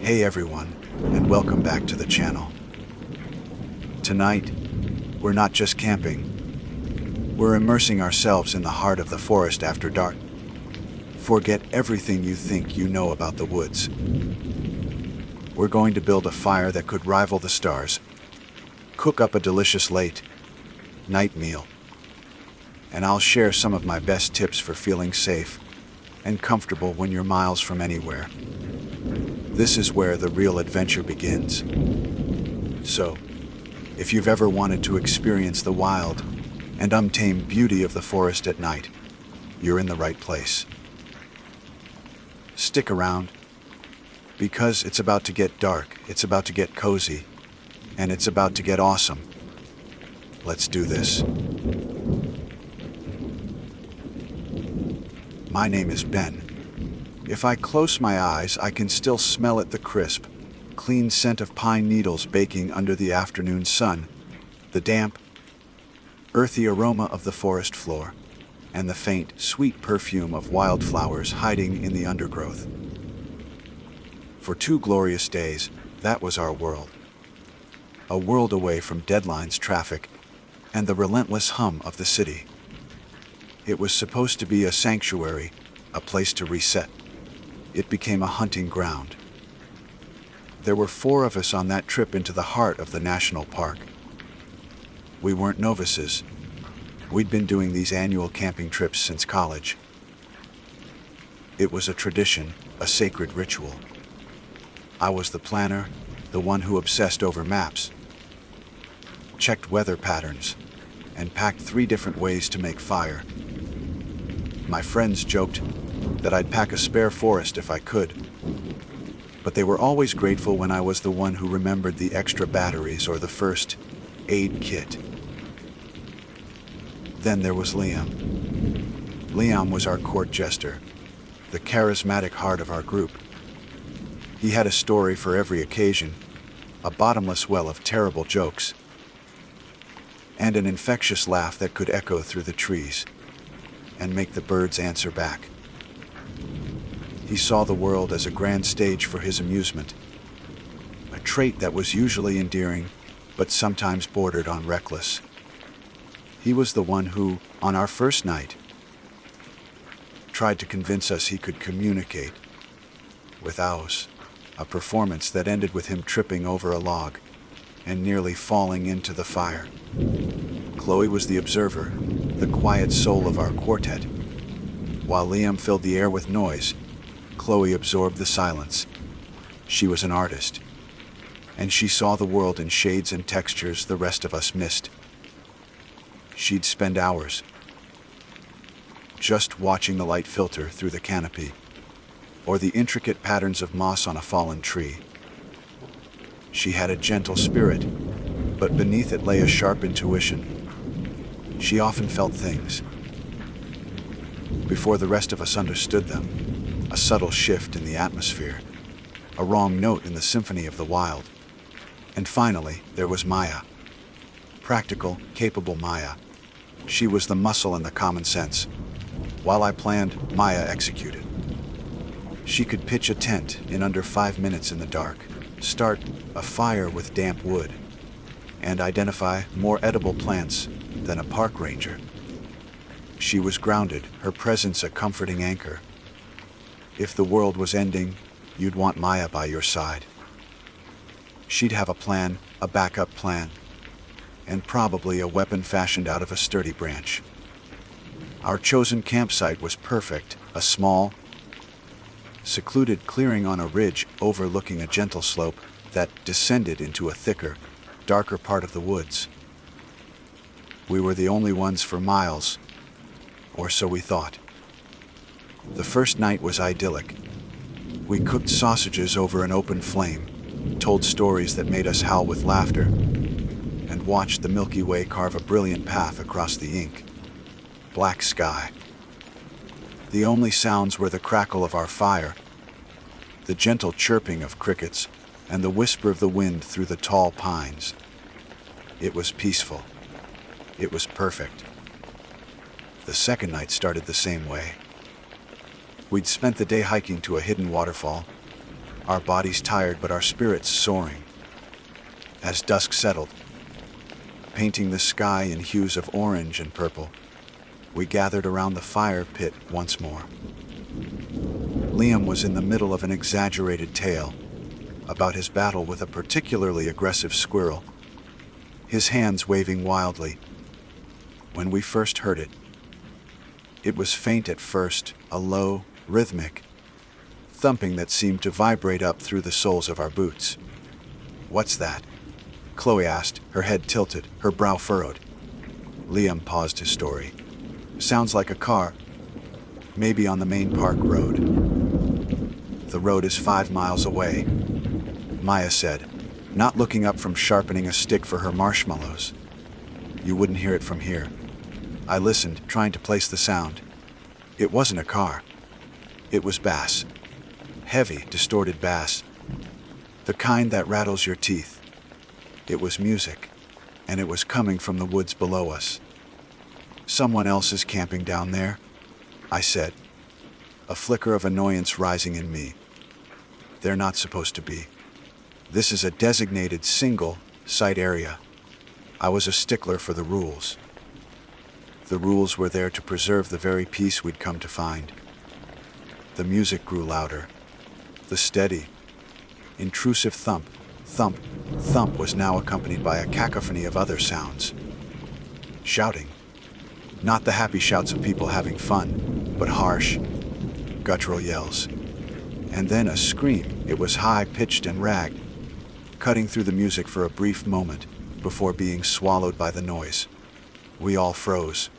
Hey everyone, and welcome back to the channel. Tonight, we're not just camping. We're immersing ourselves in the heart of the forest after dark. Forget everything you think you know about the woods. We're going to build a fire that could rival the stars, cook up a delicious late night meal, and I'll share some of my best tips for feeling safe and comfortable when you're miles from anywhere. This is where the real adventure begins. So, if you've ever wanted to experience the wild and untamed beauty of the forest at night, you're in the right place. Stick around, because it's about to get dark, it's about to get cozy, and it's about to get awesome. Let's do this. My name is Ben. If I close my eyes, I can still smell the crisp, clean scent of pine needles baking under the afternoon sun, the damp, earthy aroma of the forest floor, and the faint, sweet perfume of wildflowers hiding in the undergrowth. For 2 glorious days, that was our world. A world away from deadlines, traffic, and the relentless hum of the city. It was supposed to be a sanctuary, a place to reset. It became a hunting ground. There were 4 of us on that trip into the heart of the national park. We weren't novices. We'd been doing these annual camping trips since college. It was a tradition, a sacred ritual. I was the planner, the one who obsessed over maps, checked weather patterns, and packed 3 different ways to make fire. My friends joked that I'd pack a spare forest if I could, but they were always grateful when I was the one who remembered the extra batteries or the first aid kit. Then there was Liam. Liam was our court jester, the charismatic heart of our group. He had a story for every occasion, a bottomless well of terrible jokes, and an infectious laugh that could echo through the trees and make the birds answer back. He saw the world as a grand stage for his amusement, a trait that was usually endearing, but sometimes bordered on reckless. He was the one who, on our first night, tried to convince us he could communicate with owls, a performance that ended with him tripping over a log and nearly falling into the fire. Chloe was the observer, the quiet soul of our quartet. While Liam filled the air with noise, Chloe absorbed the silence. She was an artist, and she saw the world in shades and textures the rest of us missed. She'd spend hours just watching the light filter through the canopy, or the intricate patterns of moss on a fallen tree. She had a gentle spirit, but beneath it lay a sharp intuition. She often felt things before the rest of us understood them. A subtle shift in the atmosphere, a wrong note in the symphony of the wild. And finally, there was Maya. Practical, capable Maya. She was the muscle and the common sense. While I planned, Maya executed. She could pitch a tent in under 5 minutes in the dark, start a fire with damp wood, and identify more edible plants than a park ranger. She was grounded, her presence a comforting anchor. If the world was ending, you'd want Maya by your side. She'd have a plan, a backup plan, and probably a weapon fashioned out of a sturdy branch. Our chosen campsite was perfect, a small, secluded clearing on a ridge overlooking a gentle slope that descended into a thicker, darker part of the woods. We were the only ones for miles, or so we thought. The first night was idyllic. We cooked sausages over an open flame, told stories that made us howl with laughter, and watched the Milky Way carve a brilliant path across the ink. Black sky. The only sounds were the crackle of our fire, the gentle chirping of crickets, and the whisper of the wind through the tall pines. It was peaceful. It was perfect. The second night started the same way. We'd spent the day hiking to a hidden waterfall, our bodies tired but our spirits soaring. As dusk settled, painting the sky in hues of orange and purple, we gathered around the fire pit once more. Liam was in the middle of an exaggerated tale about his battle with a particularly aggressive squirrel, his hands waving wildly. When we first heard it, it was faint at first, a low, rhythmic thumping that seemed to vibrate up through the soles of our boots. "What's that?" Chloe asked, her head tilted, her brow furrowed. Liam paused his story. "Sounds like a car. Maybe on the main park road." "The road is 5 miles away," Maya said, not looking up from sharpening a stick for her marshmallows. "You wouldn't hear it from here." I listened, trying to place the sound. It wasn't a car. It was bass. Heavy, distorted bass. The kind that rattles your teeth. It was music, and it was coming from the woods below us. "Someone else is camping down there," I said, a flicker of annoyance rising in me. "They're not supposed to be. This is a designated single-site area." I was a stickler for the rules. The rules were there to preserve the very peace we'd come to find. The music grew louder. The steady, intrusive thump, thump, thump was now accompanied by a cacophony of other sounds. Shouting. Not the happy shouts of people having fun, but harsh, guttural yells. And then a scream. It was high-pitched and ragged, cutting through the music for a brief moment before being swallowed by the noise. We all froze.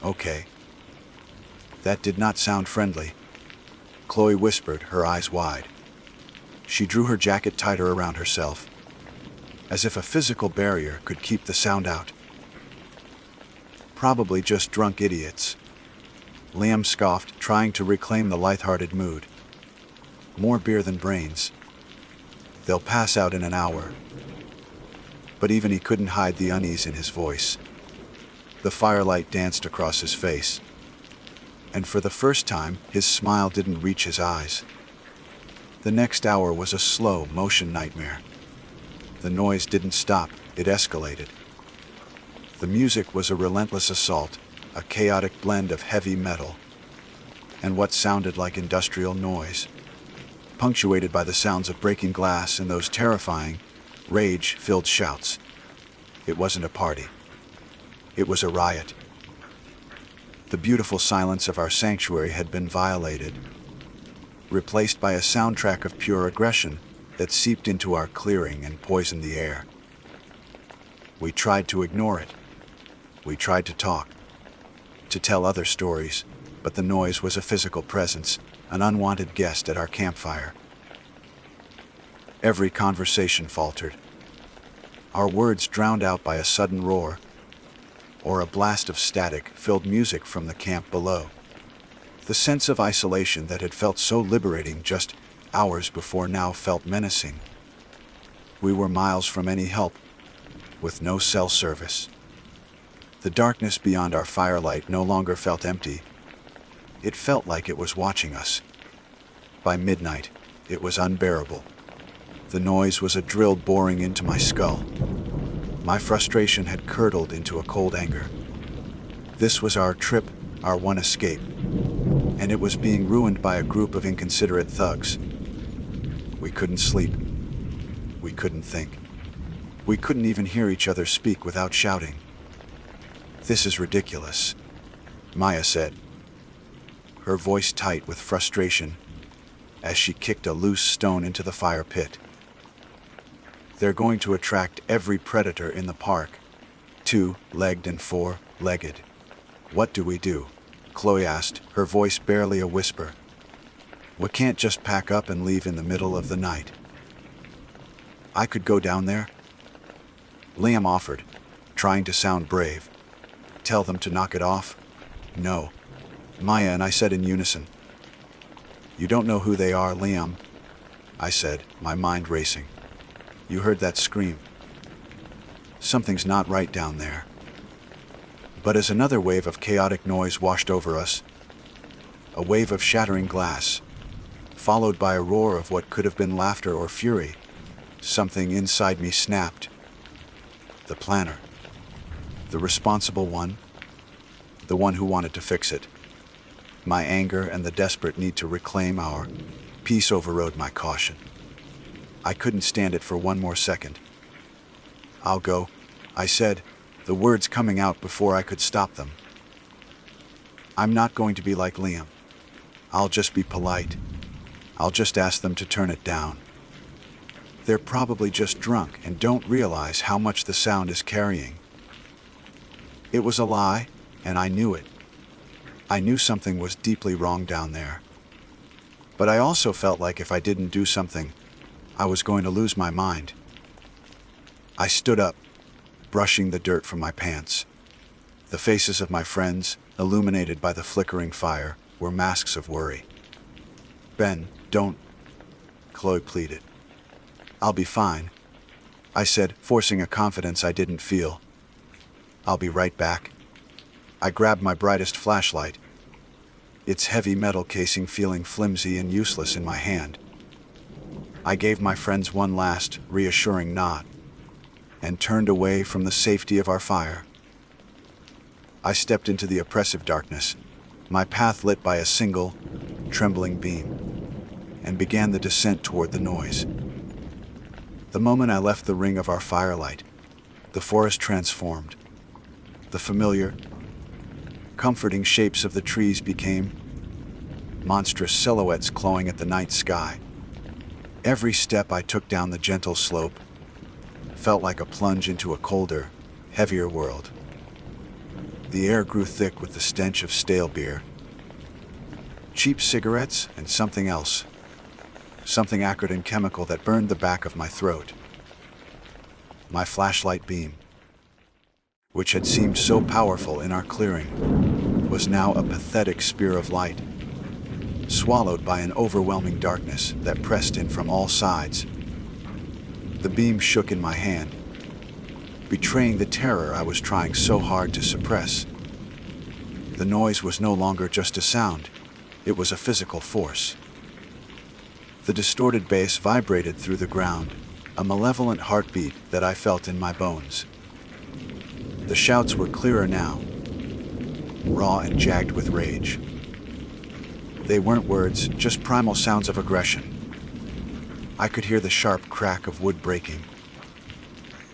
"Okay." That did not sound friendly. Chloe whispered, her eyes wide. She drew her jacket tighter around herself, as if a physical barrier could keep the sound out. "Probably just drunk idiots," Liam scoffed, trying to reclaim the lighthearted mood. "More beer than brains. They'll pass out in an hour." But even he couldn't hide the unease in his voice. The firelight danced across his face, and for the first time, his smile didn't reach his eyes. The next hour was a slow motion nightmare. The noise didn't stop, it escalated. The music was a relentless assault, a chaotic blend of heavy metal and what sounded like industrial noise, punctuated by the sounds of breaking glass and those terrifying, rage-filled shouts. It wasn't a party. It was a riot. The beautiful silence of our sanctuary had been violated, replaced by a soundtrack of pure aggression that seeped into our clearing and poisoned the air. We tried to ignore it. We tried to talk, to tell other stories, but the noise was a physical presence, an unwanted guest at our campfire. Every conversation faltered, our words drowned out by a sudden roar, or a blast of static-filled music from the camp below. The sense of isolation that had felt so liberating just hours before now felt menacing. We were miles from any help, with no cell service. The darkness beyond our firelight no longer felt empty. It felt like it was watching us. By midnight, it was unbearable. The noise was a drill boring into my skull. My frustration had curdled into a cold anger. This was our trip, our one escape, and it was being ruined by a group of inconsiderate thugs. We couldn't sleep. We couldn't think. We couldn't even hear each other speak without shouting. "This is ridiculous," Maya said, her voice tight with frustration as she kicked a loose stone into the fire pit. "They're going to attract every predator in the park, 2-legged and 4-legged. What do we do?" Chloe asked, her voice barely a whisper. "We can't just pack up and leave in the middle of the night." "I could go down there," Liam offered, trying to sound brave. "Tell them to knock it off?" "No," Maya and I said in unison. "You don't know who they are, Liam," I said, my mind racing. "You heard that scream. Something's not right down there." But as another wave of chaotic noise washed over us, a wave of shattering glass, followed by a roar of what could have been laughter or fury. Something inside me snapped. The planner. The responsible one. The one who wanted to fix it. My anger and the desperate need to reclaim our peace overrode my caution. I couldn't stand it for one more second. "I'll go," I said, the words coming out before I could stop them. "I'm not going to be like Liam. I'll just be polite. I'll just ask them to turn it down. They're probably just drunk and don't realize how much the sound is carrying." It was a lie, and I knew it. I knew something was deeply wrong down there. But I also felt like if I didn't do something, I was going to lose my mind. I stood up, brushing the dirt from my pants. The faces of my friends, illuminated by the flickering fire, were masks of worry. "Ben, don't," Chloe pleaded. "I'll be fine," I said, forcing a confidence I didn't feel. "I'll be right back." I grabbed my brightest flashlight, its heavy metal casing feeling flimsy and useless in my hand. I gave my friends one last, reassuring nod, and turned away from the safety of our fire. I stepped into the oppressive darkness, my path lit by a single, trembling beam, and began the descent toward the noise. The moment I left the ring of our firelight, the forest transformed. The familiar, comforting shapes of the trees became monstrous silhouettes clawing at the night sky. Every step I took down the gentle slope felt like a plunge into a colder, heavier world. The air grew thick with the stench of stale beer, cheap cigarettes, and something else. Something acrid and chemical that burned the back of my throat. My flashlight beam, which had seemed so powerful in our clearing, was now a pathetic spear of light, swallowed by an overwhelming darkness that pressed in from all sides. The beam shook in my hand, betraying the terror I was trying so hard to suppress. The noise was no longer just a sound, it was a physical force. The distorted bass vibrated through the ground, a malevolent heartbeat that I felt in my bones. The shouts were clearer now, raw and jagged with rage. They weren't words, just primal sounds of aggression. I could hear the sharp crack of wood breaking,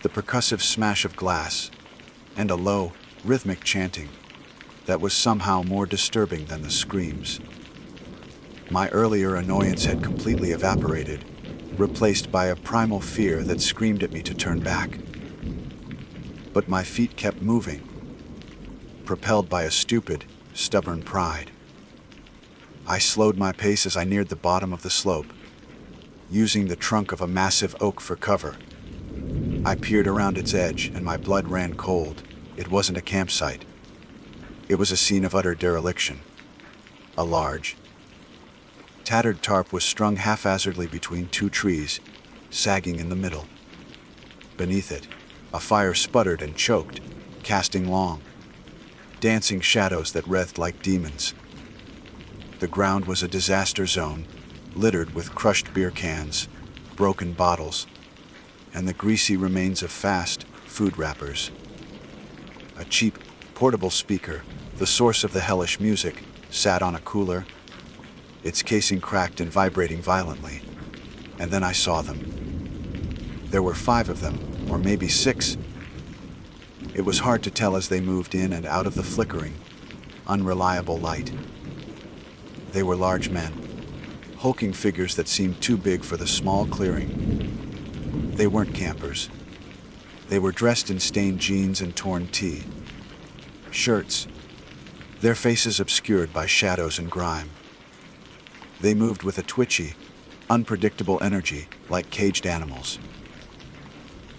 the percussive smash of glass, and a low, rhythmic chanting that was somehow more disturbing than the screams. My earlier annoyance had completely evaporated, replaced by a primal fear that screamed at me to turn back. But my feet kept moving, propelled by a stupid, stubborn pride. I slowed my pace as I neared the bottom of the slope, using the trunk of a massive oak for cover. I peered around its edge and my blood ran cold. It wasn't a campsite. It was a scene of utter dereliction. A large, tattered tarp was strung haphazardly between two trees, sagging in the middle. Beneath it, a fire sputtered and choked, casting long, dancing shadows that writhed like demons. The ground was a disaster zone, littered with crushed beer cans, broken bottles, and the greasy remains of fast food wrappers. A cheap, portable speaker, the source of the hellish music, sat on a cooler, its casing cracked and vibrating violently. And then I saw them. There were 5 of them, or maybe 6. It was hard to tell as they moved in and out of the flickering, unreliable light. They were large men, hulking figures that seemed too big for the small clearing. They weren't campers. They were dressed in stained jeans and torn shirts, their faces obscured by shadows and grime. They moved with a twitchy, unpredictable energy, like caged animals.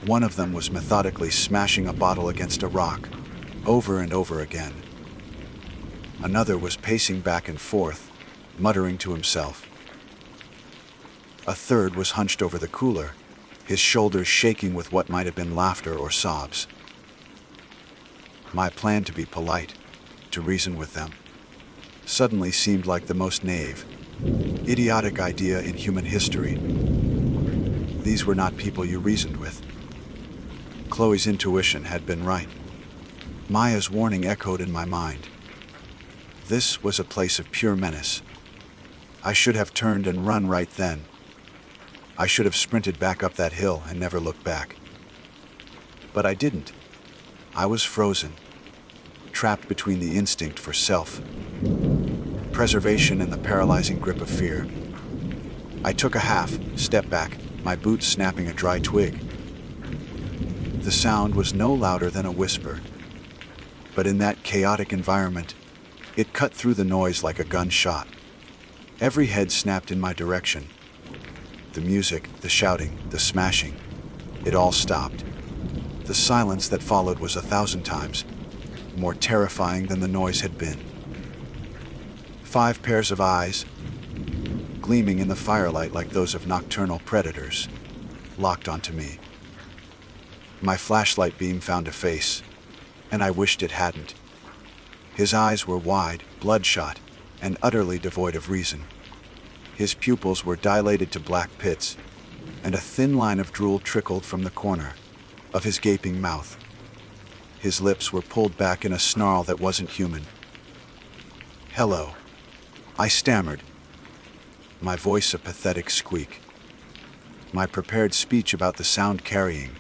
One of them was methodically smashing a bottle against a rock, over and over again. Another was pacing back and forth, muttering to himself. A third was hunched over the cooler, his shoulders shaking with what might have been laughter or sobs. My plan to be polite, to reason with them, suddenly seemed like the most naive, Idiotic idea in human history. These were not people you reasoned with. Chloe's intuition had been right. Maya's warning echoed in my mind. This was a place of pure menace. I should have turned and run right then. I should have sprinted back up that hill and never looked back. But I didn't. I was frozen, trapped between the instinct for self-preservation and the paralyzing grip of fear. I took a half step back, my boots snapping a dry twig. The sound was no louder than a whisper, but in that chaotic environment, it cut through the noise like a gunshot. Every head snapped in my direction. The music, the shouting, the smashing, it all stopped. The silence that followed was 1,000 times more terrifying than the noise had been. 5 pairs of eyes, gleaming in the firelight like those of nocturnal predators, locked onto me. My flashlight beam found a face, and I wished it hadn't. His eyes were wide, bloodshot, and utterly devoid of reason. His pupils were dilated to black pits, and a thin line of drool trickled from the corner of his gaping mouth. His lips were pulled back in a snarl that wasn't human. "Hello," I stammered, my voice a pathetic squeak. My prepared speech about the sound carrying,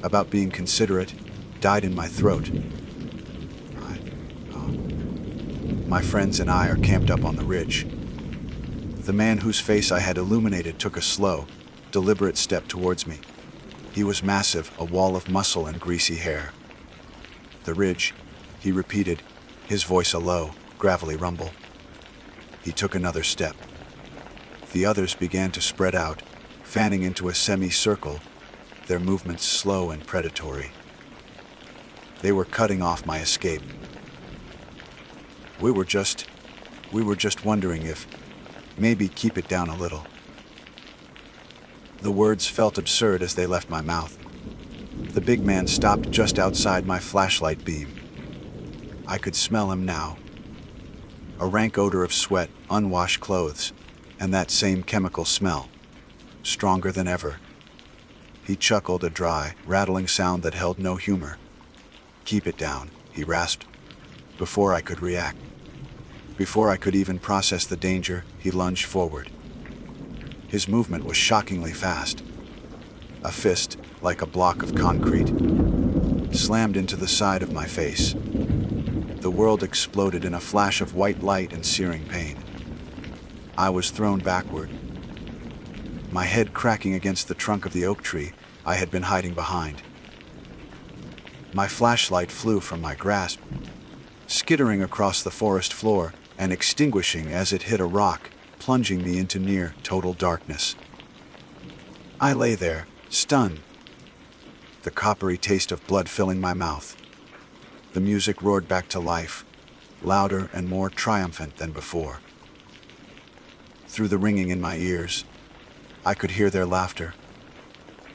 about being considerate, died in my throat. My friends and I are camped up on the ridge. The man whose face I had illuminated took a slow, deliberate step towards me. He was massive, a wall of muscle and greasy hair. "The ridge," he repeated, his voice a low, gravelly rumble. He took another step. The others began to spread out, fanning into a semicircle, their movements slow and predatory. They were cutting off my escape. We were just wondering if, maybe keep it down a little. The words felt absurd as they left my mouth. The big man stopped just outside my flashlight beam. I could smell him now. A rank odor of sweat, unwashed clothes, and that same chemical smell, stronger than ever. He chuckled, a dry, rattling sound that held no humor. "Keep it down," he rasped. Before I could react, before I could even process the danger, he lunged forward. His movement was shockingly fast. A fist, like a block of concrete, slammed into the side of my face. The world exploded in a flash of white light and searing pain. I was thrown backward, my head cracking against the trunk of the oak tree I had been hiding behind. My flashlight flew from my grasp, skittering across the forest floor and extinguishing as it hit a rock, plunging me into near total darkness. I lay there, stunned, the coppery taste of blood filling my mouth. The music roared back to life, louder and more triumphant than before. Through the ringing in my ears, I could hear their laughter,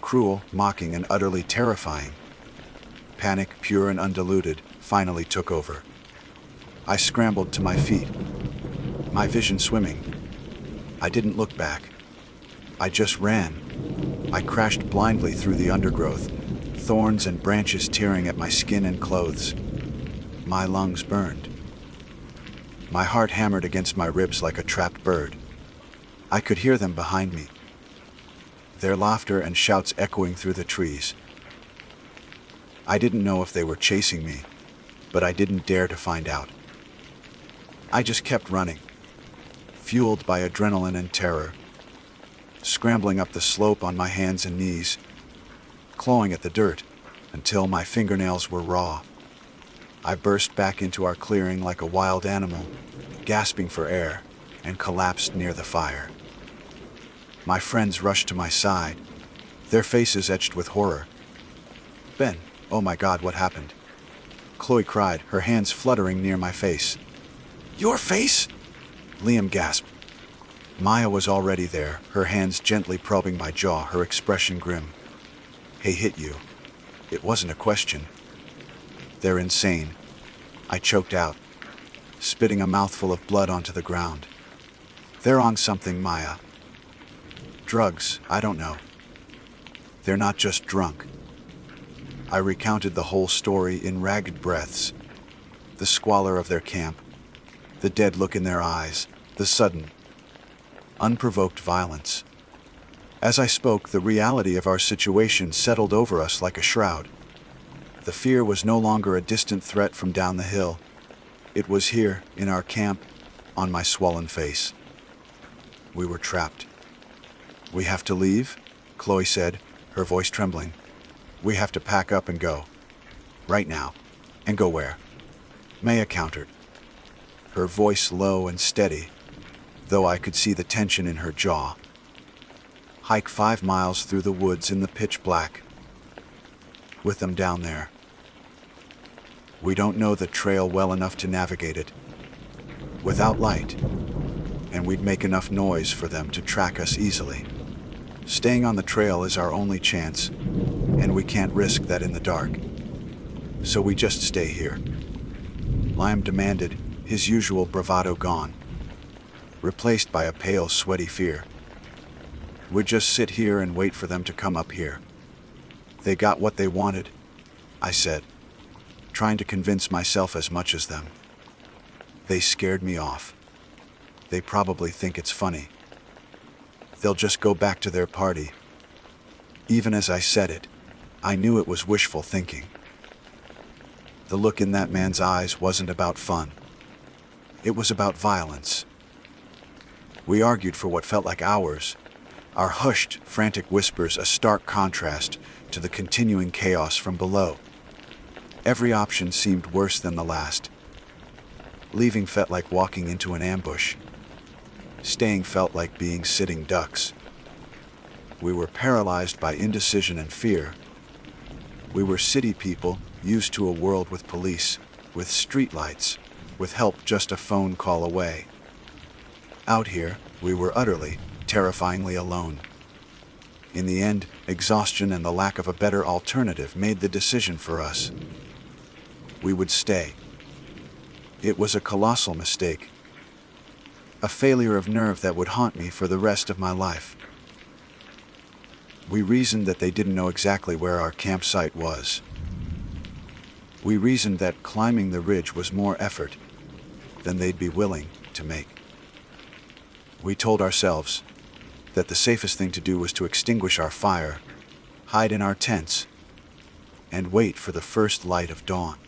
cruel, mocking, and utterly terrifying. Panic, pure and undiluted, finally took over. I scrambled to my feet, my vision swimming. I didn't look back. I just ran. I crashed blindly through the undergrowth, thorns and branches tearing at my skin and clothes. My lungs burned. My heart hammered against my ribs like a trapped bird. I could hear them behind me, their laughter and shouts echoing through the trees. I didn't know if they were chasing me, but I didn't dare to find out. I just kept running, fueled by adrenaline and terror, scrambling up the slope on my hands and knees, clawing at the dirt until my fingernails were raw. I burst back into our clearing like a wild animal, gasping for air, and collapsed near the fire. My friends rushed to my side, their faces etched with horror. "Ben, oh my God, what happened?" Chloe cried, her hands fluttering near my face. "Your face?" Liam gasped. Maya was already there, her hands gently probing my jaw, her expression grim. "Hey, hit you. It wasn't a question." "They're insane," I choked out, spitting a mouthful of blood onto the ground. They're on something, Maya. Drugs, I don't know. They're not just drunk. I recounted the whole story in ragged breaths. The squalor of their camp, the dead look in their eyes, the sudden, unprovoked violence. As I spoke, the reality of our situation settled over us like a shroud. The fear was no longer a distant threat from down the hill. It was here, in our camp, on my swollen face. We were trapped. "We have to leave?" Chloe said, her voice trembling. "We have to pack up and go. Right now." "And go where?" Maya countered, her voice low and steady, though I could see the tension in her jaw. "Hike 5 miles through the woods in the pitch black. With them down there. We don't know the trail well enough to navigate it. Without light, and we'd make enough noise for them to track us easily. Staying on the trail is our only chance, and we can't risk that in the dark. So we just stay here." Liam demanded, his usual bravado gone, replaced by a pale, sweaty fear. "We'd just sit here and wait for them to come up here. They got what they wanted," I said, trying to convince myself as much as them. "They scared me off. They probably think it's funny. They'll just go back to their party." Even as I said it, I knew it was wishful thinking. The look in that man's eyes wasn't about fun. It was about violence. We argued for what felt like hours, our hushed, frantic whispers a stark contrast to the continuing chaos from below. Every option seemed worse than the last. Leaving felt like walking into an ambush. Staying felt like being sitting ducks. We were paralyzed by indecision and fear. We were city people, used to a world with police, with streetlights, with help just a phone call away. Out here, we were utterly, terrifyingly alone. In the end, exhaustion and the lack of a better alternative made the decision for us. We would stay. It was a colossal mistake. A failure of nerve that would haunt me for the rest of my life. We reasoned that they didn't know exactly where our campsite was. We reasoned that climbing the ridge was more effort than they'd be willing to make. We told ourselves that the safest thing to do was to extinguish our fire, hide in our tents, and wait for the first light of dawn.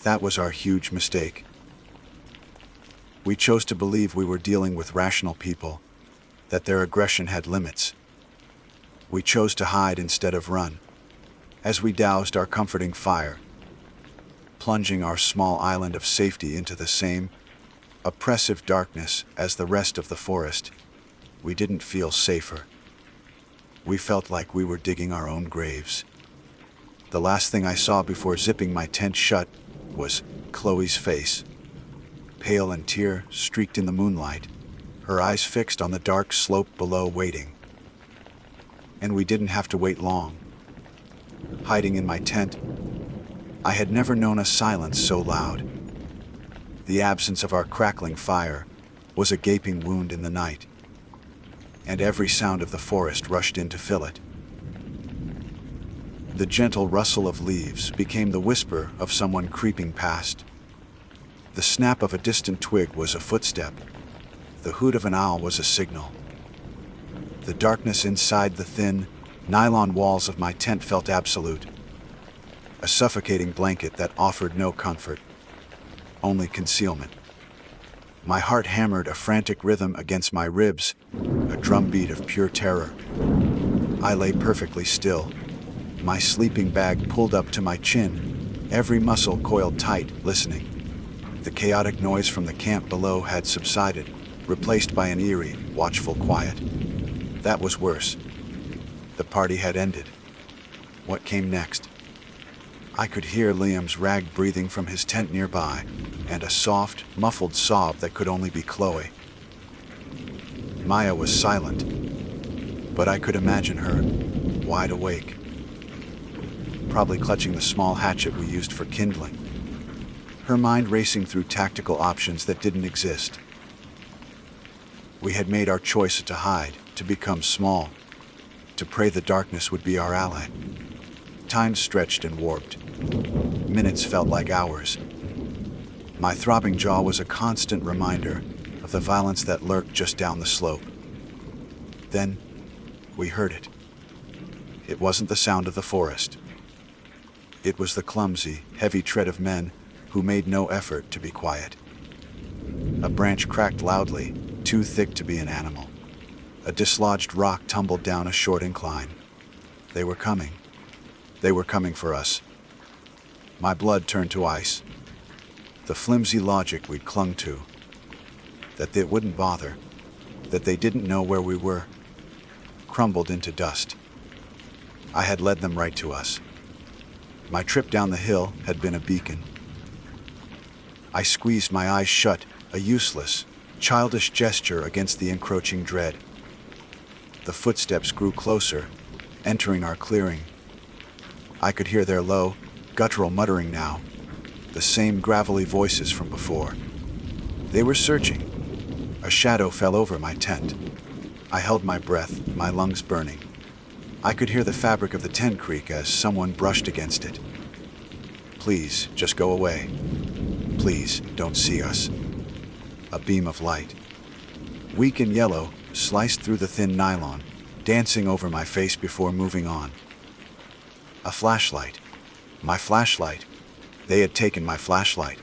That was our huge mistake. We chose to believe we were dealing with rational people, that their aggression had limits. We chose to hide instead of run, as we doused our comforting fire, plunging our small island of safety into the same oppressive darkness as the rest of the forest. We didn't feel safer. We felt like we were digging our own graves. The last thing I saw before zipping my tent shut was Chloe's face, pale and tear-streaked in the moonlight, her eyes fixed on the dark slope below, waiting. And we didn't have to wait long. Hiding in my tent, I had never known a silence so loud. The absence of our crackling fire was a gaping wound in the night, and every sound of the forest rushed in to fill it. The gentle rustle of leaves became the whisper of someone creeping past. The snap of a distant twig was a footstep. The hoot of an owl was a signal. The darkness inside the thin, nylon walls of my tent felt absolute. A suffocating blanket that offered no comfort, only concealment. My heart hammered a frantic rhythm against my ribs, a drumbeat of pure terror. I lay perfectly still, my sleeping bag pulled up to my chin, every muscle coiled tight, listening. The chaotic noise from the camp below had subsided, replaced by an eerie, watchful quiet. That was worse. The party had ended. What came next? I could hear Liam's ragged breathing from his tent nearby, and a soft, muffled sob that could only be Chloe. Maya was silent, but I could imagine her, wide awake, probably clutching the small hatchet we used for kindling, her mind racing through tactical options that didn't exist. We had made our choice to hide, to become small, to pray the darkness would be our ally. Time stretched and warped. Minutes felt like hours. My throbbing jaw was a constant reminder of the violence that lurked just down the slope. Then, we heard it. It wasn't the sound of the forest. It was the clumsy, heavy tread of men who made no effort to be quiet. A branch cracked loudly, too thick to be an animal. A dislodged rock tumbled down a short incline. They were coming. They were coming for us. My blood turned to ice. The flimsy logic we'd clung to, that they wouldn't bother, that they didn't know where we were, crumbled into dust. I had led them right to us. My trip down the hill had been a beacon. I squeezed my eyes shut, a useless, childish gesture against the encroaching dread. The footsteps grew closer, entering our clearing. I could hear their low, guttural muttering now, the same gravelly voices from before. They were searching. A shadow fell over my tent. I held my breath, my lungs burning. I could hear the fabric of the tent creak as someone brushed against it. Please, just go away. Please, don't see us. A beam of light, weak and yellow, sliced through the thin nylon, dancing over my face before moving on. A flashlight. My flashlight. They had taken my flashlight.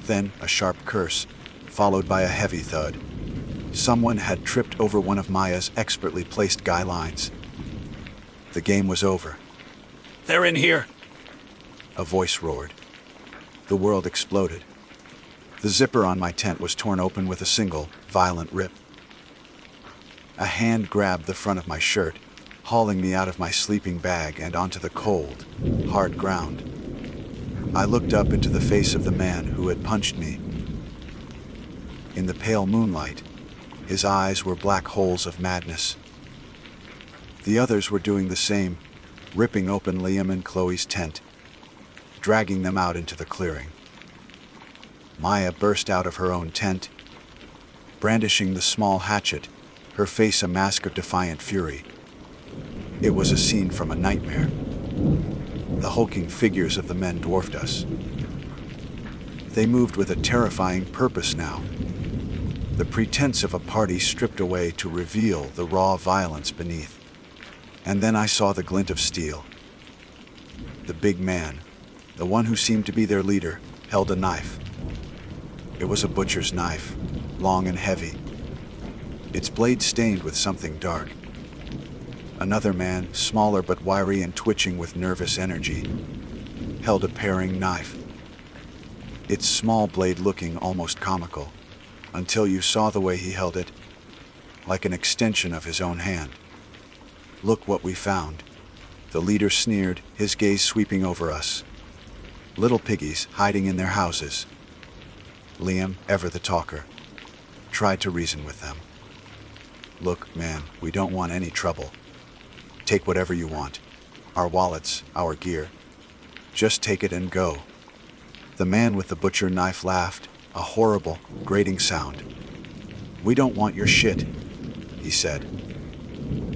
Then a sharp curse, followed by a heavy thud. Someone had tripped over one of Maya's expertly placed guy lines. The game was over. They're in here! A voice roared. The world exploded. The zipper on my tent was torn open with a single, violent rip. A hand grabbed the front of my shirt, hauling me out of my sleeping bag and onto the cold, hard ground. I looked up into the face of the man who had punched me. In the pale moonlight, his eyes were black holes of madness. The others were doing the same, ripping open Liam and Chloe's tent, dragging them out into the clearing. Maya burst out of her own tent, brandishing the small hatchet, her face a mask of defiant fury. It was a scene from a nightmare. The hulking figures of the men dwarfed us. They moved with a terrifying purpose now. The pretense of a party stripped away to reveal the raw violence beneath. And then I saw the glint of steel. The big man, the one who seemed to be their leader, held a knife. It was a butcher's knife, long and heavy, its blade stained with something dark. Another man, smaller but wiry and twitching with nervous energy, held a paring knife, its small blade looking almost comical, until you saw the way he held it, like an extension of his own hand. Look what we found. The leader sneered, his gaze sweeping over us. Little piggies hiding in their houses. Liam, ever the talker, tried to reason with them. Look, man, we don't want any trouble. Take whatever you want. Our wallets, our gear. Just take it and go. The man with the butcher knife laughed, a horrible, grating sound. We don't want your shit, he said.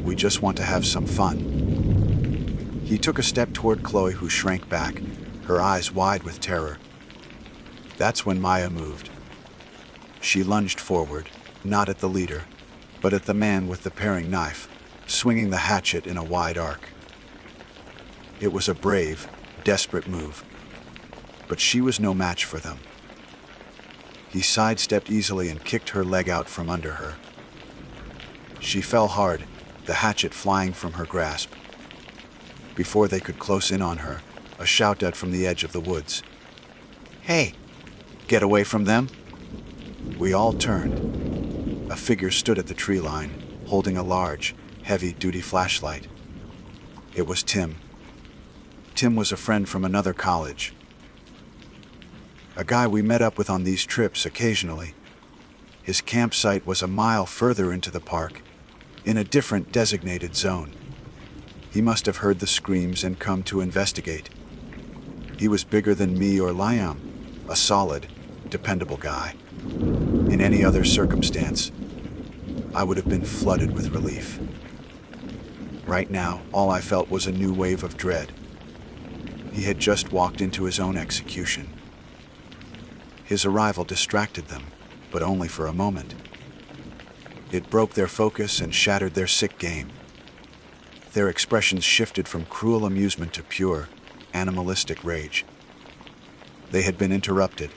We just want to have some fun. He took a step toward Chloe, who shrank back, her eyes wide with terror. That's when Maya moved. She lunged forward, not at the leader, but at the man with the paring knife, swinging the hatchet in a wide arc. It was a brave, desperate move, but she was no match for them. He sidestepped easily and kicked her leg out from under her. She fell hard, the hatchet flying from her grasp. Before they could close in on her, a shout out from the edge of the woods. Hey, get away from them! We all turned. A figure stood at the tree line, holding a large, heavy-duty flashlight. It was Tim. Tim was a friend from another college. A guy we met up with on these trips occasionally. His campsite was a mile further into the park, in a different designated zone. He must have heard the screams and come to investigate. He was bigger than me or Liam, a solid, dependable guy. In any other circumstance, I would have been flooded with relief. Right now, all I felt was a new wave of dread. He had just walked into his own execution. His arrival distracted them, but only for a moment. It broke their focus and shattered their sick game. Their expressions shifted from cruel amusement to pure, animalistic rage. They had been interrupted.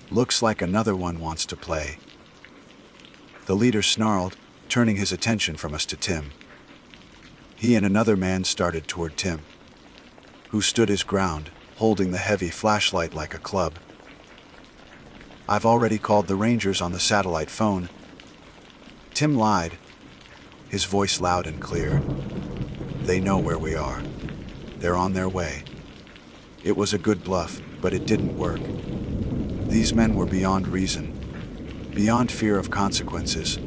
"Looks like another one wants to play." The leader snarled, turning his attention from us to Tim. He and another man started toward Tim, who stood his ground, holding the heavy flashlight like a club. "I've already called the Rangers on the satellite phone." Tim lied, his voice loud and clear. "They know where we are. They're on their way." It was a good bluff, but it didn't work. These men were beyond reason, beyond fear of consequences.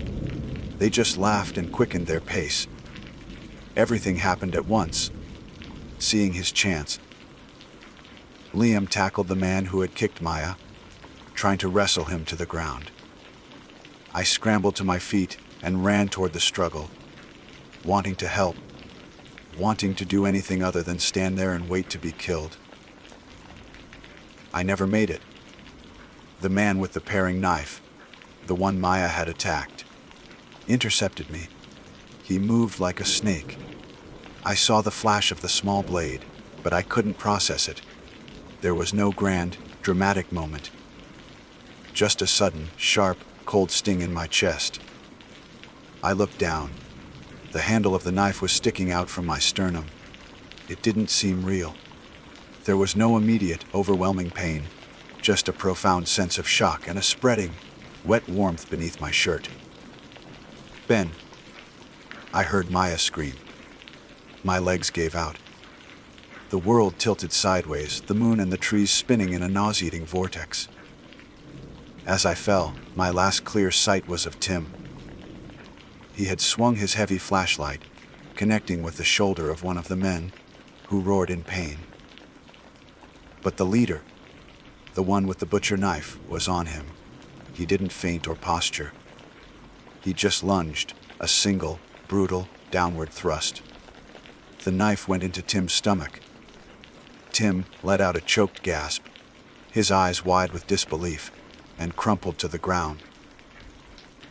They just laughed and quickened their pace. Everything happened at once. Seeing his chance, Liam tackled the man who had kicked Maya, trying to wrestle him to the ground. I scrambled to my feet and ran toward the struggle, wanting to help, wanting to do anything other than stand there and wait to be killed. I never made it. The man with the paring knife, the one Maya had attacked, intercepted me. He moved like a snake. I saw the flash of the small blade, but I couldn't process it. There was no grand, dramatic moment. Just a sudden, sharp, cold sting in my chest. I looked down. The handle of the knife was sticking out from my sternum. It didn't seem real. There was no immediate, overwhelming pain, just a profound sense of shock and a spreading, wet warmth beneath my shirt. "Ben," I heard Maya scream. My legs gave out. The world tilted sideways, the moon and the trees spinning in a nauseating vortex. As I fell, my last clear sight was of Tim. He had swung his heavy flashlight, connecting with the shoulder of one of the men, who roared in pain. But the leader, the one with the butcher knife, was on him. He didn't feint or posture. He just lunged, a single, brutal, downward thrust. The knife went into Tim's stomach. Tim let out a choked gasp, his eyes wide with disbelief, and crumpled to the ground,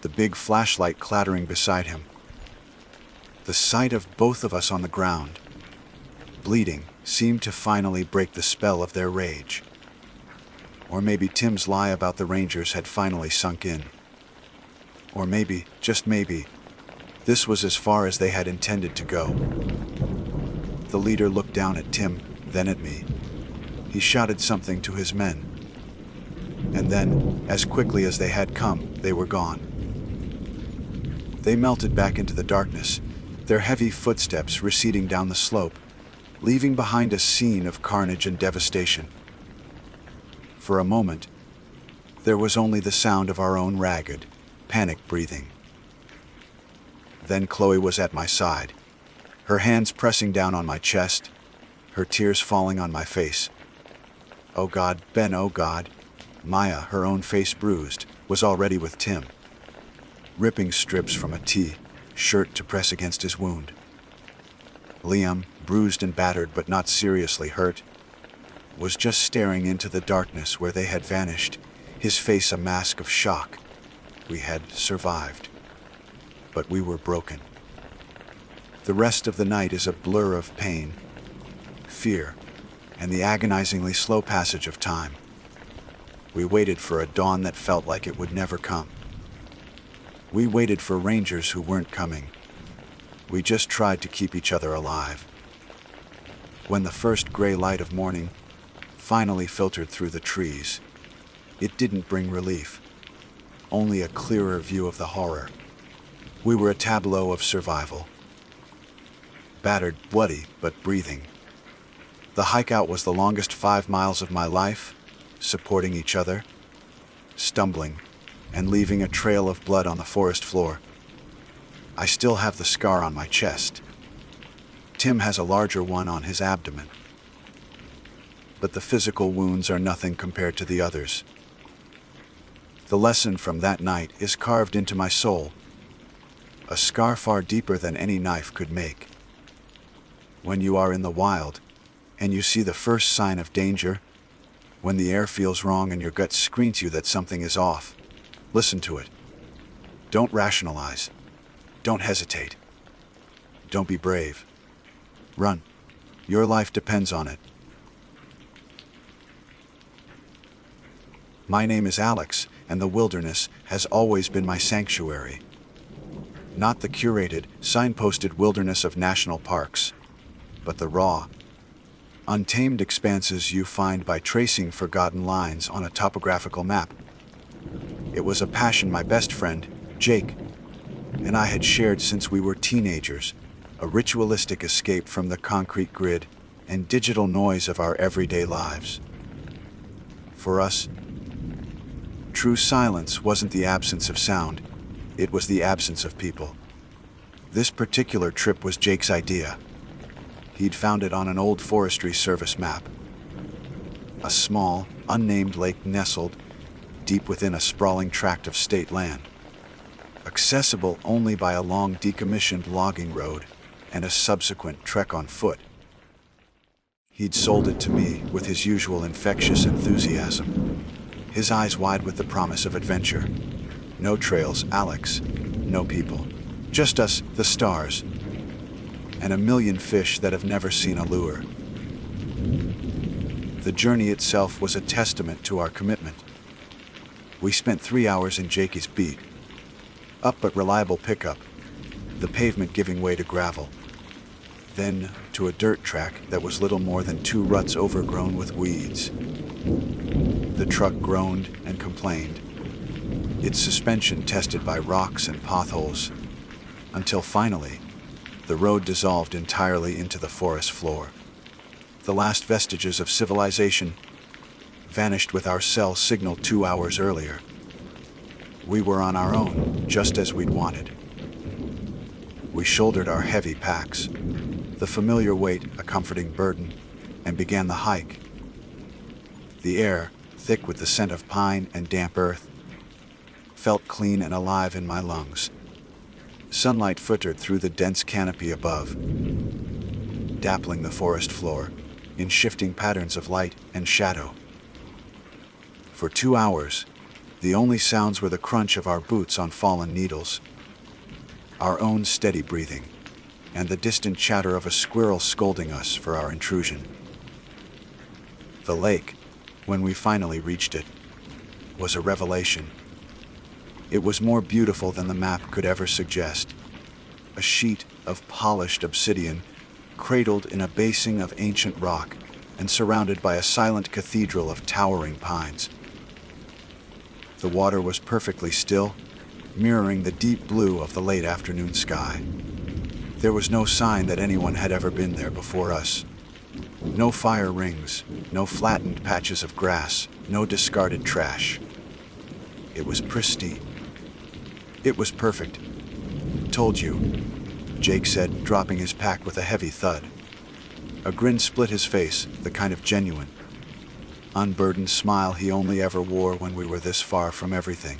the big flashlight clattering beside him. The sight of both of us on the ground, bleeding, seemed to finally break the spell of their rage. Or maybe Tim's lie about the Rangers had finally sunk in. Or maybe, just maybe, this was as far as they had intended to go. The leader looked down at Tim, then at me. He shouted something to his men. And then, as quickly as they had come, they were gone. They melted back into the darkness, their heavy footsteps receding down the slope, leaving behind a scene of carnage and devastation. For a moment, there was only the sound of our own ragged, panicked breathing. Then Chloe was at my side, her hands pressing down on my chest, her tears falling on my face. "Oh God, Ben, oh God." Maya, her own face bruised, was already with Tim, ripping strips from a T-shirt to press against his wound. Liam, bruised and battered but not seriously hurt, was just staring into the darkness where they had vanished, his face a mask of shock. We had survived, but we were broken. The rest of the night is a blur of pain, fear, and the agonizingly slow passage of time. We waited for a dawn that felt like it would never come. We waited for Rangers who weren't coming. We just tried to keep each other alive. When the first gray light of morning finally filtered through the trees, it didn't bring relief, only a clearer view of the horror. We were a tableau of survival. Battered, bloody, but breathing. The hike out was the longest 5 miles of my life, supporting each other, stumbling, and leaving a trail of blood on the forest floor. I still have the scar on my chest. Tim has a larger one on his abdomen. But the physical wounds are nothing compared to the others. The lesson from that night is carved into my soul, a scar far deeper than any knife could make. When you are in the wild, and you see the first sign of danger, when the air feels wrong and your gut screams you that something is off, listen to it. Don't rationalize. Don't hesitate. Don't be brave. Run. Your life depends on it. My name is Alex, and the wilderness has always been my sanctuary. Not the curated, signposted wilderness of national parks, but the raw, untamed expanses you find by tracing forgotten lines on a topographical map. It was a passion my best friend, Jake, and I had shared since we were teenagers, a ritualistic escape from the concrete grid and digital noise of our everyday lives. For us, true silence wasn't the absence of sound, it was the absence of people. This particular trip was Jake's idea. He'd found it on an old Forestry Service map. A small, unnamed lake nestled deep within a sprawling tract of state land, accessible only by a long decommissioned logging road and a subsequent trek on foot. He'd sold it to me with his usual infectious enthusiasm, his eyes wide with the promise of adventure. No trails, Alex, no people. Just us, the stars, and a million fish that have never seen a lure. The journey itself was a testament to our commitment. We spent 3 hours in Jakey's beat, up but reliable pickup, the pavement giving way to gravel, then to a dirt track that was little more than 2 ruts overgrown with weeds. The truck groaned and complained, its suspension tested by rocks and potholes, until finally, the road dissolved entirely into the forest floor. The last vestiges of civilization vanished with our cell signal 2 hours earlier. We were on our own, just as we'd wanted. We shouldered our heavy packs, the familiar weight a comforting burden, and began the hike. The air, thick with the scent of pine and damp earth, felt clean and alive in my lungs. Sunlight filtered through the dense canopy above, dappling the forest floor in shifting patterns of light and shadow. For 2 hours, the only sounds were the crunch of our boots on fallen needles, our own steady breathing, and the distant chatter of a squirrel scolding us for our intrusion. The lake, when we finally reached it, was a revelation. It was more beautiful than the map could ever suggest. A sheet of polished obsidian, cradled in a basin of ancient rock and surrounded by a silent cathedral of towering pines. The water was perfectly still, mirroring the deep blue of the late afternoon sky. There was no sign that anyone had ever been there before us. No fire rings, no flattened patches of grass, no discarded trash. It was pristine. It was perfect. Told you, Jake said, dropping his pack with a heavy thud. A grin split his face, the kind of genuine, unburdened smile he only ever wore when we were this far from everything.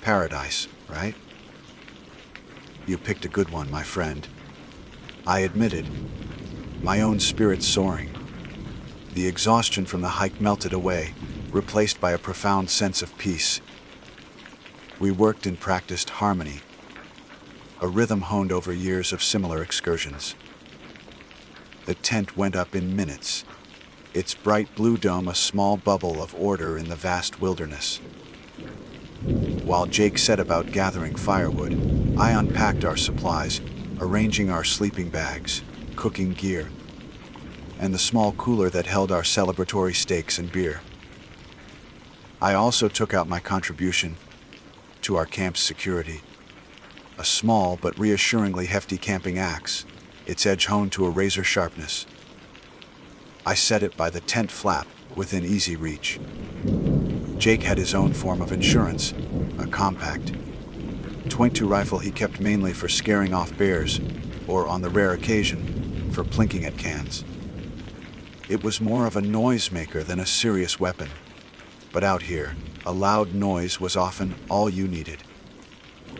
Paradise, right? You picked a good one, my friend. I admitted, my own spirit soaring. The exhaustion from the hike melted away, replaced by a profound sense of peace. We worked and practiced harmony, a rhythm honed over years of similar excursions. The tent went up in minutes, its bright blue dome a small bubble of order in the vast wilderness. While Jake set about gathering firewood, I unpacked our supplies, arranging our sleeping bags, cooking gear, and the small cooler that held our celebratory steaks and beer. I also took out my contribution to our camp's security, a small but reassuringly hefty camping axe, its edge honed to a razor sharpness. I set it by the tent flap within easy reach. Jake had his own form of insurance, a compact .22 rifle he kept mainly for scaring off bears, or on the rare occasion, for plinking at cans. It was more of a noisemaker than a serious weapon, but out here, a loud noise was often all you needed.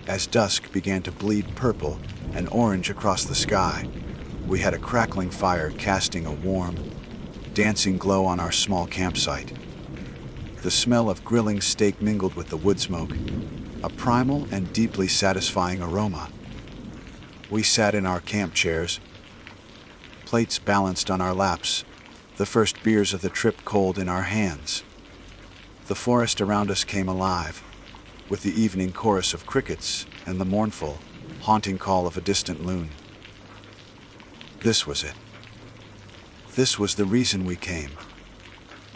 As dusk began to bleed purple and orange across the sky, we had a crackling fire casting a warm, dancing glow on our small campsite. The smell of grilling steak mingled with the wood smoke, a primal and deeply satisfying aroma. We sat in our camp chairs, plates balanced on our laps, the first beers of the trip cold in our hands. The forest around us came alive, with the evening chorus of crickets and the mournful, haunting call of a distant loon. This was it. This was the reason we came.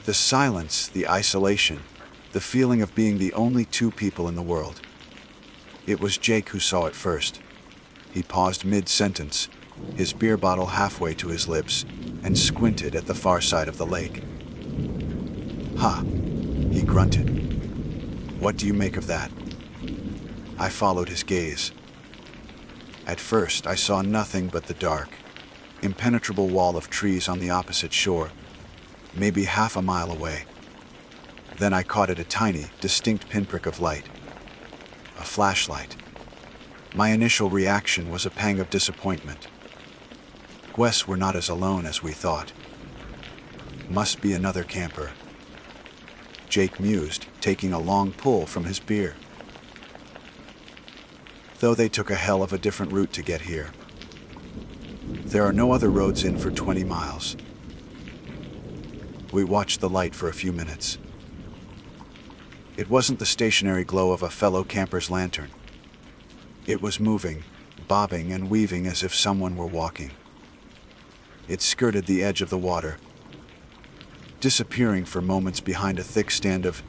The silence, the isolation, the feeling of being the only two people in the world. It was Jake who saw it first. He paused mid-sentence, his beer bottle halfway to his lips, and squinted at the far side of the lake. "Ha," he grunted. "What do you make of that?" I followed his gaze. At first, I saw nothing but the dark, impenetrable wall of trees on the opposite shore, maybe half a mile away. Then I caught at a tiny, distinct pinprick of light. A flashlight. My initial reaction was a pang of disappointment. Guess we're not as alone as we thought. Must be another camper. Jake mused, taking a long pull from his beer. Though they took a hell of a different route to get here. There are no other roads in for 20 miles. We watched the light for a few minutes. It wasn't the stationary glow of a fellow camper's lantern. It was moving, bobbing and weaving as if someone were walking. It skirted the edge of the water, disappearing for moments behind a thick stand of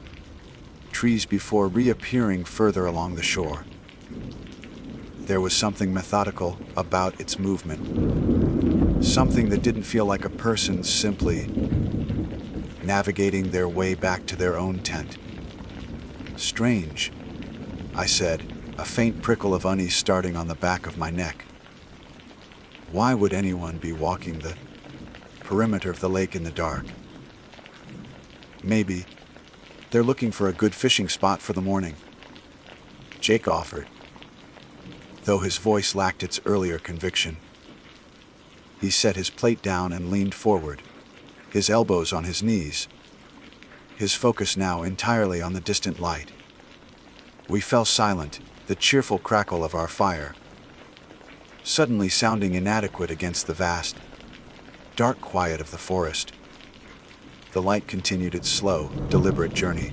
trees before reappearing further along the shore. There was something methodical about its movement, something that didn't feel like a person simply navigating their way back to their own tent. "Strange," I said, a faint prickle of unease starting on the back of my neck. Why would anyone be walking the perimeter of the lake in the dark? Maybe they're looking for a good fishing spot for the morning, Jake offered, though his voice lacked its earlier conviction. He set his plate down and leaned forward, his elbows on his knees, his focus now entirely on the distant light. We fell silent, the cheerful crackle of our fire suddenly sounding inadequate against the vast, dark quiet of the forest. The light continued its slow, deliberate journey.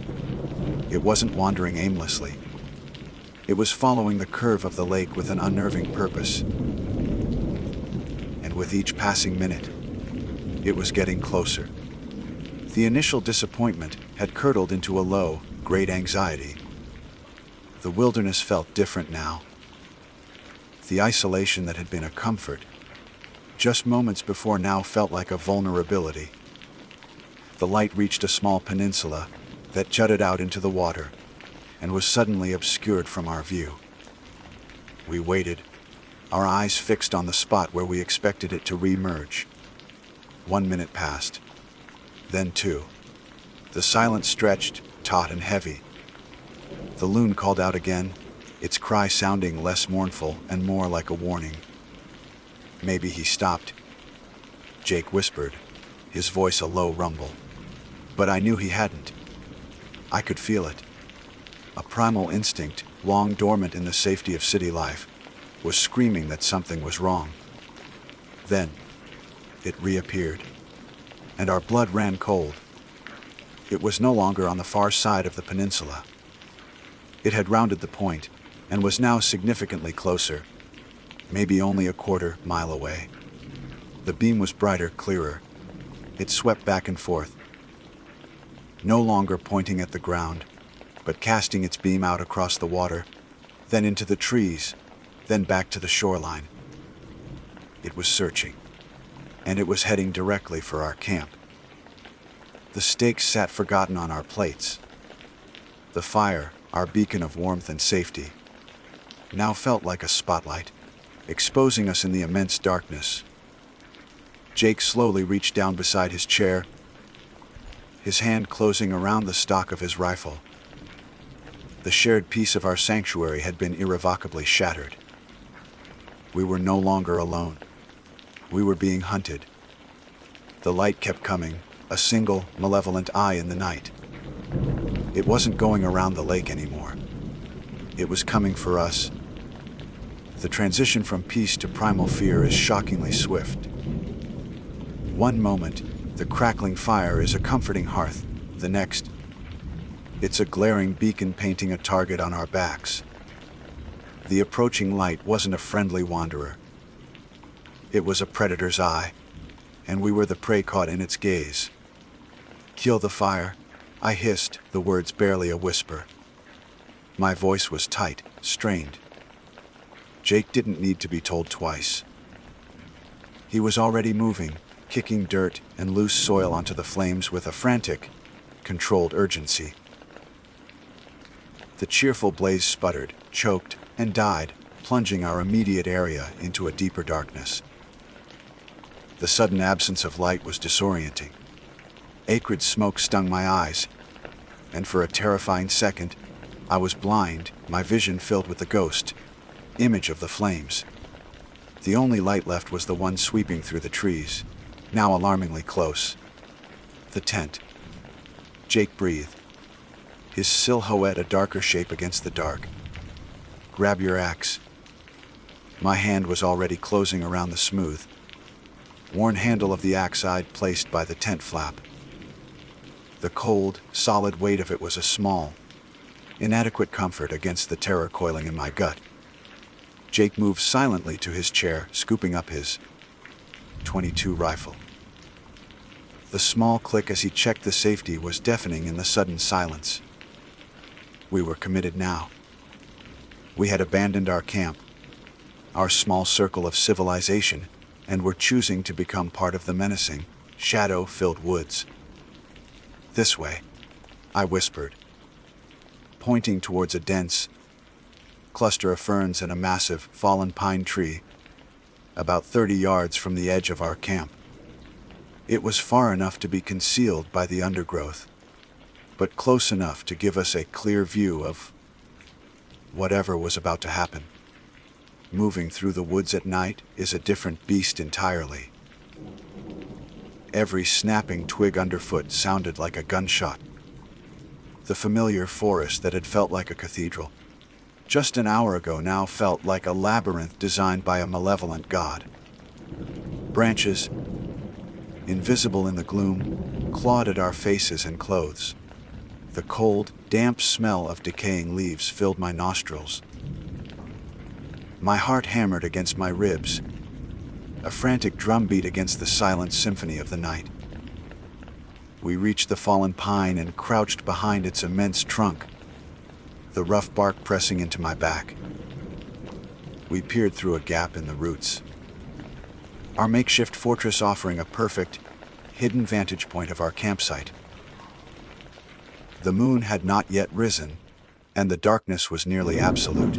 It wasn't wandering aimlessly. It was following the curve of the lake with an unnerving purpose. And with each passing minute, it was getting closer. The initial disappointment had curdled into a low, great anxiety. The wilderness felt different now. The isolation that had been a comfort, just moments before, now felt like a vulnerability. The light reached a small peninsula that jutted out into the water and was suddenly obscured from our view. We waited, our eyes fixed on the spot where we expected it to re-emerge. 1 minute passed, then 2. The silence stretched, taut and heavy. The loon called out again, its cry sounding less mournful and more like a warning. Maybe he stopped, Jake whispered, his voice a low rumble. But I knew he hadn't. I could feel it. A primal instinct, long dormant in the safety of city life, was screaming that something was wrong. Then, it reappeared, and our blood ran cold. It was no longer on the far side of the peninsula. It had rounded the point, and was now significantly closer, maybe only a quarter mile away. The beam was brighter, clearer. It swept back and forth, no longer pointing at the ground, but casting its beam out across the water, then into the trees, then back to the shoreline. It was searching, and it was heading directly for our camp. The steaks sat forgotten on our plates. The fire, our beacon of warmth and safety, now felt like a spotlight, exposing us in the immense darkness. Jake slowly reached down beside his chair, his hand closing around the stock of his rifle. The shared peace of our sanctuary had been irrevocably shattered. We were no longer alone. We were being hunted. The light kept coming, a single, malevolent eye in the night. It wasn't going around the lake anymore. It was coming for us. The transition from peace to primal fear is shockingly swift. One moment, the crackling fire is a comforting hearth. The next, it's a glaring beacon painting a target on our backs. The approaching light wasn't a friendly wanderer. It was a predator's eye, and we were the prey caught in its gaze. "Kill the fire," I hissed, the words barely a whisper. My voice was tight, strained. Jake didn't need to be told twice. He was already moving, kicking dirt and loose soil onto the flames with a frantic, controlled urgency. The cheerful blaze sputtered, choked, and died, plunging our immediate area into a deeper darkness. The sudden absence of light was disorienting. Acrid smoke stung my eyes, and for a terrifying second, I was blind, my vision filled with the ghost image of the flames. The only light left was the one sweeping through the trees, now alarmingly close. The tent. Jake breathed, his silhouette a darker shape against the dark. "Grab your axe." My hand was already closing around the smooth, worn handle of the axe I'd placed by the tent flap. The cold, solid weight of it was a small, inadequate comfort against the terror coiling in my gut. Jake moved silently to his chair, scooping up his .22 rifle. The small click as he checked the safety was deafening in the sudden silence. We were committed now. We had abandoned our camp, our small circle of civilization, and were choosing to become part of the menacing, shadow-filled woods. "This way," I whispered, pointing towards a dense cluster of ferns and a massive, fallen pine tree, about 30 yards from the edge of our camp. It was far enough to be concealed by the undergrowth, but close enough to give us a clear view of whatever was about to happen. Moving through the woods at night is a different beast entirely. Every snapping twig underfoot sounded like a gunshot. The familiar forest that had felt like a cathedral just an hour ago now felt like a labyrinth designed by a malevolent god. Branches, invisible in the gloom, clawed at our faces and clothes. The cold, damp smell of decaying leaves filled my nostrils. My heart hammered against my ribs, a frantic drumbeat against the silent symphony of the night. We reached the fallen pine and crouched behind its immense trunk, the rough bark pressing into my back. We peered through a gap in the roots, our makeshift fortress offering a perfect, hidden vantage point of our campsite. The moon had not yet risen, and the darkness was nearly absolute.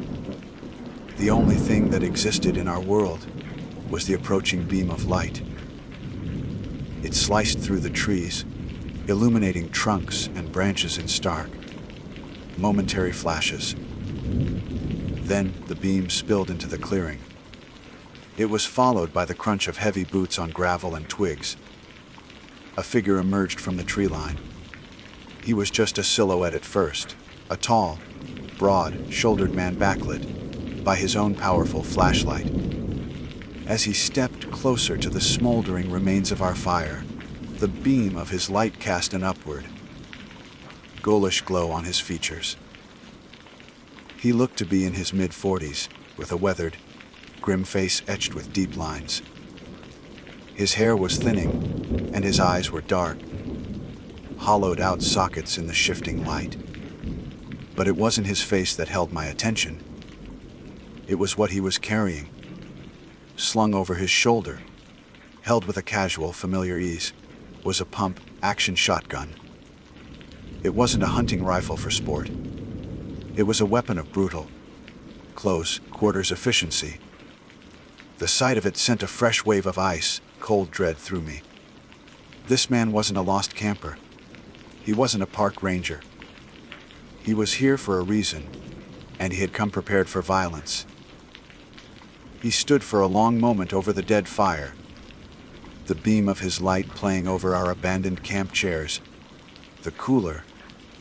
The only thing that existed in our world was the approaching beam of light. It sliced through the trees, illuminating trunks and branches in stark, momentary flashes. Then the beam spilled into the clearing. It was followed by the crunch of heavy boots on gravel and twigs. A figure emerged from the tree line. He was just a silhouette at first, a tall, broad-shouldered man backlit by his own powerful flashlight. As he stepped closer to the smoldering remains of our fire, the beam of his light cast an upward, ghoulish glow on his features. He looked to be in his mid-40s, with a weathered, grim face etched with deep lines. His hair was thinning, and his eyes were dark, hollowed-out sockets in the shifting light. But it wasn't his face that held my attention. It was what he was carrying, slung over his shoulder, held with a casual, familiar ease, was a pump-action shotgun. It wasn't a hunting rifle for sport. It was a weapon of brutal, close quarters efficiency. The sight of it sent a fresh wave of ice, cold dread through me. This man wasn't a lost camper. He wasn't a park ranger. He was here for a reason, and he had come prepared for violence. He stood for a long moment over the dead fire, the beam of his light playing over our abandoned camp chairs, the cooler,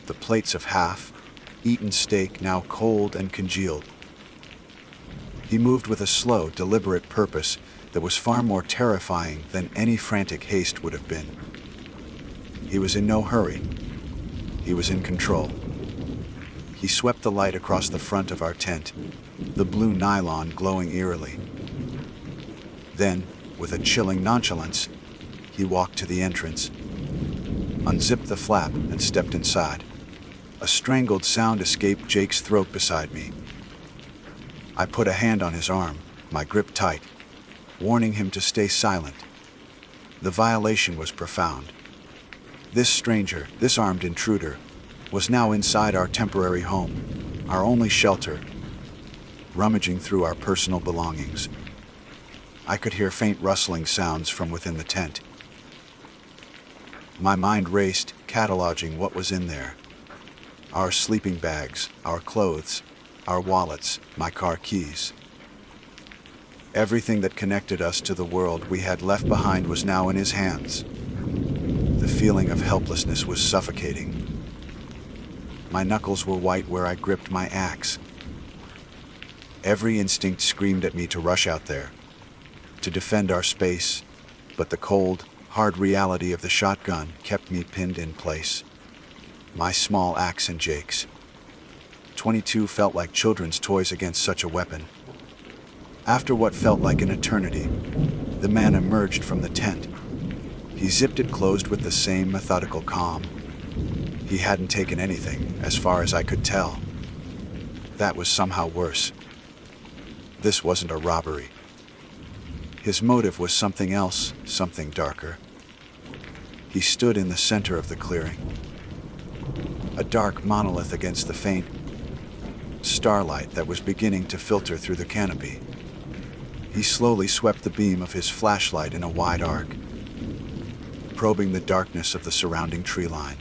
the plates of half-eaten steak now cold and congealed. He moved with a slow, deliberate purpose that was far more terrifying than any frantic haste would have been. He was in no hurry. He was in control. He swept the light across the front of our tent, the blue nylon glowing eerily. Then, with a chilling nonchalance, he walked to the entrance, unzipped the flap, and stepped inside. A strangled sound escaped Jake's throat beside me. I put a hand on his arm, my grip tight, warning him to stay silent. The violation was profound. This stranger, this armed intruder, was now inside our temporary home, our only shelter, rummaging through our personal belongings. I could hear faint rustling sounds from within the tent. My mind raced, cataloging what was in there. Our sleeping bags, our clothes, our wallets, my car keys. Everything that connected us to the world we had left behind was now in his hands. The feeling of helplessness was suffocating. My knuckles were white where I gripped my axe. Every instinct screamed at me to rush out there, to defend our space, but the cold, hard reality of the shotgun kept me pinned in place. My small axe and Jake's. 22 felt like children's toys against such a weapon. After what felt like an eternity, the man emerged from the tent. He zipped it closed with the same methodical calm. He hadn't taken anything, as far as I could tell. That was somehow worse. This wasn't a robbery. His motive was something else, something darker. He stood in the center of the clearing, a dark monolith against the faint starlight that was beginning to filter through the canopy. He slowly swept the beam of his flashlight in a wide arc, probing the darkness of the surrounding tree line.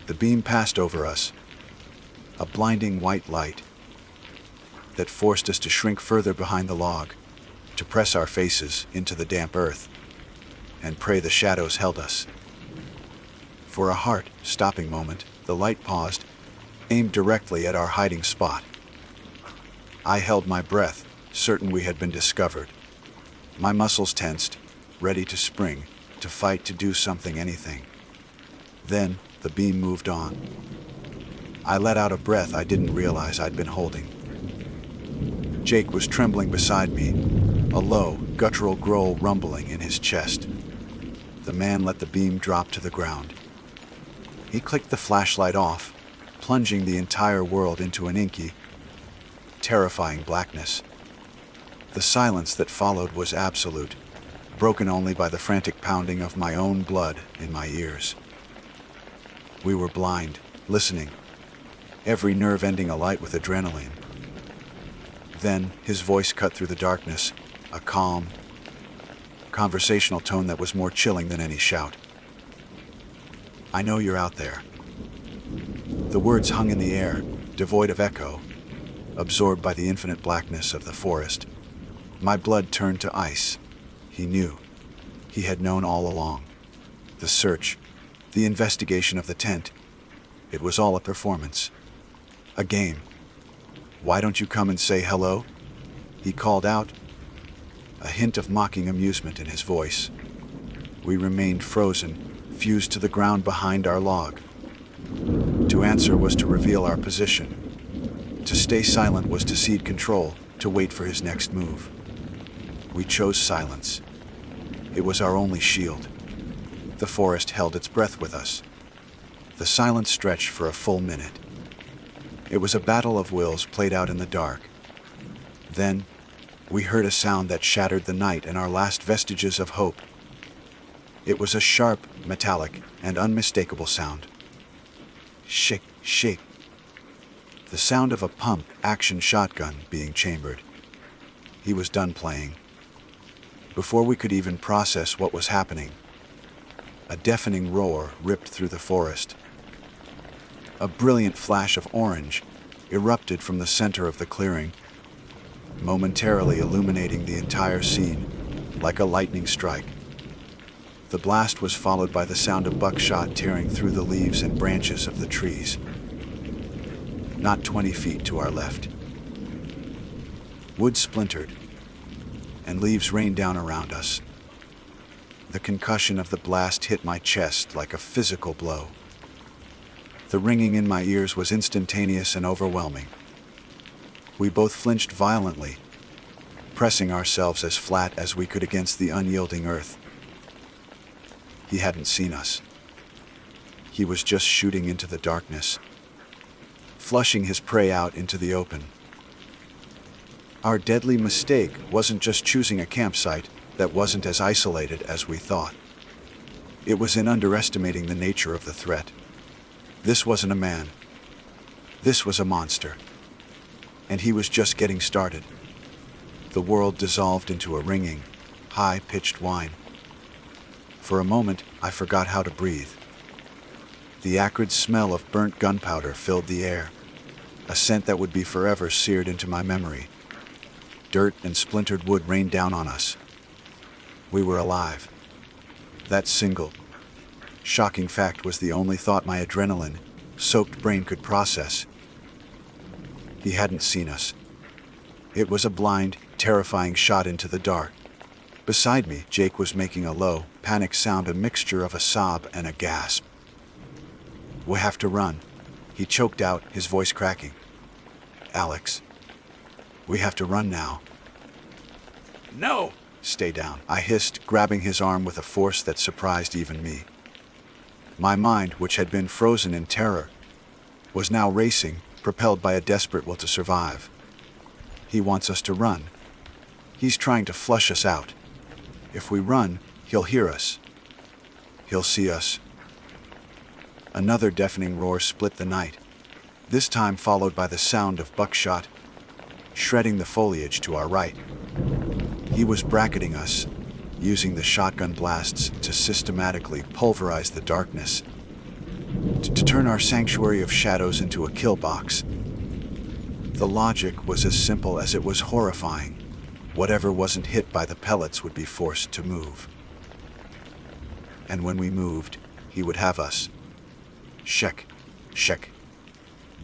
The beam passed over us, a blinding white light that forced us to shrink further behind the log, to press our faces into the damp earth, and pray the shadows held us. For a heart-stopping moment, the light paused, aimed directly at our hiding spot. I held my breath, certain we had been discovered. My muscles tensed, ready to spring, to fight, to do something, anything. Then, the beam moved on. I let out a breath I didn't realize I'd been holding. Jake was trembling beside me, a low, guttural growl rumbling in his chest. The man let the beam drop to the ground. He clicked the flashlight off, plunging the entire world into an inky, terrifying blackness. The silence that followed was absolute, broken only by the frantic pounding of my own blood in my ears. We were blind, listening, every nerve ending alight with adrenaline. Then his voice cut through the darkness, a calm, conversational tone that was more chilling than any shout. "I know you're out there." The words hung in the air, devoid of echo, absorbed by the infinite blackness of the forest. My blood turned to ice. He knew. He had known all along. The search, the investigation of the tent, it was all a performance. A game. "Why don't you come and say hello?" he called out, a hint of mocking amusement in his voice. We remained frozen, fused to the ground behind our log. To answer was to reveal our position. To stay silent was to cede control, to wait for his next move. We chose silence. It was our only shield. The forest held its breath with us. The silence stretched for a full minute. It was a battle of wills played out in the dark. Then, we heard a sound that shattered the night and our last vestiges of hope. It was a sharp, metallic, and unmistakable sound. Shake, shake. The sound of a pump-action shotgun being chambered. He was done playing. Before we could even process what was happening, a deafening roar ripped through the forest. A brilliant flash of orange erupted from the center of the clearing, momentarily illuminating the entire scene like a lightning strike. The blast was followed by the sound of buckshot tearing through the leaves and branches of the trees. Not 20 feet to our left. Wood splintered, and leaves rained down around us. The concussion of the blast hit my chest like a physical blow. The ringing in my ears was instantaneous and overwhelming. We both flinched violently, pressing ourselves as flat as we could against the unyielding earth. He hadn't seen us. He was just shooting into the darkness, flushing his prey out into the open. Our deadly mistake wasn't just choosing a campsite that wasn't as isolated as we thought. It was in underestimating the nature of the threat. This wasn't a man. This was a monster. And he was just getting started. The world dissolved into a ringing, high-pitched whine. For a moment, I forgot how to breathe. The acrid smell of burnt gunpowder filled the air, a scent that would be forever seared into my memory. Dirt and splintered wood rained down on us. We were alive. That single, shocking fact was the only thought my adrenaline-soaked brain could process. He hadn't seen us. It was a blind, terrifying shot into the dark. Beside me, Jake was making a low, panicked sound, a mixture of a sob and a gasp. "We have to run," he choked out, his voice cracking. "Alex, we have to run now." No! "Stay down," I hissed, grabbing his arm with a force that surprised even me. My mind, which had been frozen in terror, was now racing, propelled by a desperate will to survive. He wants us to run. He's trying to flush us out. If we run, he'll hear us. He'll see us. Another deafening roar split the night, this time followed by the sound of buckshot shredding the foliage to our right. He was bracketing us, using the shotgun blasts to systematically pulverize the darkness, to turn our sanctuary of shadows into a kill box. The logic was as simple as it was horrifying. Whatever wasn't hit by the pellets would be forced to move. And when we moved, he would have us. Shek, shek.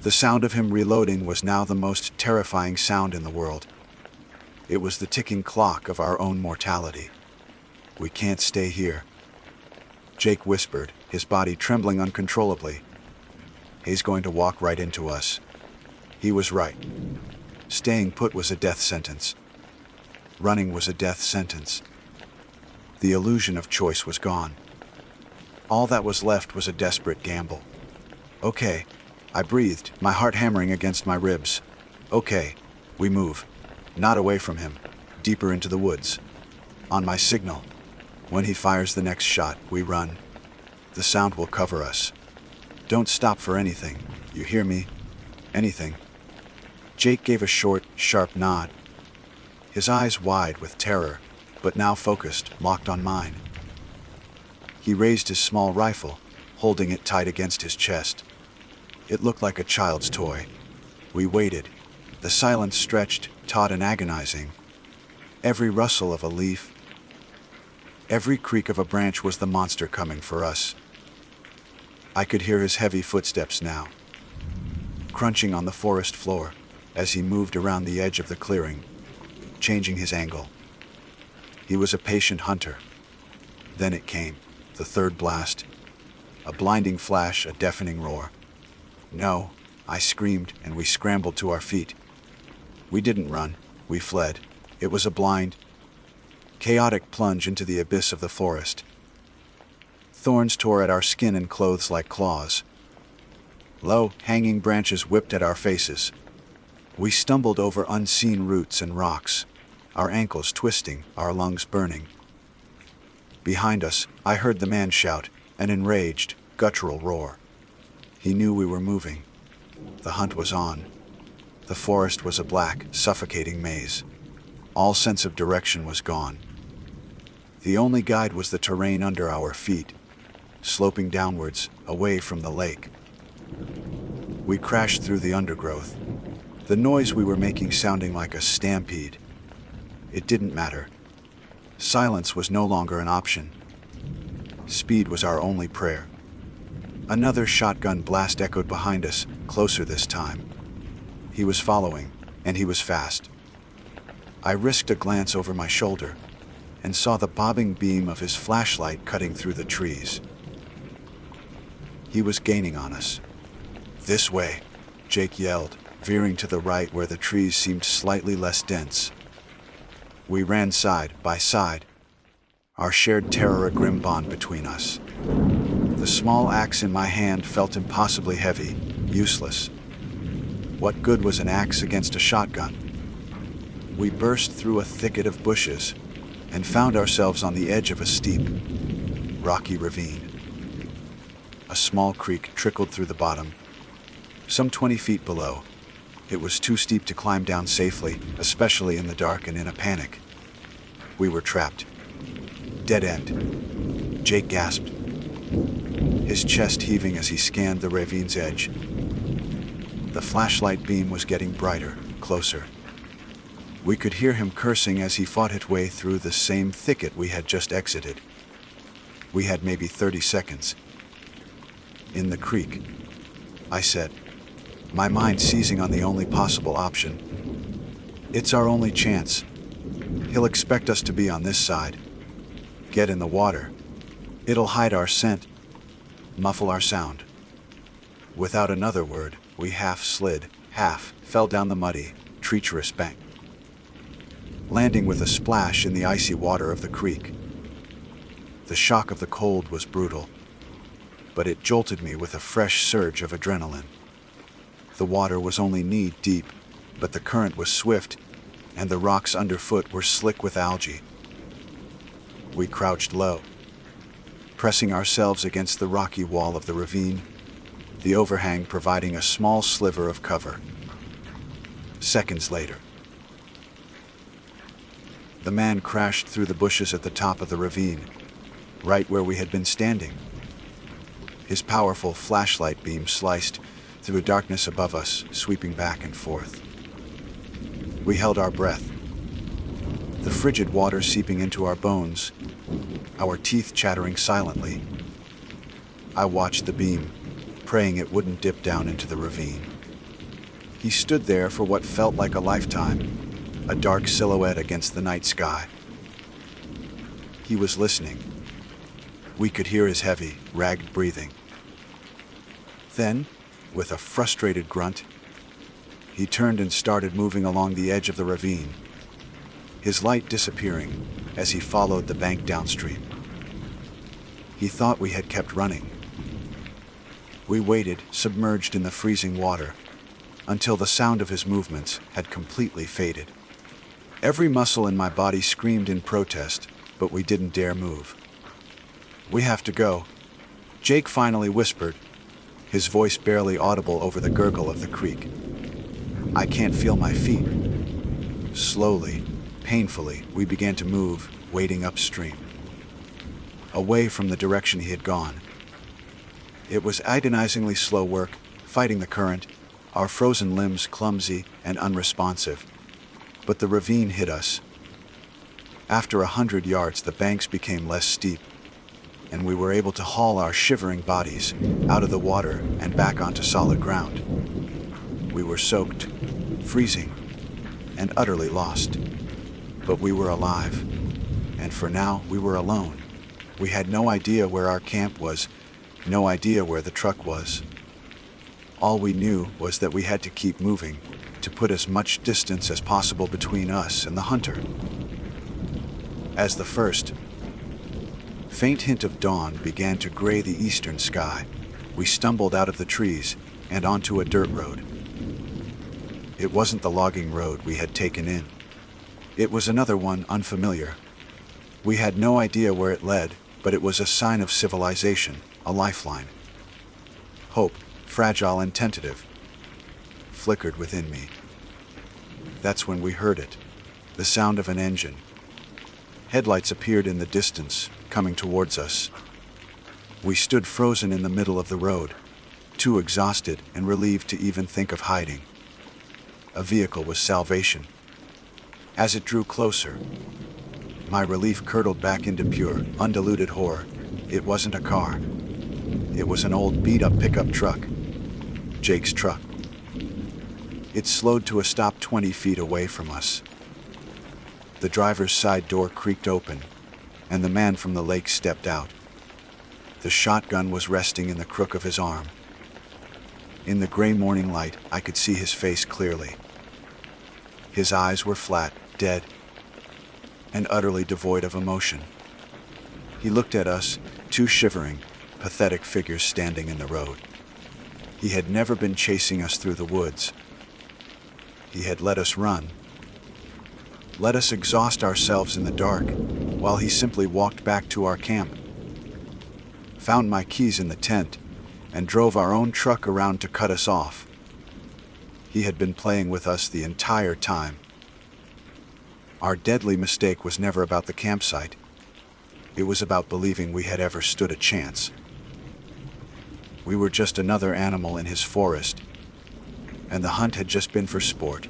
The sound of him reloading was now the most terrifying sound in the world. It was the ticking clock of our own mortality. "We can't stay here," Jake whispered, his body trembling uncontrollably. "He's going to walk right into us." He was right. Staying put was a death sentence. Running was a death sentence. The illusion of choice was gone. All that was left was a desperate gamble. "Okay," I breathed, my heart hammering against my ribs. "Okay, we move. Not away from him, deeper into the woods. On my signal. When he fires the next shot, we run. The sound will cover us. Don't stop for anything, you hear me? Anything." Jake gave a short, sharp nod, his eyes wide with terror, but now focused, locked on mine. He raised his small rifle, holding it tight against his chest. It looked like a child's toy. We waited. The silence stretched, taut and agonizing. Every rustle of a leaf, every creak of a branch was the monster coming for us. I could hear his heavy footsteps now, crunching on the forest floor as he moved around the edge of the clearing, changing his angle. He was a patient hunter. Then it came, the third blast. A blinding flash, a deafening roar. "No," I screamed, and we scrambled to our feet. We didn't run, we fled. It was a blind, chaotic plunge into the abyss of the forest. Thorns tore at our skin and clothes like claws. Low, hanging branches whipped at our faces. We stumbled over unseen roots and rocks, our ankles twisting, our lungs burning. Behind us, I heard the man shout, an enraged, guttural roar. He knew we were moving. The hunt was on. The forest was a black, suffocating maze. All sense of direction was gone. The only guide was the terrain under our feet, sloping downwards, away from the lake. We crashed through the undergrowth, the noise we were making sounding like a stampede. It didn't matter. Silence was no longer an option. Speed was our only prayer. Another shotgun blast echoed behind us, closer this time. He was following, and he was fast. I risked a glance over my shoulder and saw the bobbing beam of his flashlight cutting through the trees. He was gaining on us. "This way," Jake yelled, veering to the right where the trees seemed slightly less dense. We ran side by side, our shared terror a grim bond between us. The small axe in my hand felt impossibly heavy, useless. What good was an axe against a shotgun? We burst through a thicket of bushes and found ourselves on the edge of a steep, rocky ravine. A small creek trickled through the bottom, some 20 feet below. It was too steep to climb down safely, especially in the dark and in a panic. We were trapped. Dead end. Jake gasped, his chest heaving as he scanned the ravine's edge. The flashlight beam was getting brighter, closer. We could hear him cursing as he fought his way through the same thicket we had just exited. We had maybe 30 seconds. "In the creek," I said, my mind seizing on the only possible option. "It's our only chance. He'll expect us to be on this side. Get in the water. It'll hide our scent, muffle our sound." Without another word, we half slid, half fell down the muddy, treacherous bank, landing with a splash in the icy water of the creek. The shock of the cold was brutal, but it jolted me with a fresh surge of adrenaline. The water was only knee-deep, but the current was swift, and the rocks underfoot were slick with algae. We crouched low, pressing ourselves against the rocky wall of the ravine, the overhang providing a small sliver of cover. Seconds later, the man crashed through the bushes at the top of the ravine, right where we had been standing. His powerful flashlight beam sliced through darkness above us, sweeping back and forth. We held our breath, the frigid water seeping into our bones, our teeth chattering silently. I watched the beam, praying it wouldn't dip down into the ravine. He stood there for what felt like a lifetime, a dark silhouette against the night sky. He was listening. We could hear his heavy, ragged breathing. Then, with a frustrated grunt, he turned and started moving along the edge of the ravine, his light disappearing as he followed the bank downstream. He thought we had kept running. We waited, submerged in the freezing water, until the sound of his movements had completely faded. Every muscle in my body screamed in protest, but we didn't dare move. "We have to go," Jake finally whispered, his voice barely audible over the gurgle of the creek. "I can't feel my feet." Slowly, painfully, we began to move, wading upstream, away from the direction he had gone. It was agonizingly slow work, fighting the current, our frozen limbs clumsy and unresponsive. But the ravine hit us. After 100 yards, the banks became less steep, and we were able to haul our shivering bodies out of the water and back onto solid ground. We were soaked, freezing, and utterly lost. But we were alive, and for now we were alone. We had no idea where our camp was, no idea where the truck was. All we knew was that we had to keep moving, to put as much distance as possible between us and the hunter. As the first faint hint of dawn began to gray the eastern sky, we stumbled out of the trees and onto a dirt road. It wasn't the logging road we had taken in. It was another one, unfamiliar. We had no idea where it led, but it was a sign of civilization, a lifeline. Hope, fragile and tentative, flickered within me. That's when we heard it, the sound of an engine. Headlights appeared in the distance, coming towards us. We stood frozen in the middle of the road, too exhausted and relieved to even think of hiding. A vehicle was salvation. As it drew closer, my relief curdled back into pure, undiluted horror. It wasn't a car. It was an old beat-up pickup truck. Jake's truck. It slowed to a stop 20 feet away from us. The driver's side door creaked open, and the man from the lake stepped out. The shotgun was resting in the crook of his arm. In the gray morning light, I could see his face clearly. His eyes were flat, dead, and utterly devoid of emotion. He looked at us, two shivering, pathetic figures standing in the road. He had never been chasing us through the woods. He had let us run, let us exhaust ourselves in the dark, while he simply walked back to our camp, found my keys in the tent, and drove our own truck around to cut us off. He had been playing with us the entire time. Our deadly mistake was never about the campsite. It was about believing we had ever stood a chance. We were just another animal in his forest, and the hunt had just been for sport.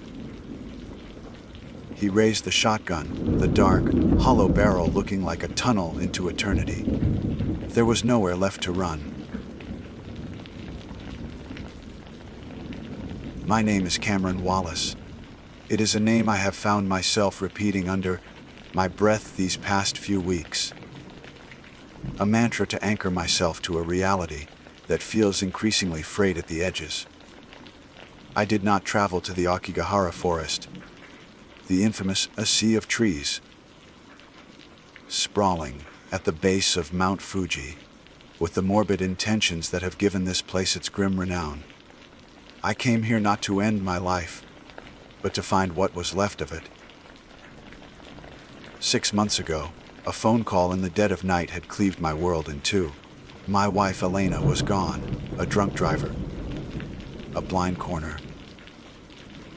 He raised the shotgun, the dark, hollow barrel looking like a tunnel into eternity. There was nowhere left to run. My name is Cameron Wallace. It is a name I have found myself repeating under my breath these past few weeks. A mantra to anchor myself to a reality that feels increasingly frayed at the edges. I did not travel to the Aokigahara forest, the infamous A Sea of Trees, sprawling at the base of Mount Fuji, with the morbid intentions that have given this place its grim renown. I came here not to end my life, but to find what was left of it. 6 months ago, a phone call in the dead of night had cleaved my world in two. My wife Elena was gone, a drunk driver, a blind corner.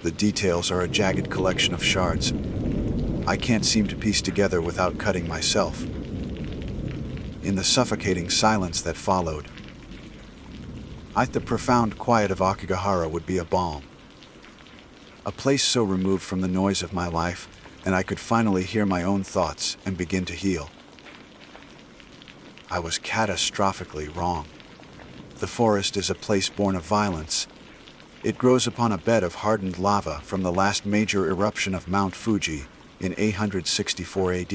The details are a jagged collection of shards I can't seem to piece together without cutting myself. In the suffocating silence that followed, I thought the profound quiet of Aokigahara would be a balm. A place so removed from the noise of my life, and I could finally hear my own thoughts and begin to heal. I was catastrophically wrong. The forest is a place born of violence. It grows upon a bed of hardened lava from the last major eruption of Mount Fuji in 864 AD.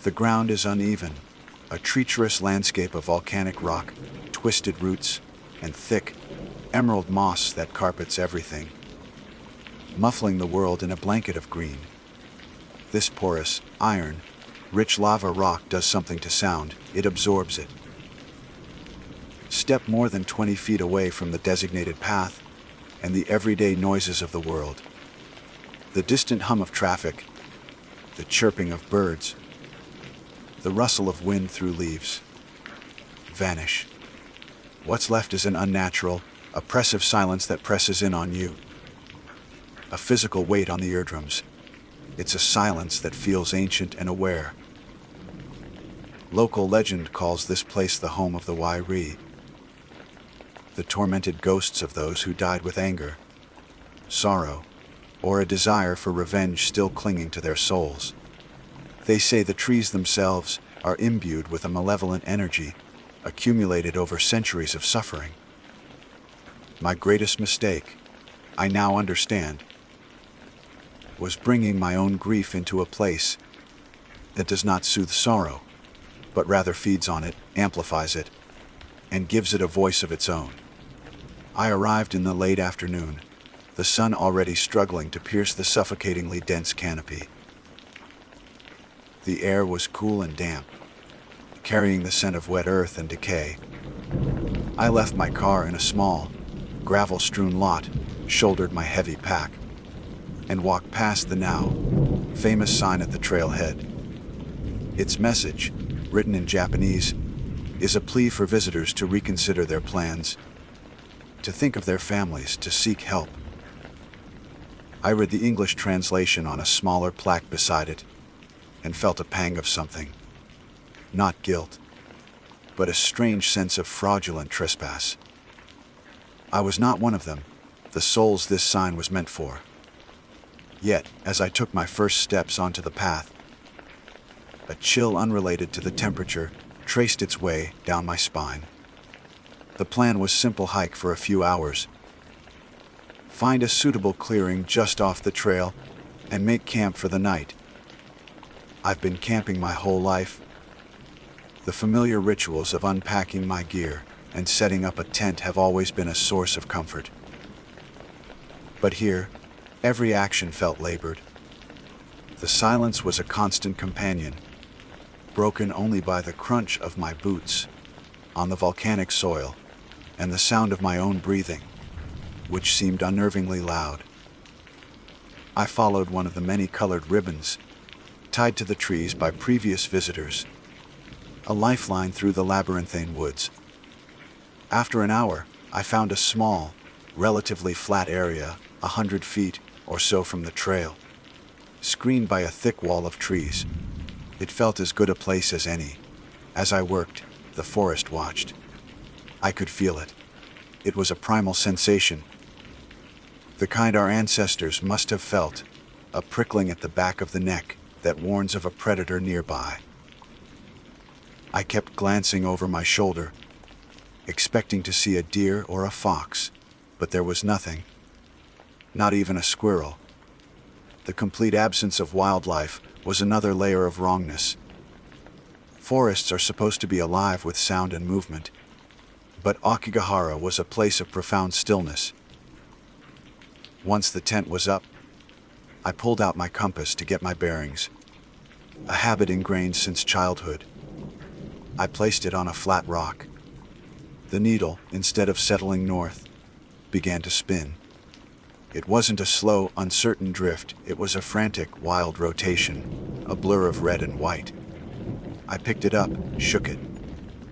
The ground is uneven, a treacherous landscape of volcanic rock, twisted roots, and thick, emerald moss that carpets everything, muffling the world in a blanket of green. This porous, iron, rich lava rock does something to sound. It absorbs it. Step more than 20 feet away from the designated path, and the everyday noises of the world. The distant hum of traffic, the chirping of birds, the rustle of wind through leaves, vanish. What's left is an unnatural, oppressive silence that presses in on you. A physical weight on the eardrums. It's a silence that feels ancient and aware. Local legend calls this place the home of the Wairi, the tormented ghosts of those who died with anger, sorrow, or a desire for revenge still clinging to their souls. They say the trees themselves are imbued with a malevolent energy, accumulated over centuries of suffering. My greatest mistake, I now understand, was bringing my own grief into a place that does not soothe sorrow, but rather feeds on it, amplifies it, and gives it a voice of its own. I arrived in the late afternoon, the sun already struggling to pierce the suffocatingly dense canopy. The air was cool and damp, carrying the scent of wet earth and decay. I left my car in a small, gravel-strewn lot, shouldered my heavy pack, and walked past the now famous sign at the trailhead. Its message, written in Japanese, is a plea for visitors to reconsider their plans, to think of their families, to seek help. I read the English translation on a smaller plaque beside it, and felt a pang of something. Not guilt, but a strange sense of fraudulent trespass. I was not one of them, the souls this sign was meant for. Yet, as I took my first steps onto the path, a chill unrelated to the temperature traced its way down my spine. The plan was simple: hike for a few hours, find a suitable clearing just off the trail, and make camp for the night. I've been camping my whole life. The familiar rituals of unpacking my gear and setting up a tent have always been a source of comfort. But here, every action felt labored. The silence was a constant companion, broken only by the crunch of my boots on the volcanic soil and the sound of my own breathing, which seemed unnervingly loud. I followed one of the many colored ribbons tied to the trees by previous visitors, a lifeline through the labyrinthine woods. After an hour, I found a small, relatively flat area 100 feet or so from the trail, screened by a thick wall of trees. It felt as good a place as any. As I worked, the forest watched. I could feel it. It was a primal sensation, the kind our ancestors must have felt, a prickling at the back of the neck that warns of a predator nearby. I kept glancing over my shoulder, expecting to see a deer or a fox, but there was nothing, not even a squirrel. The complete absence of wildlife was another layer of wrongness. Forests are supposed to be alive with sound and movement, but Aokigahara was a place of profound stillness. Once the tent was up, I pulled out my compass to get my bearings, a habit ingrained since childhood. I placed it on a flat rock. The needle, instead of settling north, began to spin. It wasn't a slow, uncertain drift, it was a frantic, wild rotation, a blur of red and white. I picked it up, shook it,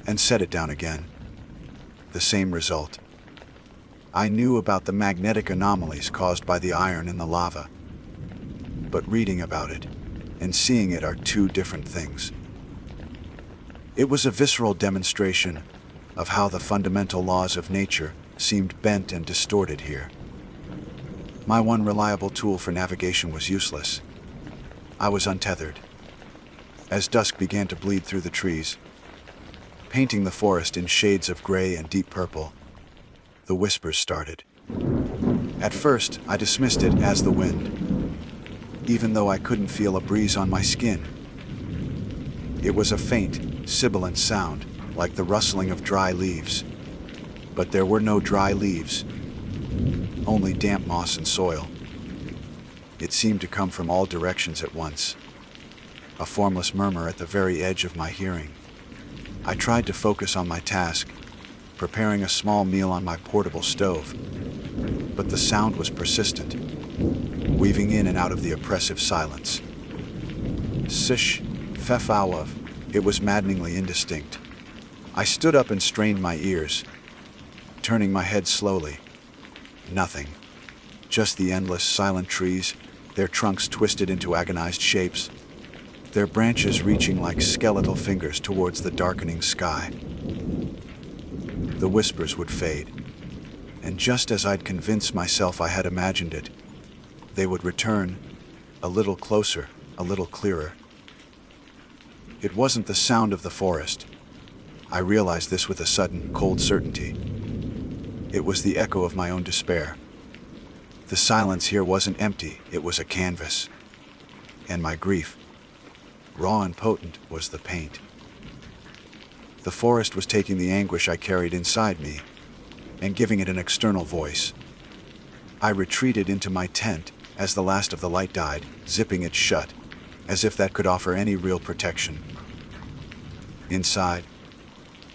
and set it down again. The same result. I knew about the magnetic anomalies caused by the iron in the lava, but reading about it and seeing it are two different things. It was a visceral demonstration of how the fundamental laws of nature seemed bent and distorted here. My one reliable tool for navigation was useless. I was untethered. As dusk began to bleed through the trees, painting the forest in shades of gray and deep purple, the whispers started. At first, I dismissed it as the wind, even though I couldn't feel a breeze on my skin. It was a faint, sibilant sound, like the rustling of dry leaves. But there were no dry leaves, only damp moss and soil. It seemed to come from all directions at once, a formless murmur at the very edge of my hearing. I tried to focus on my task, preparing a small meal on my portable stove, but the sound was persistent, weaving in and out of the oppressive silence. Sish, fefawav, it was maddeningly indistinct. I stood up and strained my ears, turning my head slowly. Nothing. Just the endless, silent trees, their trunks twisted into agonized shapes, their branches reaching like skeletal fingers towards the darkening sky. The whispers would fade, and just as I'd convinced myself I had imagined it, they would return, a little closer, a little clearer. It wasn't the sound of the forest. I realized this with a sudden, cold certainty. It was the echo of my own despair. The silence here wasn't empty, it was a canvas. And my grief, raw and potent, was the paint. The forest was taking the anguish I carried inside me and giving it an external voice. I retreated into my tent as the last of the light died, zipping it shut, as if that could offer any real protection. Inside,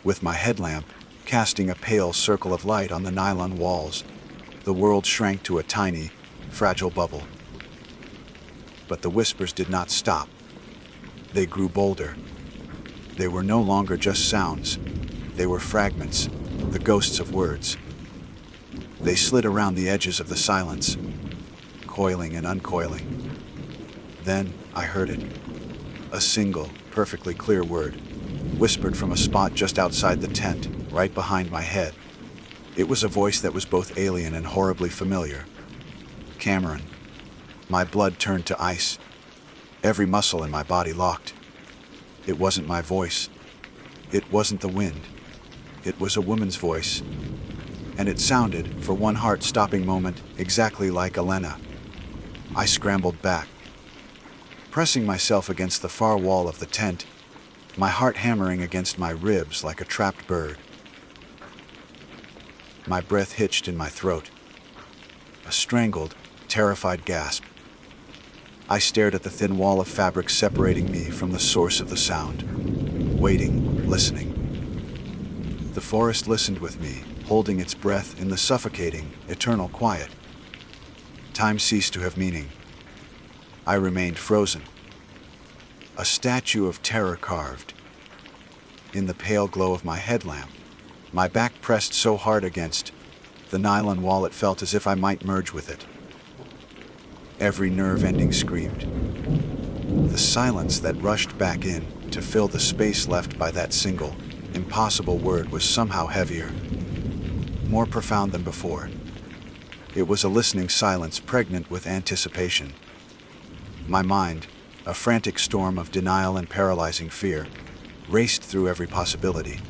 with my headlamp casting a pale circle of light on the nylon walls, the world shrank to a tiny, fragile bubble. But the whispers did not stop. They grew bolder. They were no longer just sounds. They were fragments, the ghosts of words. They slid around the edges of the silence, coiling and uncoiling. Then I heard it. A single, perfectly clear word, whispered from a spot just outside the tent, right behind my head. It was a voice that was both alien and horribly familiar. Cameron. My blood turned to ice. Every muscle in my body locked. It wasn't my voice. It wasn't the wind. It was a woman's voice. And it sounded, for one heart-stopping moment, exactly like Elena. I scrambled back, pressing myself against the far wall of the tent, my heart hammering against my ribs like a trapped bird. My breath hitched in my throat. A strangled, terrified gasp. I stared at the thin wall of fabric separating me from the source of the sound, waiting, listening. The forest listened with me, holding its breath in the suffocating, eternal quiet. Time ceased to have meaning. I remained frozen. A statue of terror carved. In the pale glow of my headlamp, my back pressed so hard against the nylon wall it felt as if I might merge with it. Every nerve ending screamed. The silence that rushed back in to fill the space left by that single, impossible word was somehow heavier, more profound than before. It was a listening silence pregnant with anticipation. My mind, a frantic storm of denial and paralyzing fear, raced through every possibility.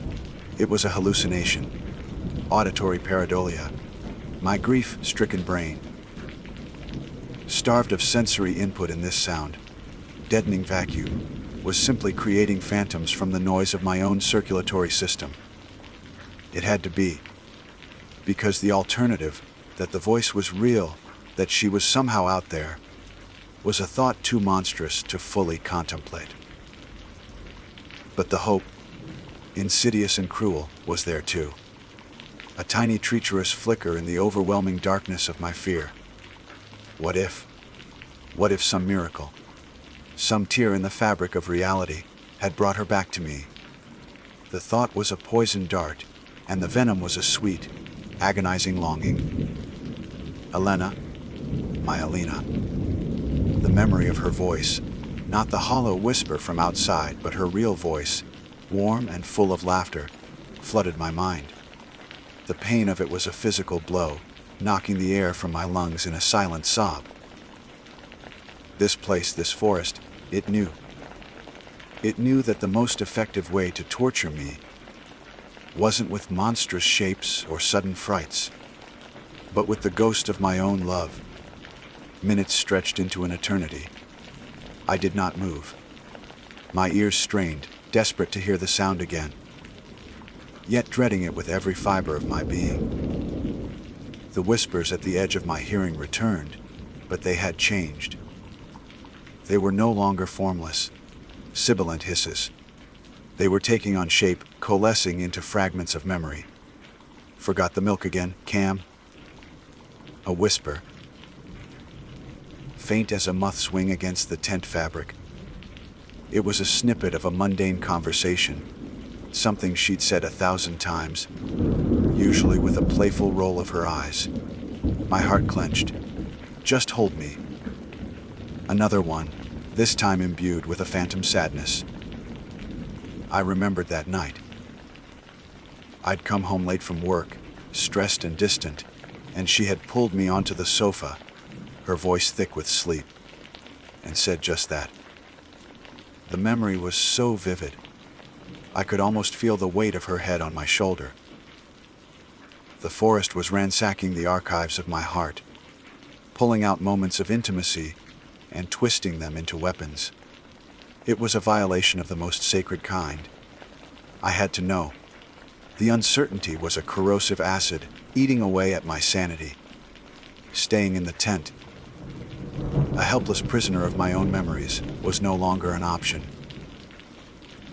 It was a hallucination, auditory pareidolia, my grief-stricken brain, starved of sensory input in this sound, deadening vacuum, was simply creating phantoms from the noise of my own circulatory system. It had to be, because the alternative, that the voice was real, that she was somehow out there, was a thought too monstrous to fully contemplate. But the hope, insidious and cruel, was there too. A tiny treacherous flicker in the overwhelming darkness of my fear. What if? What if some miracle, some tear in the fabric of reality, had brought her back to me? The thought was a poisoned dart, and the venom was a sweet, agonizing longing. Elena, my Alina. The memory of her voice, not the hollow whisper from outside, but her real voice, warm and full of laughter, flooded my mind. The pain of it was a physical blow, knocking the air from my lungs in a silent sob. This place, this forest, it knew. It knew that the most effective way to torture me wasn't with monstrous shapes or sudden frights, but with the ghost of my own love. Minutes stretched into an eternity. I did not move. My ears strained, desperate to hear the sound again, yet dreading it with every fiber of my being. The whispers at the edge of my hearing returned, but they had changed. They were no longer formless, sibilant hisses. They were taking on shape, coalescing into fragments of memory. Forgot the milk again, Cam? A whisper, faint as a moth's wing against the tent fabric. It was a snippet of a mundane conversation, something she'd said 1,000 times, usually with a playful roll of her eyes. My heart clenched. Just hold me. Another one, this time imbued with a phantom sadness. I remembered that night. I'd come home late from work, stressed and distant, and she had pulled me onto the sofa, her voice thick with sleep, and said just that. The memory was so vivid, I could almost feel the weight of her head on my shoulder. The forest was ransacking the archives of my heart, pulling out moments of intimacy and twisting them into weapons. It was a violation of the most sacred kind. I had to know. The uncertainty was a corrosive acid, eating away at my sanity. Staying in the tent, a helpless prisoner of my own memories, was no longer an option.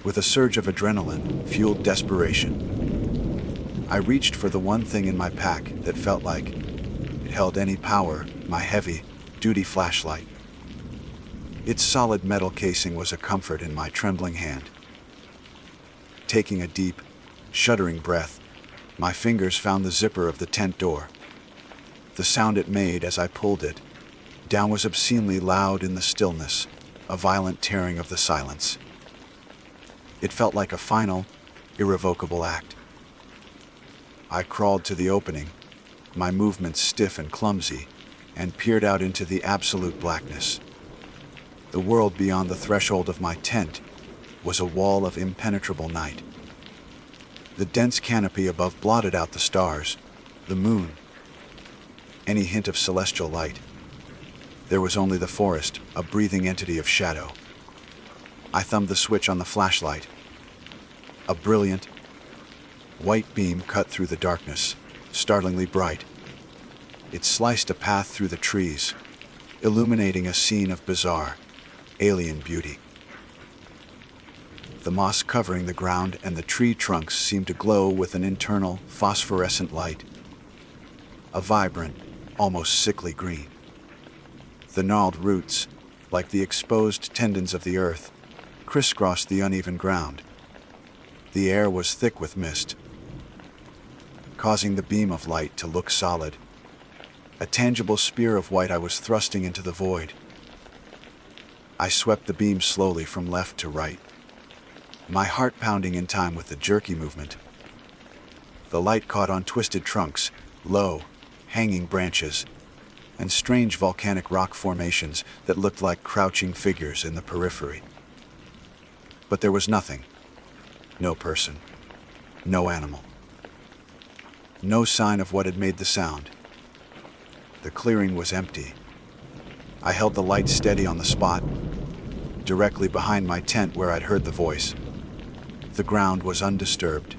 With a surge of adrenaline, fueled desperation, I reached for the one thing in my pack that felt like it held any power, my heavy-duty flashlight. Its solid metal casing was a comfort in my trembling hand. Taking a deep, shuddering breath, my fingers found the zipper of the tent door. The sound it made as I pulled it down was obscenely loud in the stillness, a violent tearing of the silence. It felt like a final, irrevocable act. I crawled to the opening, my movements stiff and clumsy, and peered out into the absolute blackness. The world beyond the threshold of my tent was a wall of impenetrable night. The dense canopy above blotted out the stars, the moon, any hint of celestial light. There was only the forest, a breathing entity of shadow. I thumbed the switch on the flashlight. A brilliant, white beam cut through the darkness, startlingly bright. It sliced a path through the trees, illuminating a scene of bizarre, alien beauty. The moss covering the ground and the tree trunks seemed to glow with an internal, phosphorescent light. A vibrant, almost sickly green. The gnarled roots, like the exposed tendons of the earth, crisscrossed the uneven ground. The air was thick with mist, causing the beam of light to look solid. A tangible spear of white I was thrusting into the void. I swept the beam slowly from left to right, my heart pounding in time with the jerky movement. The light caught on twisted trunks, low, hanging branches, and strange volcanic rock formations that looked like crouching figures in the periphery. But there was nothing. No person. No animal. No sign of what had made the sound. The clearing was empty. I held the light steady on the spot, directly behind my tent where I'd heard the voice. The ground was undisturbed.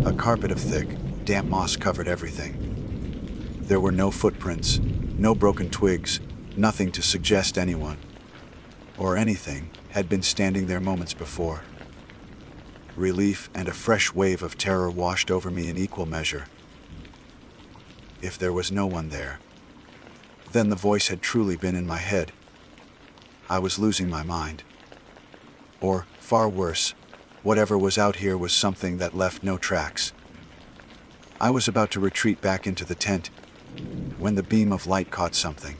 A carpet of thick, damp moss covered everything. There were no footprints, no broken twigs, nothing to suggest anyone, or anything, had been standing there moments before. Relief and a fresh wave of terror washed over me in equal measure. If there was no one there, then the voice had truly been in my head. I was losing my mind. Or, far worse, whatever was out here was something that left no tracks. I was about to retreat back into the tent when the beam of light caught something.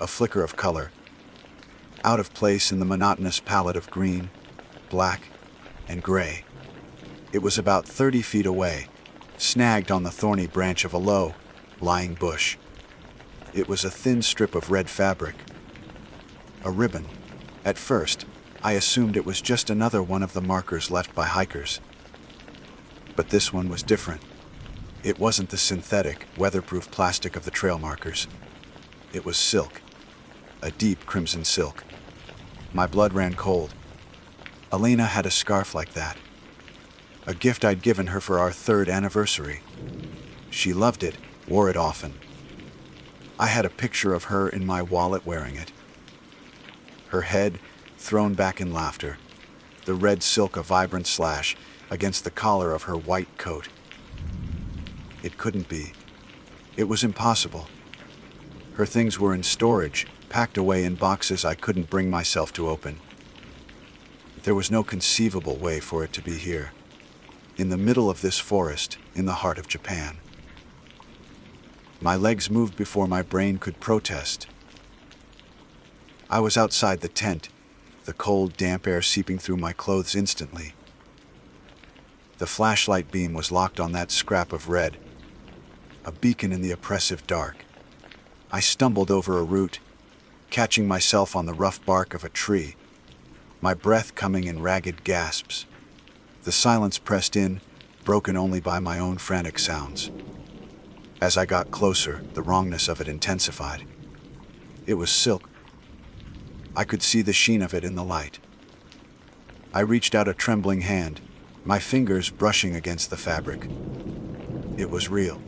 A flicker of color, out of place in the monotonous palette of green, black, and gray. It was about 30 feet away, snagged on the thorny branch of a low, lying bush. It was a thin strip of red fabric. A ribbon. At first, I assumed it was just another one of the markers left by hikers. But this one was different. It wasn't the synthetic, weatherproof plastic of the trail markers. It was silk. A deep crimson silk. My blood ran cold. Elena had a scarf like that. A gift I'd given her for our 3rd anniversary. She loved it, wore it often. I had a picture of her in my wallet wearing it. Her head thrown back in laughter, the red silk a vibrant slash against the collar of her white coat. It couldn't be. It was impossible. Her things were in storage, packed away in boxes I couldn't bring myself to open. There was no conceivable way for it to be here, in the middle of this forest, in the heart of Japan. My legs moved before my brain could protest. I was outside the tent, the cold, damp air seeping through my clothes instantly. The flashlight beam was locked on that scrap of red, a beacon in the oppressive dark. I stumbled over a root, catching myself on the rough bark of a tree, my breath coming in ragged gasps. The silence pressed in, broken only by my own frantic sounds. As I got closer, the wrongness of it intensified. It was silk. I could see the sheen of it in the light. I reached out a trembling hand, my fingers brushing against the fabric. It was real.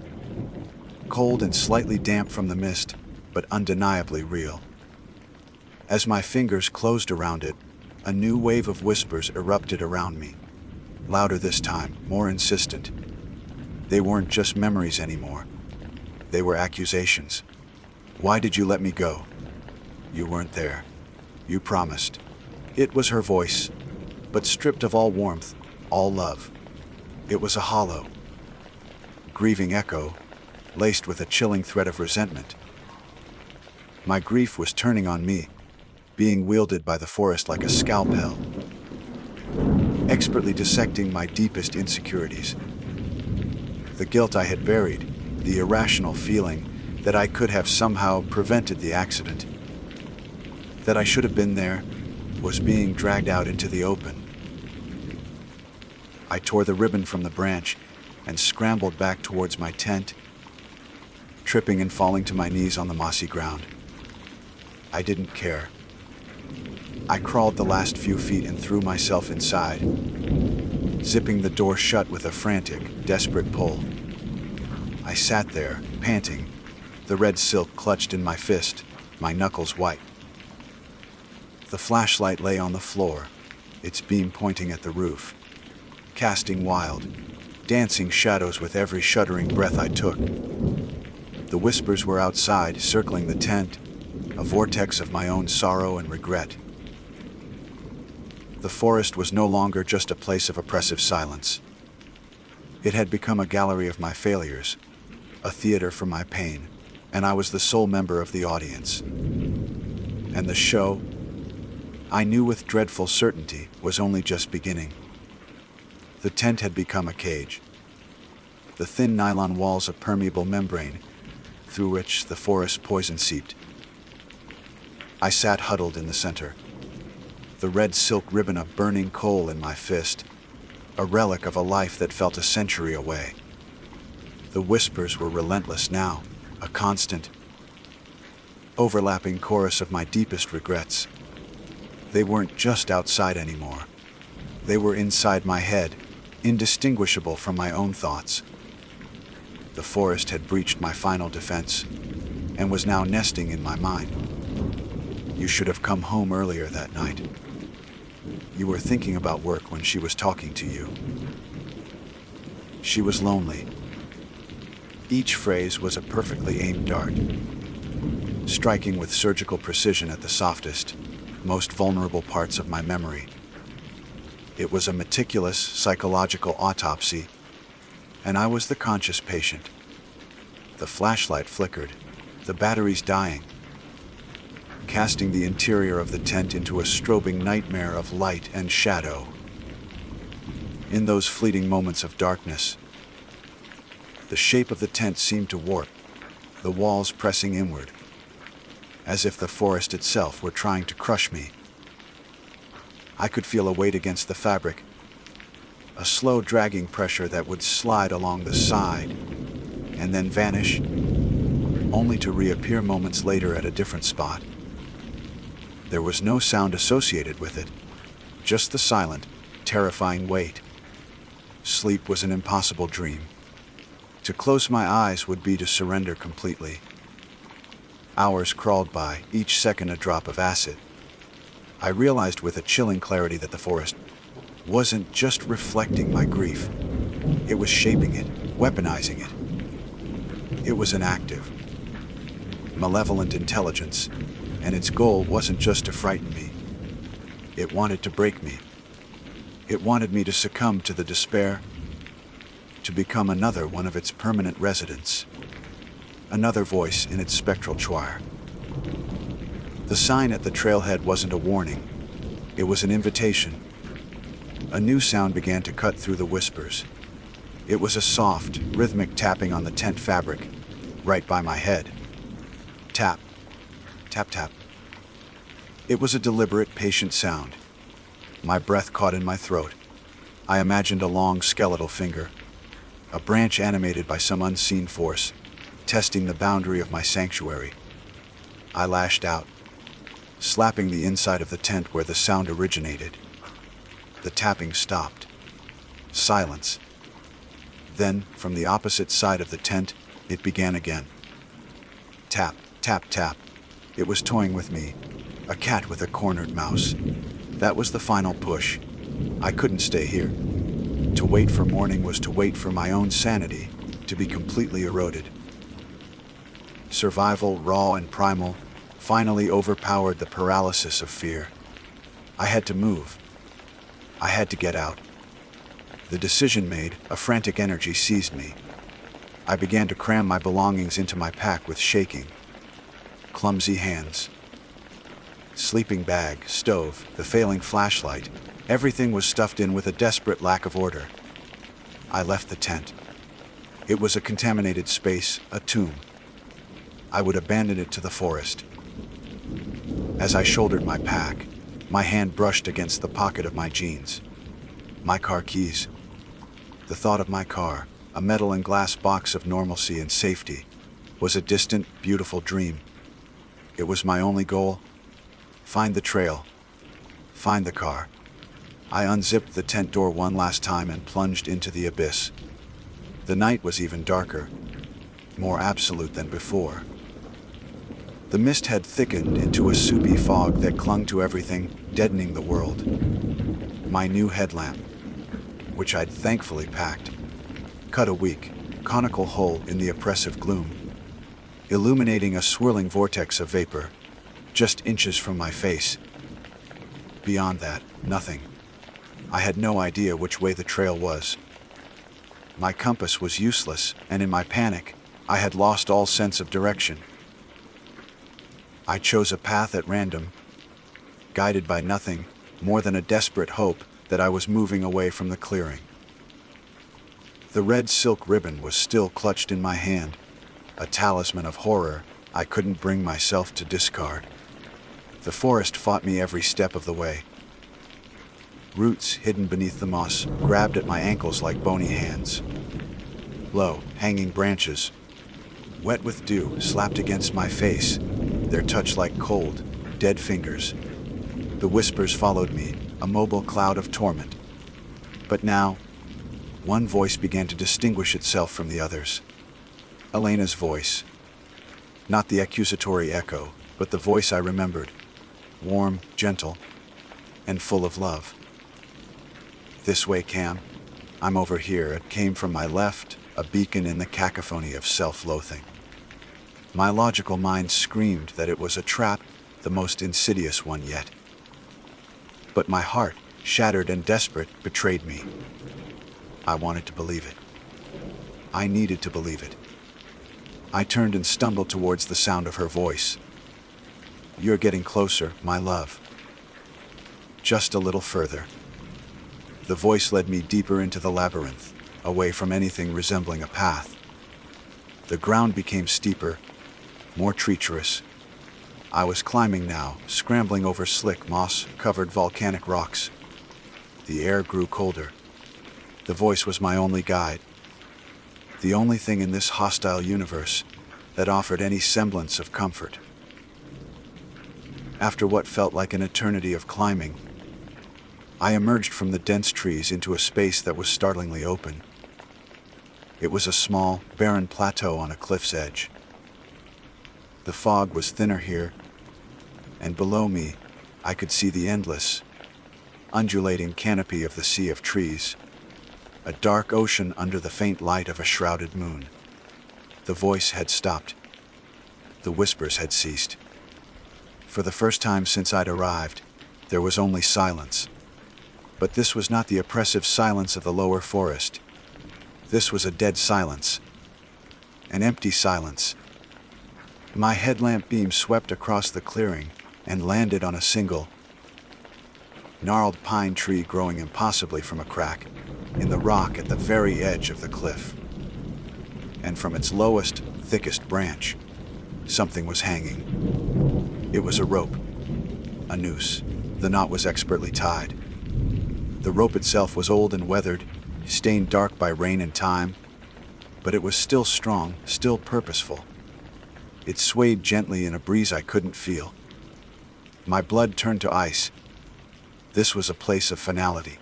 Cold and slightly damp from the mist, but undeniably real. As my fingers closed around it, a new wave of whispers erupted around me. Louder this time, more insistent. They weren't just memories anymore. They were accusations. Why did you let me go? You weren't there. You promised. It was her voice, but stripped of all warmth, all love. It was a hollow, grieving echo, laced with a chilling thread of resentment. My grief was turning on me, being wielded by the forest like a scalpel, expertly dissecting my deepest insecurities. The guilt I had buried, the irrational feeling that I could have somehow prevented the accident, that I should have been there, was being dragged out into the open. I tore the ribbon from the branch and scrambled back towards my tent, tripping and falling to my knees on the mossy ground. I didn't care. I crawled the last few feet and threw myself inside, zipping the door shut with a frantic, desperate pull. I sat there, panting, the red silk clutched in my fist, my knuckles white. The flashlight lay on the floor, its beam pointing at the roof, casting wild, dancing shadows with every shuddering breath I took. The whispers were outside, circling the tent, a vortex of my own sorrow and regret. The forest was no longer just a place of oppressive silence. It had become a gallery of my failures, a theater for my pain, and I was the sole member of the audience. And the show, I knew with dreadful certainty, was only just beginning. The tent had become a cage, the thin nylon walls a permeable membrane through which the forest poison seeped. I sat huddled in the center, the red silk ribbon of burning coal in my fist, a relic of a life that felt a century away. The whispers were relentless now, a constant, overlapping chorus of my deepest regrets. They weren't just outside anymore. They were inside my head, indistinguishable from my own thoughts. The forest had breached my final defense and was now nesting in my mind. You should have come home earlier that night. You were thinking about work when she was talking to you. She was lonely. Each phrase was a perfectly aimed dart, striking with surgical precision at the softest, most vulnerable parts of my memory. It was a meticulous psychological autopsy, and I was the conscious patient. The flashlight flickered, the batteries dying, casting the interior of the tent into a strobing nightmare of light and shadow. In those fleeting moments of darkness, the shape of the tent seemed to warp, the walls pressing inward, as if the forest itself were trying to crush me. I could feel a weight against the fabric, a slow dragging pressure that would slide along the side and then vanish, only to reappear moments later at a different spot. There was no sound associated with it, just the silent, terrifying weight. Sleep was an impossible dream. To close my eyes would be to surrender completely. Hours crawled by, each second a drop of acid. I realized with a chilling clarity that the forest wasn't just reflecting my grief. It was shaping it, weaponizing it. It was an active, malevolent intelligence, and its goal wasn't just to frighten me. It wanted to break me. It wanted me to succumb to the despair, to become another one of its permanent residents, another voice in its spectral choir. The sign at the trailhead wasn't a warning. It was an invitation. A new sound began to cut through the whispers. It was a soft, rhythmic tapping on the tent fabric, right by my head. Tap, tap, tap. It was a deliberate, patient sound. My breath caught in my throat. I imagined a long, skeletal finger, a branch animated by some unseen force, testing the boundary of my sanctuary. I lashed out, slapping the inside of the tent where the sound originated. The tapping stopped. Silence. Then, from the opposite side of the tent, it began again. Tap, tap, tap. It was toying with me, a cat with a cornered mouse. That was the final push. I couldn't stay here. To wait for morning was to wait for my own sanity to be completely eroded. Survival, raw and primal, finally overpowered the paralysis of fear. I had to move. I had to get out. The decision made, a frantic energy seized me. I began to cram my belongings into my pack with shaking, clumsy hands. Sleeping bag, stove, the failing flashlight, everything was stuffed in with a desperate lack of order. I left the tent. It was a contaminated space, a tomb. I would abandon it to the forest. As I shouldered my pack, my hand brushed against the pocket of my jeans. My car keys. The thought of my car, a metal and glass box of normalcy and safety, was a distant, beautiful dream. It was my only goal. Find the trail. Find the car. I unzipped the tent door one last time and plunged into the abyss. The night was even darker, more absolute than before. The mist had thickened into a soupy fog that clung to everything, deadening the world. My new headlamp, which I'd thankfully packed, cut a weak, conical hole in the oppressive gloom, illuminating a swirling vortex of vapor, just inches from my face. Beyond that, nothing. I had no idea which way the trail was. My compass was useless, and in my panic, I had lost all sense of direction. I chose a path at random, guided by nothing more than a desperate hope that I was moving away from the clearing. The red silk ribbon was still clutched in my hand, a talisman of horror I couldn't bring myself to discard. The forest fought me every step of the way. Roots hidden beneath the moss grabbed at my ankles like bony hands. Low, hanging branches, wet with dew, slapped against my face, their touch like cold, dead fingers. The whispers followed me, a mobile cloud of torment. But now, one voice began to distinguish itself from the others. Elena's voice. Not the accusatory echo, but the voice I remembered. Warm, gentle, and full of love. This way, Cam. I'm over here. It came from my left, a beacon in the cacophony of self-loathing. My logical mind screamed that it was a trap, the most insidious one yet. But my heart, shattered and desperate, betrayed me. I wanted to believe it. I needed to believe it. I turned and stumbled towards the sound of her voice. You're getting closer, my love. Just a little further. The voice led me deeper into the labyrinth, away from anything resembling a path. The ground became steeper, more treacherous. I was climbing now, scrambling over slick, moss-covered volcanic rocks. The air grew colder. The voice was my only guide. The only thing in this hostile universe that offered any semblance of comfort. After what felt like an eternity of climbing, I emerged from the dense trees into a space that was startlingly open. It was a small, barren plateau on a cliff's edge. The fog was thinner here, and below me, I could see the endless, undulating canopy of the sea of trees, a dark ocean under the faint light of a shrouded moon. The voice had stopped. The whispers had ceased. For the first time since I'd arrived, there was only silence. But this was not the oppressive silence of the lower forest. This was a dead silence. An empty silence. My headlamp beam swept across the clearing and landed on a single, gnarled pine tree growing impossibly from a crack in the rock at the very edge of the cliff. And from its lowest, thickest branch, something was hanging. It was a rope, a noose. The knot was expertly tied. The rope itself was old and weathered, stained dark by rain and time, but it was still strong, still purposeful. It swayed gently in a breeze I couldn't feel. My blood turned to ice. This was a place of finality,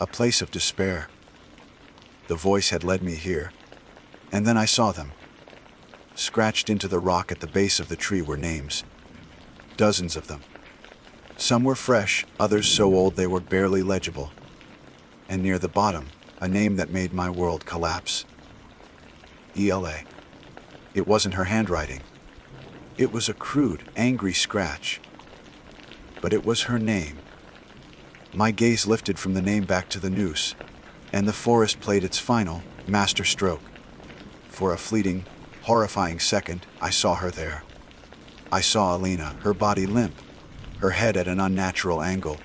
a place of despair. The voice had led me here, and then I saw them. Scratched into the rock at the base of the tree were names. Dozens of them. Some were fresh, others so old they were barely legible. And near the bottom, a name that made my world collapse. ELA. It wasn't her handwriting. It was a crude, angry scratch. But it was her name. My gaze lifted from the name back to the noose, and the forest played its final, master stroke. For a fleeting, horrifying second, I saw her there. I saw Elena, her body limp, her head at an unnatural angle,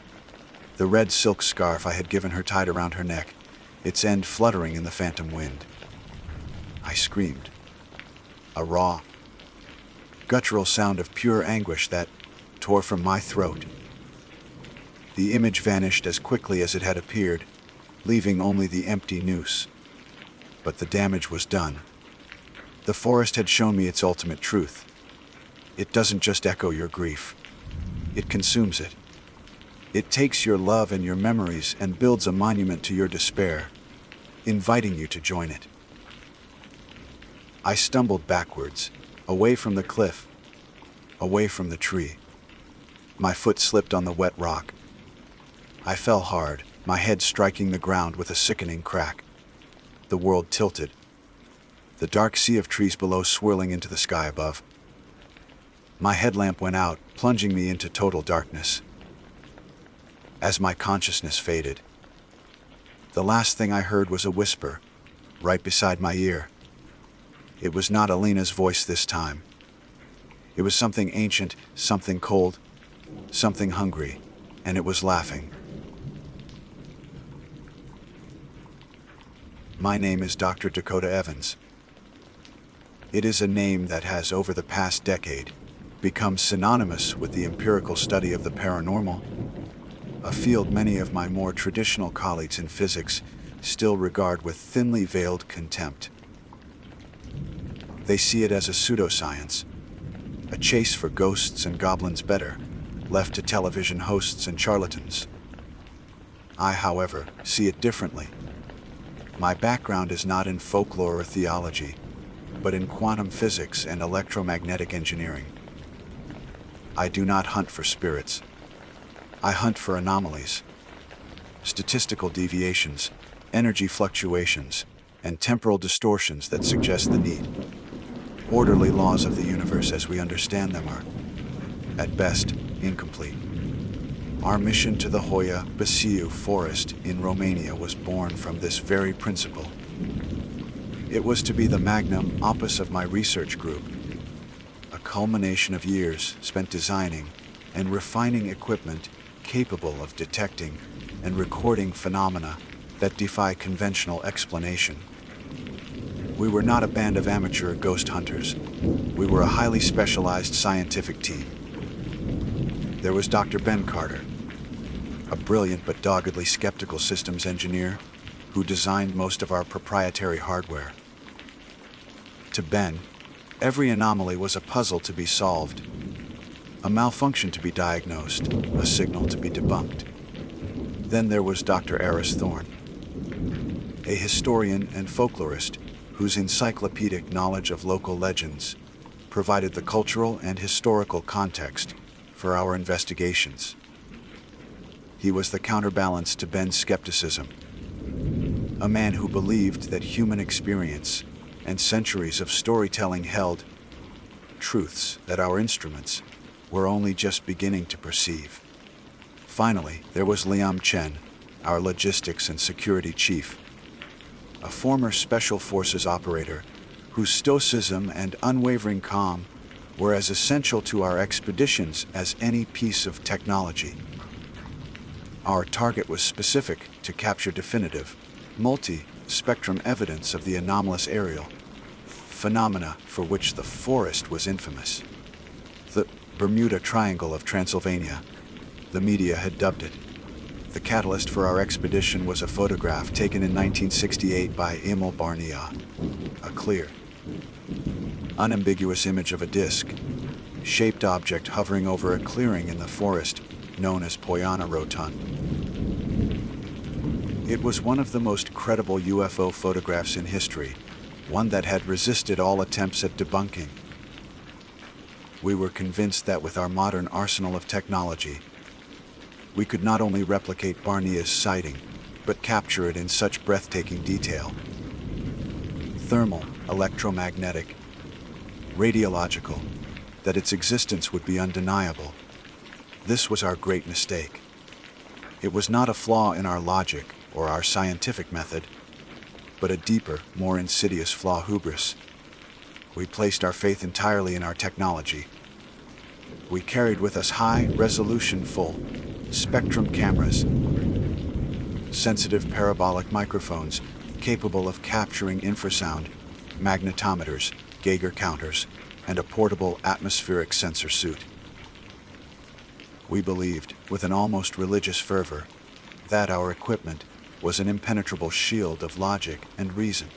the red silk scarf I had given her tied around her neck, its end fluttering in the phantom wind. I screamed. A raw, guttural sound of pure anguish that tore from my throat. The image vanished as quickly as it had appeared, leaving only the empty noose. But the damage was done. The forest had shown me its ultimate truth. It doesn't just echo your grief. It consumes it. It takes your love and your memories and builds a monument to your despair, inviting you to join it. I stumbled backwards, away from the cliff, away from the tree. My foot slipped on the wet rock. I fell hard, my head striking the ground with a sickening crack. The world tilted, the dark sea of trees below swirling into the sky above. My headlamp went out, plunging me into total darkness. As my consciousness faded, the last thing I heard was a whisper, right beside my ear. It was not Alina's voice this time. It was something ancient, something cold, something hungry, and it was laughing. My name is Dr. Dakota Evans. It is a name that has, over the past decade, become synonymous with the empirical study of the paranormal, a field many of my more traditional colleagues in physics still regard with thinly veiled contempt. They see it as a pseudoscience, a chase for ghosts and goblins better, left to television hosts and charlatans. I, however, see it differently. My background is not in folklore or theology, but in quantum physics and electromagnetic engineering. I do not hunt for spirits. I hunt for anomalies, statistical deviations, energy fluctuations, and temporal distortions that suggest the need. Orderly laws of the universe as we understand them are, at best, incomplete. Our mission to the Hoia Basiu forest in Romania was born from this very principle. It was to be the magnum opus of my research group, a culmination of years spent designing and refining equipment capable of detecting and recording phenomena that defy conventional explanation. We were not a band of amateur ghost hunters. We were a highly specialized scientific team. There was Dr. Ben Carter, a brilliant but doggedly skeptical systems engineer who designed most of our proprietary hardware. To Ben, every anomaly was a puzzle to be solved, a malfunction to be diagnosed, a signal to be debunked. Then there was Dr. Eris Thorne, a historian and folklorist whose encyclopedic knowledge of local legends provided the cultural and historical context for our investigations. He was the counterbalance to Ben's skepticism, a man who believed that human experience and centuries of storytelling held truths that our instruments were only just beginning to perceive. Finally, there was Liam Chen, our logistics and security chief, a former Special Forces operator whose stoicism and unwavering calm were as essential to our expeditions as any piece of technology. Our target was specific to capture definitive, multi-spectrum evidence of the anomalous aerial phenomena for which the forest was infamous. The Bermuda Triangle of Transylvania, the media had dubbed it. The catalyst for our expedition was a photograph taken in 1968 by Emil Barnia, a clear, unambiguous image of a disc-shaped object hovering over a clearing in the forest known as Poiana Rotund. It was one of the most credible UFO photographs in history, one that had resisted all attempts at debunking. We were convinced that with our modern arsenal of technology, we could not only replicate Barnia's sighting, but capture it in such breathtaking detail. Thermal, electromagnetic, radiological, that its existence would be undeniable. This was our great mistake. It was not a flaw in our logic or our scientific method, but a deeper, more insidious flaw: hubris. We placed our faith entirely in our technology. We carried with us high-resolution full-spectrum cameras, sensitive parabolic microphones capable of capturing infrasound, magnetometers, Geiger counters, and a portable atmospheric sensor suit. We believed, with an almost religious fervor, that our equipment was an impenetrable shield of logic and reason.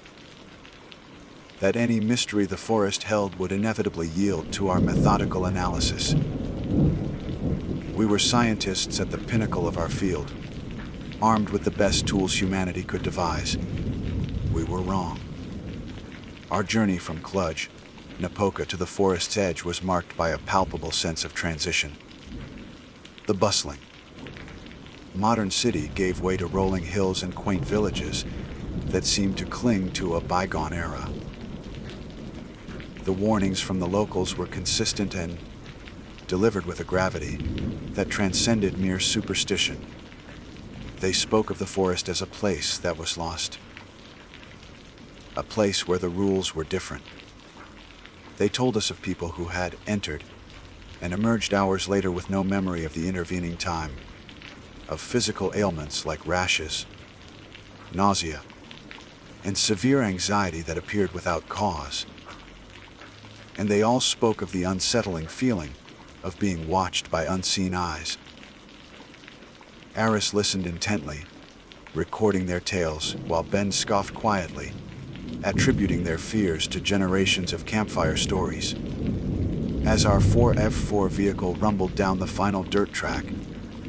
That any mystery the forest held would inevitably yield to our methodical analysis. We were scientists at the pinnacle of our field, armed with the best tools humanity could devise. We were wrong. Our journey from Cluj, Napoca to the forest's edge was marked by a palpable sense of transition. The bustling, modern city gave way to rolling hills and quaint villages that seemed to cling to a bygone era. The warnings from the locals were consistent and delivered with a gravity that transcended mere superstition. They spoke of the forest as a place that was lost, a place where the rules were different. They told us of people who had entered and emerged hours later with no memory of the intervening time, of physical ailments like rashes, nausea, and severe anxiety that appeared without cause. And they all spoke of the unsettling feeling of being watched by unseen eyes. Aris listened intently, recording their tales, while Ben scoffed quietly, attributing their fears to generations of campfire stories. As our 4F4 vehicle rumbled down the final dirt track,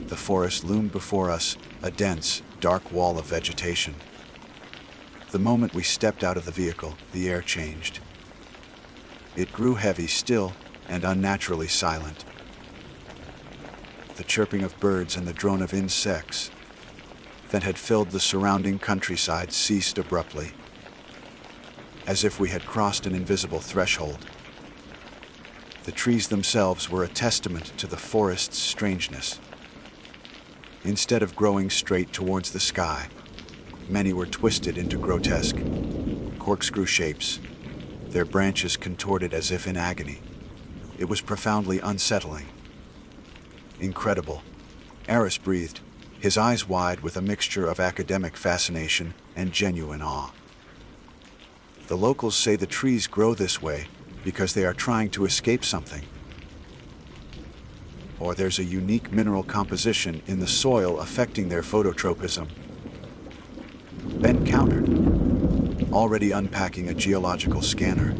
the forest loomed before us, a dense, dark wall of vegetation. The moment we stepped out of the vehicle, the air changed. It grew heavy, still, and unnaturally silent. The chirping of birds and the drone of insects that had filled the surrounding countryside ceased abruptly, as if we had crossed an invisible threshold. The trees themselves were a testament to the forest's strangeness. Instead of growing straight towards the sky, many were twisted into grotesque, corkscrew shapes, their branches contorted as if in agony. It was profoundly unsettling. Incredible. Aris breathed, his eyes wide with a mixture of academic fascination and genuine awe. The locals say the trees grow this way because they are trying to escape something. Or there's a unique mineral composition in the soil affecting their phototropism. Ben countered, already unpacking a geological scanner.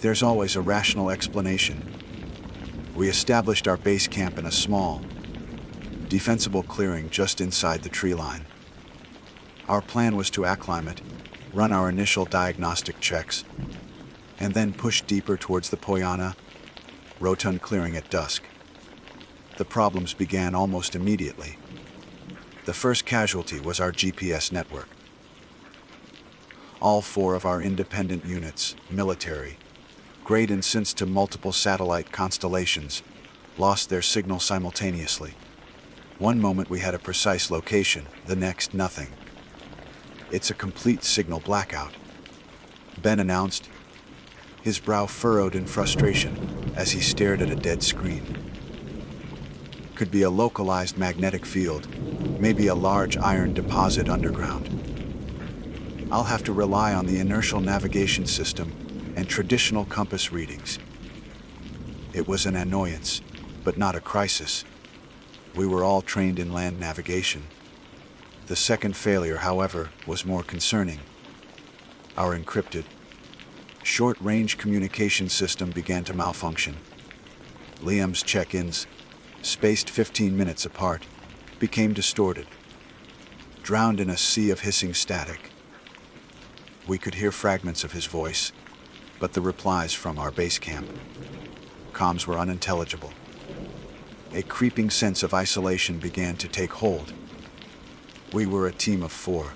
There's always a rational explanation. We established our base camp in a small, defensible clearing just inside the tree line. Our plan was to acclimate, run our initial diagnostic checks, and then push deeper towards the Poyana, rotund clearing at dusk. The problems began almost immediately. The first casualty was our GPS network. All 4 of our independent units, military, grade and since to multiple satellite constellations, lost their signal simultaneously. One moment we had a precise location, the next nothing. It's a complete signal blackout, Ben announced, his brow furrowed in frustration as he stared at a dead screen. Could be a localized magnetic field, maybe a large iron deposit underground. I'll have to rely on the inertial navigation system and traditional compass readings. It was an annoyance, but not a crisis. We were all trained in land navigation. The second failure, however, was more concerning. Our encrypted, short-range communication system began to malfunction. Liam's check-ins, spaced 15 minutes apart, became distorted, drowned in a sea of hissing static. We could hear fragments of his voice, but the replies from our base camp. Comms were unintelligible. A creeping sense of isolation began to take hold. We were a team of 4,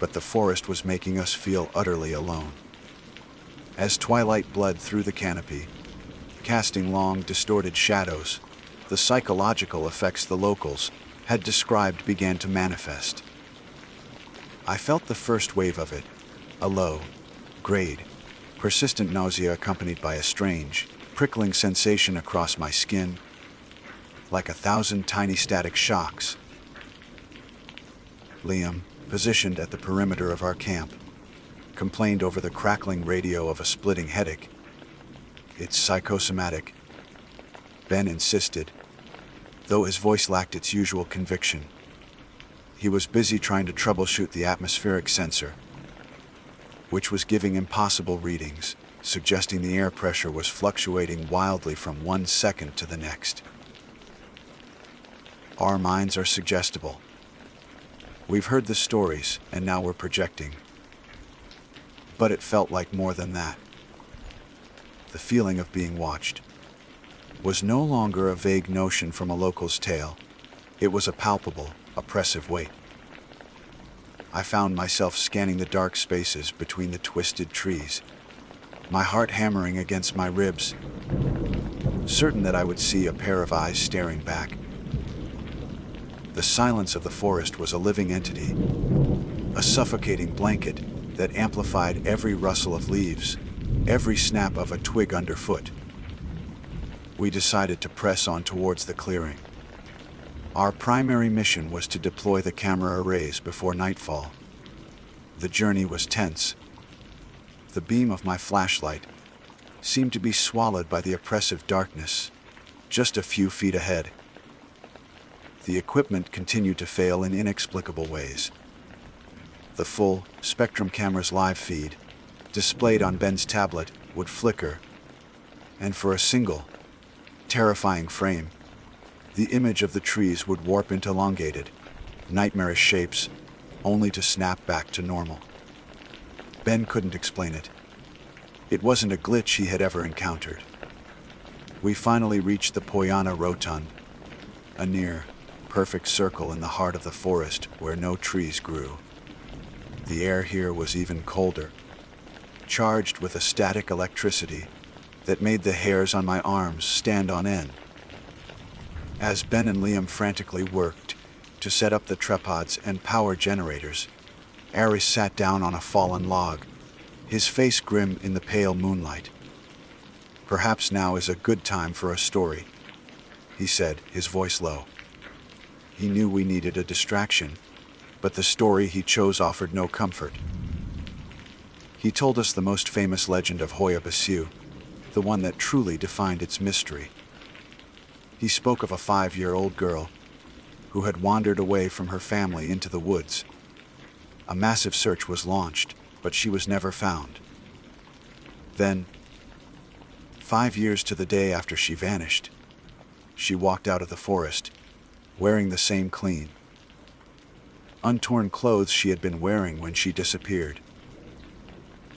but the forest was making us feel utterly alone. As twilight bled through the canopy, casting long, distorted shadows, the psychological effects the locals had described began to manifest. I felt the first wave of it, a low, grade, persistent nausea accompanied by a strange, prickling sensation across my skin, like 1,000 tiny static shocks. Liam, positioned at the perimeter of our camp, complained over the crackling radio of a splitting headache. "It's psychosomatic," Ben insisted, though his voice lacked its usual conviction. He was busy trying to troubleshoot the atmospheric sensor, which was giving impossible readings, suggesting the air pressure was fluctuating wildly from 1 second to the next. Our minds are suggestible. We've heard the stories, and now we're projecting. But it felt like more than that. The feeling of being watched was no longer a vague notion from a local's tale. It was a palpable, oppressive weight. I found myself scanning the dark spaces between the twisted trees, my heart hammering against my ribs, certain that I would see a pair of eyes staring back. The silence of the forest was a living entity, a suffocating blanket that amplified every rustle of leaves, every snap of a twig underfoot. We decided to press on towards the clearing. Our primary mission was to deploy the camera arrays before nightfall. The journey was tense. The beam of my flashlight seemed to be swallowed by the oppressive darkness, just a few feet ahead. The equipment continued to fail in inexplicable ways. The full spectrum camera's live feed, displayed on Ben's tablet, would flicker, and for a single, terrifying frame, the image of the trees would warp into elongated, nightmarish shapes, only to snap back to normal. Ben couldn't explain it. It wasn't a glitch he had ever encountered. We finally reached the Poyana Rotund, a near, perfect circle in the heart of the forest where no trees grew. The air here was even colder, charged with a static electricity that made the hairs on my arms stand on end. As Ben and Liam frantically worked to set up the tripods and power generators, Aris sat down on a fallen log, his face grim in the pale moonlight. "Perhaps now is a good time for a story," he said, his voice low. He knew we needed a distraction, but the story he chose offered no comfort. He told us the most famous legend of Hoya Baciu, the one that truly defined its mystery. He spoke of a 5-year-old girl who had wandered away from her family into the woods. A massive search was launched, but she was never found. Then, 5 years to the day after she vanished, she walked out of the forest, wearing the same clean, untorn clothes she had been wearing when she disappeared.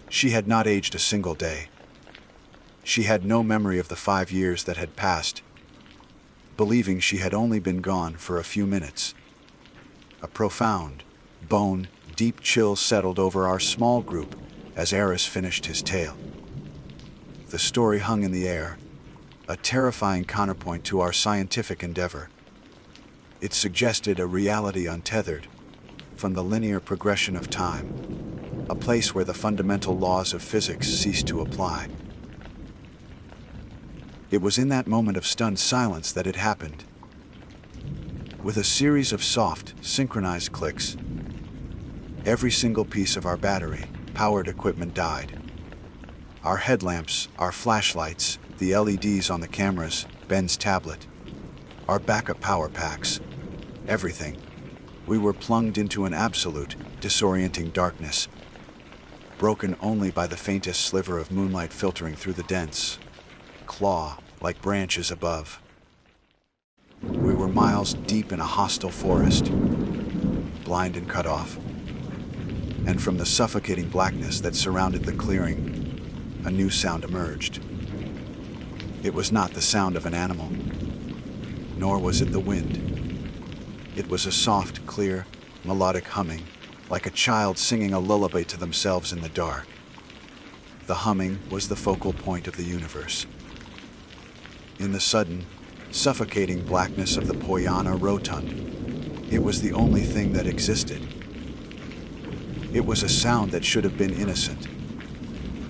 She had not aged a single day. She had no memory of the 5 years that had passed, believing she had only been gone for a few minutes. A profound, bone-deep chill settled over our small group as Aris finished his tale. The story hung in the air, a terrifying counterpoint to our scientific endeavor. It suggested a reality untethered from the linear progression of time, a place where the fundamental laws of physics ceased to apply. It was in that moment of stunned silence that it happened. With a series of soft, synchronized clicks, every single piece of our battery-powered equipment died. Our headlamps, our flashlights, the LEDs on the cameras, Ben's tablet, our backup power packs, everything. We were plunged into an absolute, disorienting darkness, broken only by the faintest sliver of moonlight filtering through the dense, claw-like branches above. We were miles deep in a hostile forest, blind and cut off. And from the suffocating blackness that surrounded the clearing, a new sound emerged. It was not the sound of an animal, nor was it the wind. It was a soft, clear, melodic humming, like a child singing a lullaby to themselves in the dark. The humming was the focal point of the universe. In the sudden, suffocating blackness of the Poyana Rotund, it was the only thing that existed. It was a sound that should have been innocent,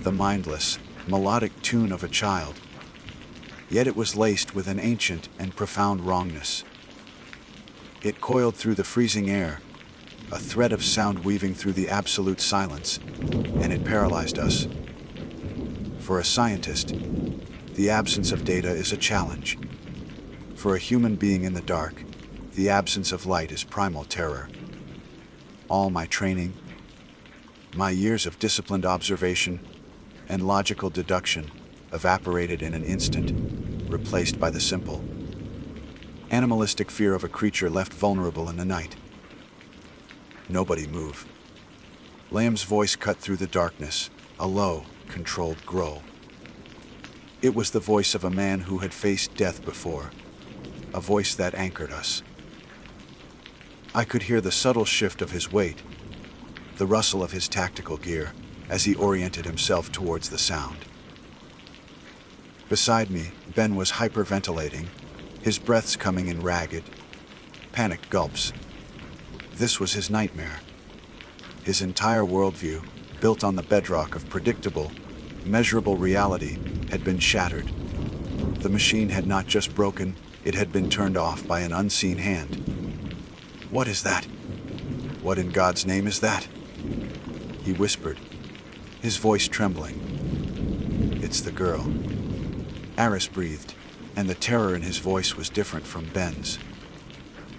the mindless, melodic tune of a child. Yet it was laced with an ancient and profound wrongness. It coiled through the freezing air, a thread of sound weaving through the absolute silence, and it paralyzed us. For a scientist, the absence of data is a challenge. For a human being in the dark, the absence of light is primal terror. All my training, my years of disciplined observation and logical deduction evaporated in an instant, replaced by the simple, animalistic fear of a creature left vulnerable in the night. Nobody move. Lamb's voice cut through the darkness, a low, controlled growl. It was the voice of a man who had faced death before, a voice that anchored us. I could hear the subtle shift of his weight, the rustle of his tactical gear, as he oriented himself towards the sound. Beside me, Ben was hyperventilating, his breaths coming in ragged, panicked gulps. This was his nightmare. His entire worldview, built on the bedrock of predictable, measurable reality, had been shattered. The machine had not just broken, it had been turned off by an unseen hand. "What is that? What in God's name is that?" he whispered, his voice trembling. "It's the girl." Aris breathed, and the terror in his voice was different from Ben's.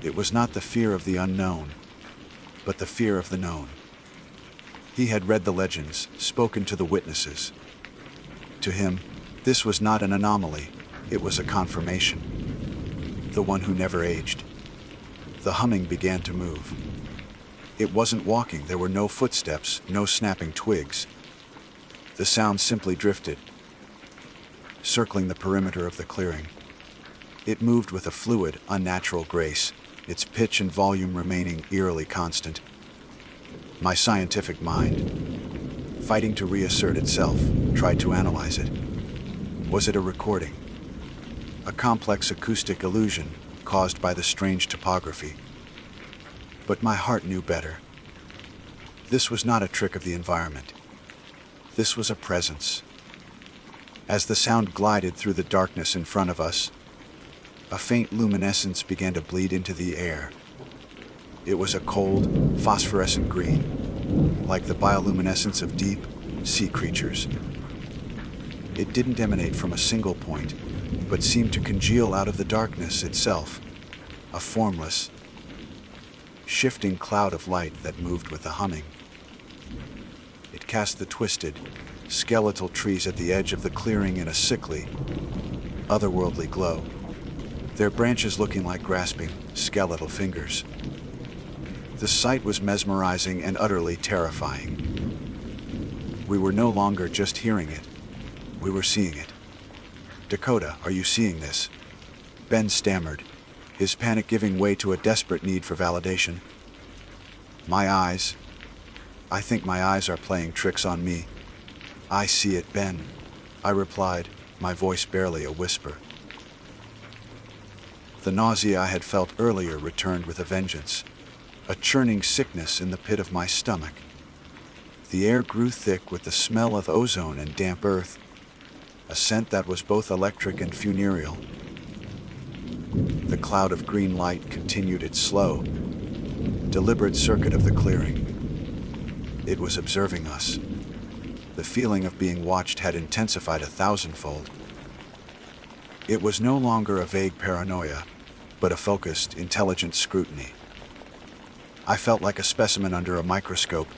It was not the fear of the unknown, but the fear of the known. He had read the legends, spoken to the witnesses. To him, this was not an anomaly, it was a confirmation. The one who never aged. The humming began to move. It wasn't walking, there were no footsteps, no snapping twigs. The sound simply drifted, circling the perimeter of the clearing. It moved with a fluid, unnatural grace, its pitch and volume remaining eerily constant. My scientific mind, fighting to reassert itself, tried to analyze it. Was it a recording? A complex acoustic illusion caused by the strange topography? But my heart knew better. This was not a trick of the environment. This was a presence. As the sound glided through the darkness in front of us, a faint luminescence began to bleed into the air. It was a cold, phosphorescent green, like the bioluminescence of deep, sea creatures. It didn't emanate from a single point, but seemed to congeal out of the darkness itself, a formless, shifting cloud of light that moved with the humming. It cast the twisted, skeletal trees at the edge of the clearing in a sickly, otherworldly glow, their branches looking like grasping, skeletal fingers. The sight was mesmerizing and utterly terrifying. We were no longer just hearing it, we were seeing it. "Dakota, are you seeing this?" Ben stammered, his panic giving way to a desperate need for validation. I think my eyes are playing tricks on me." "I see it, Ben," I replied, my voice barely a whisper. The nausea I had felt earlier returned with a vengeance, a churning sickness in the pit of my stomach. The air grew thick with the smell of ozone and damp earth, a scent that was both electric and funereal. The cloud of green light continued its slow, deliberate circuit of the clearing. It was observing us. The feeling of being watched had intensified 1,000-fold. It was no longer a vague paranoia, but a focused, intelligent scrutiny. I felt like a specimen under a microscope,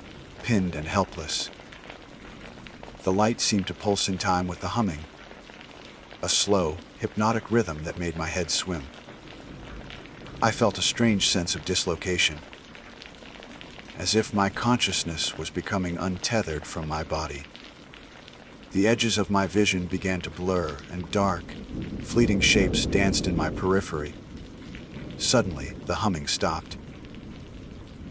pinned and helpless. The light seemed to pulse in time with the humming, a slow, hypnotic rhythm that made my head swim. I felt a strange sense of dislocation, as if my consciousness was becoming untethered from my body. The edges of my vision began to blur, and dark, fleeting shapes danced in my periphery. Suddenly, the humming stopped.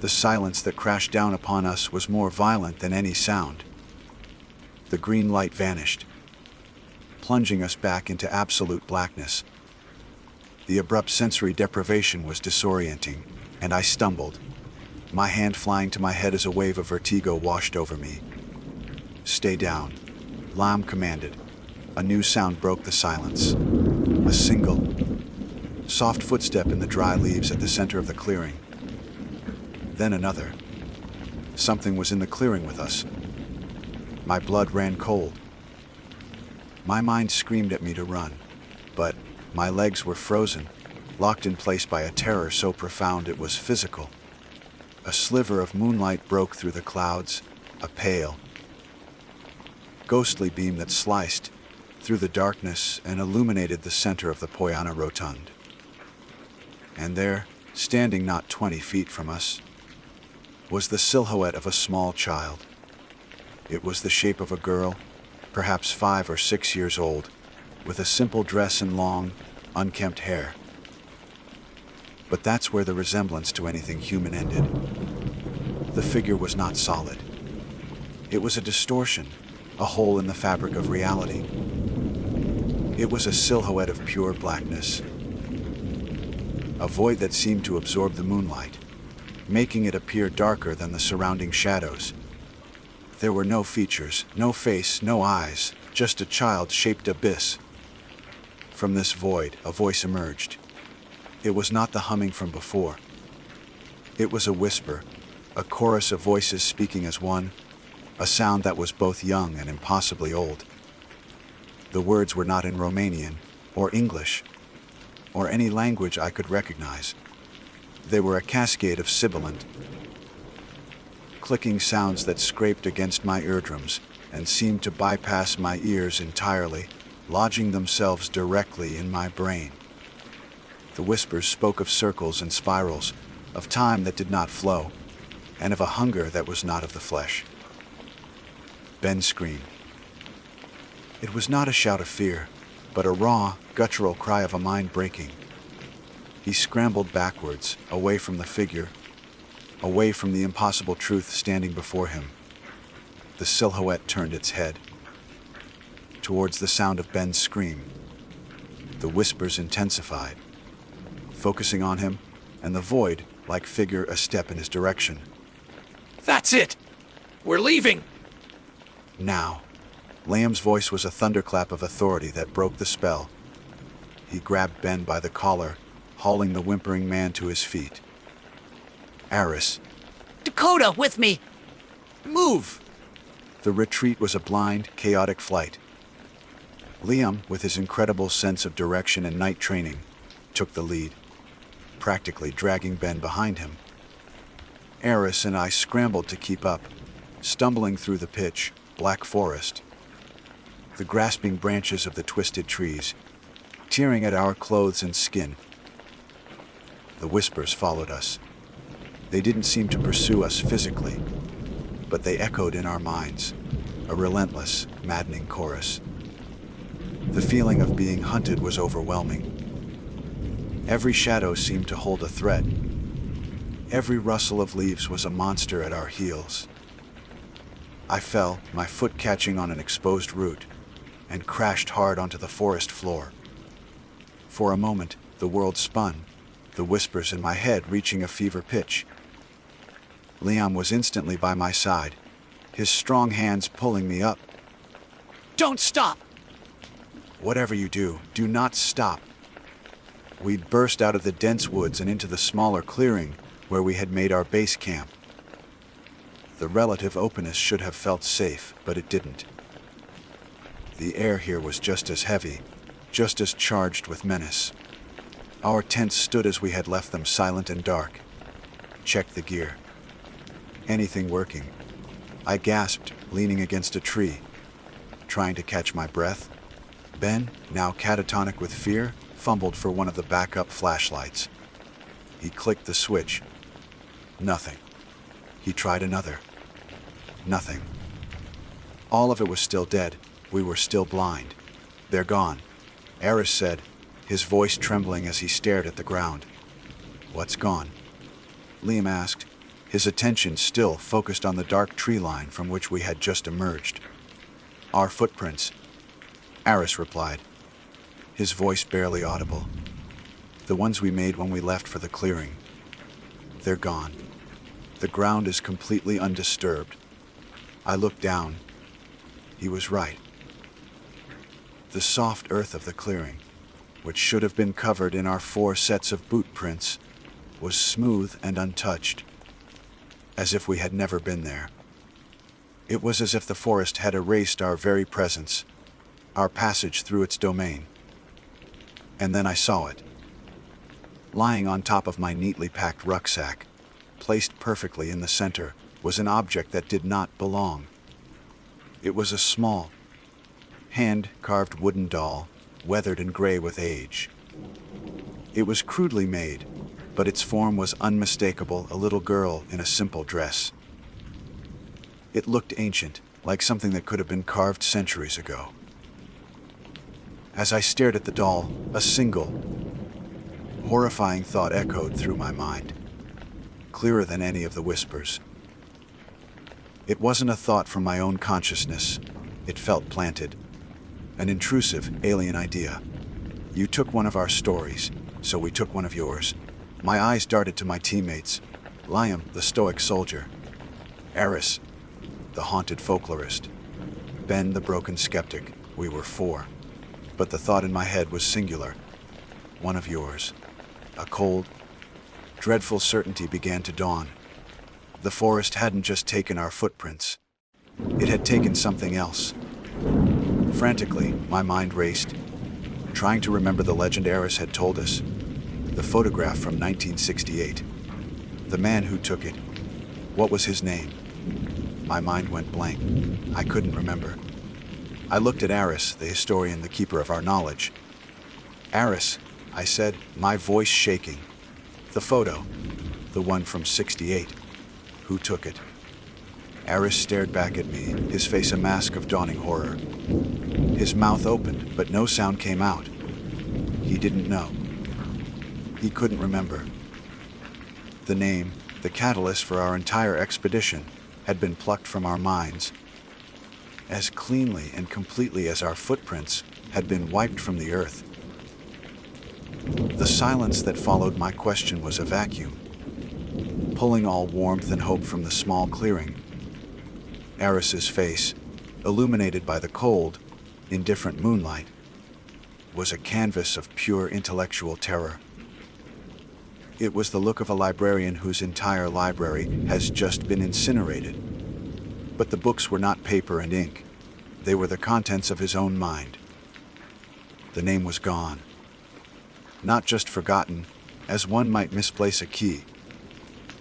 The silence that crashed down upon us was more violent than any sound. The green light vanished, plunging us back into absolute blackness. The abrupt sensory deprivation was disorienting, and I stumbled, my hand flying to my head as a wave of vertigo washed over me. "Stay down," Lam commanded. A new sound broke the silence. A single, soft footstep in the dry leaves at the center of the clearing. then another. Something was in the clearing with us. My blood ran cold. My mind screamed at me to run, but my legs were frozen, locked in place by a terror so profound it was physical. A sliver of moonlight broke through the clouds, a pale, ghostly beam that sliced through the darkness and illuminated the center of the Poyana Rotund. And there, standing not 20 feet from us, was the silhouette of a small child. It was the shape of a girl, perhaps 5 or 6 years old, with a simple dress and long, unkempt hair. But that's where the resemblance to anything human ended. The figure was not solid. It was a distortion, a hole in the fabric of reality. It was a silhouette of pure blackness, a void that seemed to absorb the moonlight, making it appear darker than the surrounding shadows. There were no features, no face, no eyes, just a child-shaped abyss. From this void, a voice emerged. It was not the humming from before. It was a whisper, a chorus of voices speaking as one, a sound that was both young and impossibly old. The words were not in Romanian, or English, or any language I could recognize. They were a cascade of sibilant, clicking sounds that scraped against my eardrums and seemed to bypass my ears entirely, lodging themselves directly in my brain. The whispers spoke of circles and spirals, of time that did not flow, and of a hunger that was not of the flesh. Ben screamed. It was not a shout of fear, but a raw, guttural cry of a mind breaking. He scrambled backwards, away from the figure, away from the impossible truth standing before him. The silhouette turned its head towards the sound of Ben's scream. The whispers intensified, focusing on him, and the void, like figure, a step in his direction. That's it! We're leaving! Now. Liam's voice was a thunderclap of authority that broke the spell. He grabbed Ben by the collar, hauling the whimpering man to his feet. Aris. Dakota, with me! Move! The retreat was a blind, chaotic flight. Liam, with his incredible sense of direction and night training, took the lead, practically dragging Ben behind him. Aris and I scrambled to keep up, stumbling through the pitch, black forest. The grasping branches of the twisted trees, tearing at our clothes and skin. The whispers followed us. They didn't seem to pursue us physically, but they echoed in our minds, a relentless, maddening chorus. The feeling of being hunted was overwhelming. Every shadow seemed to hold a threat. Every rustle of leaves was a monster at our heels. I fell, my foot catching on an exposed root, and crashed hard onto the forest floor. For a moment, the world spun, the whispers in my head reaching a fever pitch. Liam was instantly by my side, his strong hands pulling me up. Don't stop! Whatever you do, do not stop. We'd burst out of the dense woods and into the smaller clearing where we had made our base camp. The relative openness should have felt safe, but it didn't. The air here was just as heavy, just as charged with menace. Our tents stood as we had left them, silent and dark. Check the gear. Anything working? I gasped, leaning against a tree, trying to catch my breath. Ben, now catatonic with fear, fumbled for one of the backup flashlights. He clicked the switch. Nothing. He tried another. Nothing. All of it was still dead. We were still blind. They're gone, Aris said, his voice trembling as he stared at the ground. What's gone? Liam asked, his attention still focused on the dark tree line from which we had just emerged. Our footprints, Aris replied, his voice barely audible. The ones we made when we left for the clearing. They're gone. The ground is completely undisturbed. I looked down. He was right. The soft earth of the clearing, which should have been covered in our 4 sets of boot prints, was smooth and untouched. as if we had never been there. It was as if the forest had erased our very presence, our passage through its domain. And then I saw it. Lying on top of my neatly packed rucksack, placed perfectly in the center, was an object that did not belong. It was a small, hand-carved wooden doll, weathered and gray with age. It was crudely made, but its form was unmistakable, a little girl in a simple dress. It looked ancient, like something that could have been carved centuries ago. As I stared at the doll, a single, horrifying thought echoed through my mind, clearer than any of the whispers. It wasn't a thought from my own consciousness. It felt planted. An intrusive, alien idea. You took one of our stories, so we took one of yours. My eyes darted to my teammates. Liam, the stoic soldier. Eris, the haunted folklorist. Ben, the broken skeptic. We were four. But the thought in my head was singular. One of yours. A cold, dreadful certainty began to dawn. The forest hadn't just taken our footprints. It had taken something else. Frantically, my mind raced, trying to remember the legend Eris had told us. The photograph from 1968. The man who took it. What was his name? My mind went blank. I couldn't remember. I looked at Eris, the historian, the keeper of our knowledge. Eris, I said, my voice shaking. The photo. The one from 68. Who took it? Eris stared back at me, his face a mask of dawning horror. His mouth opened, but no sound came out. He didn't know. He couldn't remember. The name, the catalyst for our entire expedition, had been plucked from our minds. As cleanly and completely as our footprints had been wiped from the earth. The silence that followed my question was a vacuum, pulling all warmth and hope from the small clearing. Eris's face, illuminated by the cold, indifferent moonlight, was a canvas of pure intellectual terror. It was the look of a librarian whose entire library has just been incinerated. But the books were not paper and ink. They were the contents of his own mind. The name was gone. Not just forgotten, as one might misplace a key,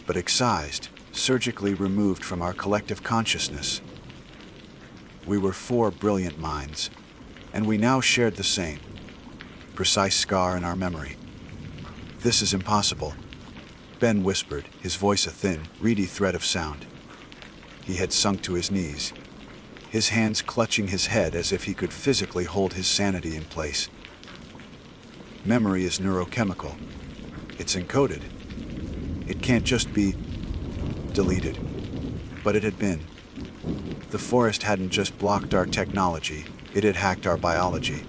but excised, surgically removed from our collective consciousness. We were four brilliant minds, and we now shared the same, precise scar in our memory. This is impossible, Ben whispered, his voice a thin, reedy thread of sound. He had sunk to his knees, his hands clutching his head as if he could physically hold his sanity in place. Memory is neurochemical. It's encoded. It can't just be deleted. But it had been. The forest hadn't just blocked our technology, it had hacked our biology.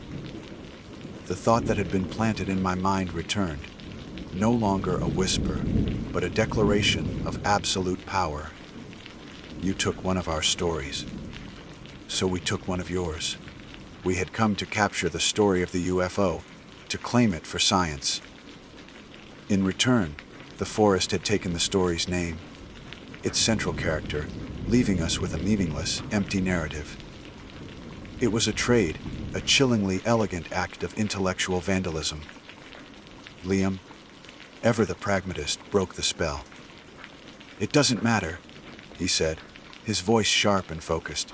The thought that had been planted in my mind returned, no longer a whisper, but a declaration of absolute power. You took one of our stories, so we took one of yours. We had come to capture the story of the UFO, to claim it for science. In return, the forest had taken the story's name, its central character, leaving us with a meaningless, empty narrative. It was a trade, a chillingly elegant act of intellectual vandalism. Liam, ever the pragmatist, broke the spell. It doesn't matter, he said, his voice sharp and focused.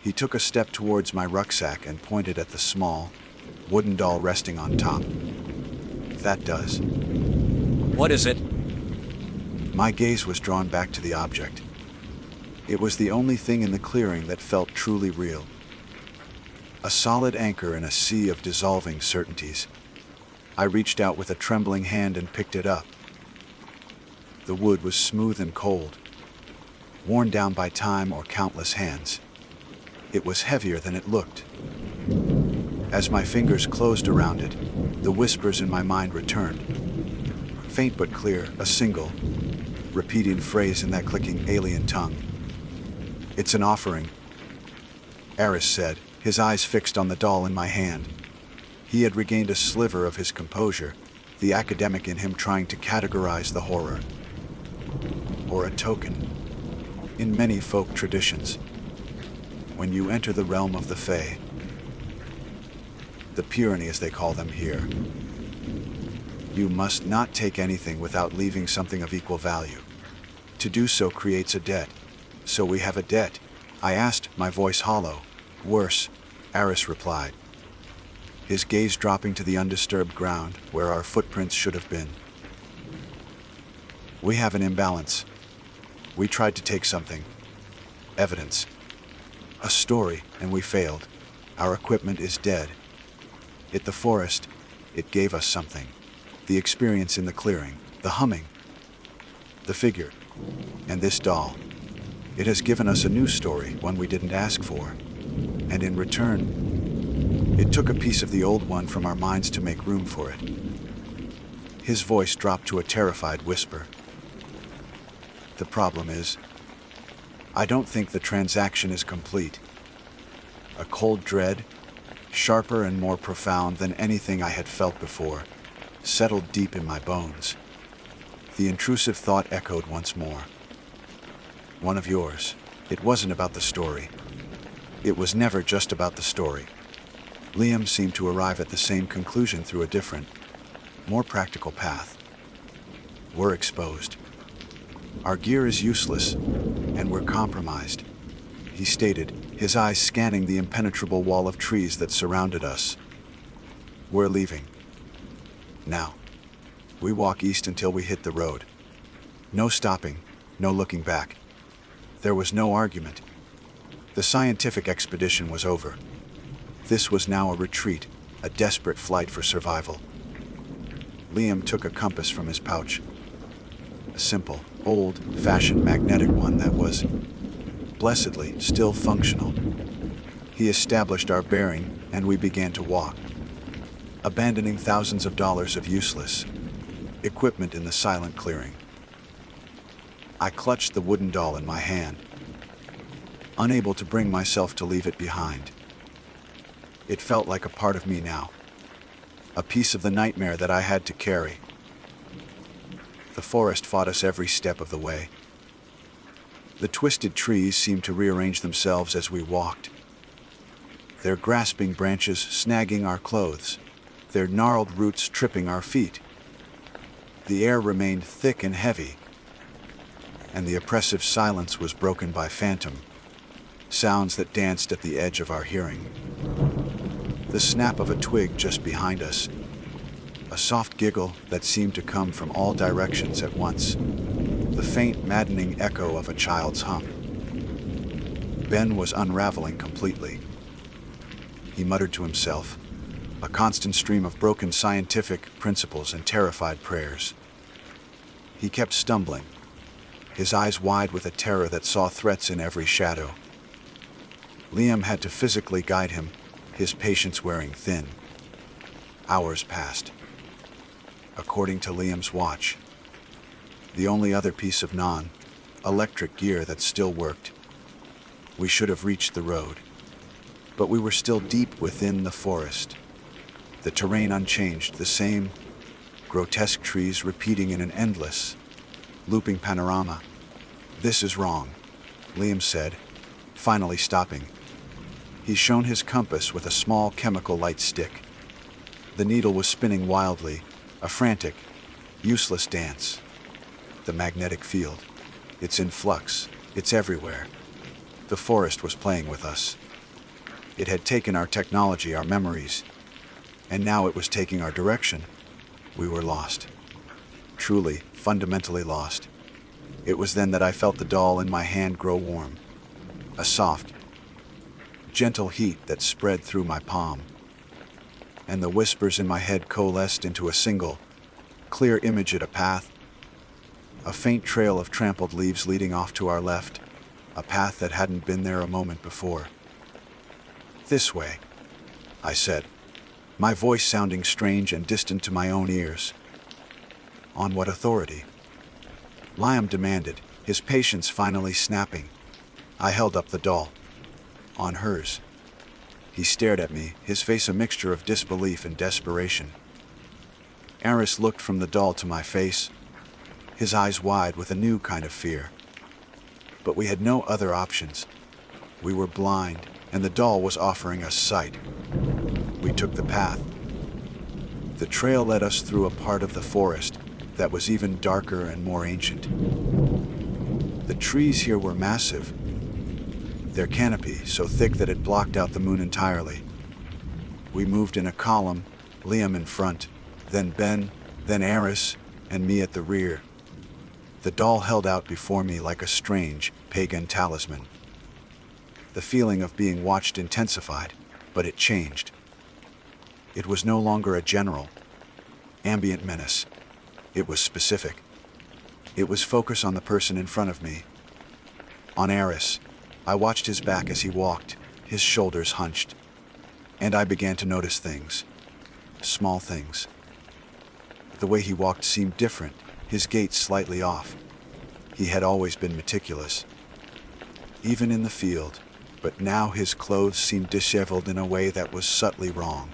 He took a step towards my rucksack and pointed at the small, wooden doll resting on top. That does. What is it? My gaze was drawn back to the object. It was the only thing in the clearing that felt truly real. A solid anchor in a sea of dissolving certainties. I reached out with a trembling hand and picked it up. The wood was smooth and cold, worn down by time or countless hands. It was heavier than it looked. As my fingers closed around it, the whispers in my mind returned. Faint but clear, a single, repeating phrase in that clicking alien tongue. It's an offering, Eris said, his eyes fixed on the doll in my hand. He had regained a sliver of his composure, the academic in him trying to categorize the horror. or a token. In many folk traditions, when you enter the realm of the Fae, the Purity as they call them here, you must not take anything without leaving something of equal value. To do so creates a debt. So we have a debt. I asked, my voice hollow. Worse, Aris replied, his gaze dropping to the undisturbed ground where our footprints should have been. We have an imbalance. We tried to take something. Evidence. A story, and we failed. Our equipment is dead. At the forest, it gave us something. The experience in the clearing, the humming, the figure, and this doll. It has given us a new story, one we didn't ask for. And in return, it took a piece of the old one from our minds to make room for it. His voice dropped to a terrified whisper. The problem is, I don't think the transaction is complete. A cold dread, sharper and more profound than anything I had felt before, settled deep in my bones. The intrusive thought echoed once more. One of yours. It wasn't about the story. It was never just about the story. Liam seemed to arrive at the same conclusion through a different, more practical path. We're exposed. Our gear is useless, and we're compromised, he stated, his eyes scanning the impenetrable wall of trees that surrounded us. We're leaving. Now. We walk east until we hit the road. No stopping, no looking back. There was no argument. The scientific expedition was over. This was now a retreat, a desperate flight for survival. Liam took a compass from his pouch. A simple, old-fashioned magnetic one that was, blessedly, still functional. He established our bearing, and we began to walk, abandoning thousands of dollars of useless equipment in the silent clearing. I clutched the wooden doll in my hand, unable to bring myself to leave it behind. It felt like a part of me now, a piece of the nightmare that I had to carry. The forest fought us every step of the way. The twisted trees seemed to rearrange themselves as we walked, their grasping branches snagging our clothes, their gnarled roots tripping our feet. The air remained thick and heavy, and the oppressive silence was broken by phantom sounds that danced at the edge of our hearing. The snap of a twig just behind us, a soft giggle that seemed to come from all directions at once, the faint, maddening echo of a child's hum. Ben was unraveling completely. He muttered to himself, a constant stream of broken scientific principles and terrified prayers. He kept stumbling, his eyes wide with a terror that saw threats in every shadow. Liam had to physically guide him, his patience wearing thin. Hours passed. According to Liam's watch, the only other piece of non-electric gear that still worked, we should have reached the road. But we were still deep within the forest. The terrain unchanged, the same grotesque trees repeating in an endless, looping panorama. This is wrong, Liam said, finally stopping. He shone his compass with a small chemical light stick. The needle was spinning wildly, a frantic, useless dance. The magnetic field. It's in flux. It's everywhere. The forest was playing with us. It had taken our technology, our memories, and now it was taking our direction. We were lost. Truly, fundamentally lost. It was then that I felt the doll in my hand grow warm. A soft, gentle heat that spread through my palm. And the whispers in my head coalesced into a single, clear image at a path. A faint trail of trampled leaves leading off to our left, a path that hadn't been there a moment before. This way, I said, my voice sounding strange and distant to my own ears. On what authority? Liam demanded, his patience finally snapping. I held up the doll. On hers. He stared at me, his face a mixture of disbelief and desperation. Aris looked from the doll to my face, his eyes wide with a new kind of fear. But we had no other options. We were blind, and the doll was offering us sight. We took the path. The trail led us through a part of the forest that was even darker and more ancient. The trees here were massive, their canopy so thick that it blocked out the moon entirely. We moved in a column, Liam in front, then Ben, then Eris, and me at the rear. The doll held out before me like a strange, pagan talisman. The feeling of being watched intensified, but it changed. It was no longer a general, ambient menace. It was specific. It was focused on the person in front of me. On Eris, I watched his back as he walked, his shoulders hunched, and I began to notice things. Small things. The way he walked seemed different, his gait slightly off. He had always been meticulous, even in the field, but now his clothes seemed disheveled in a way that was subtly wrong.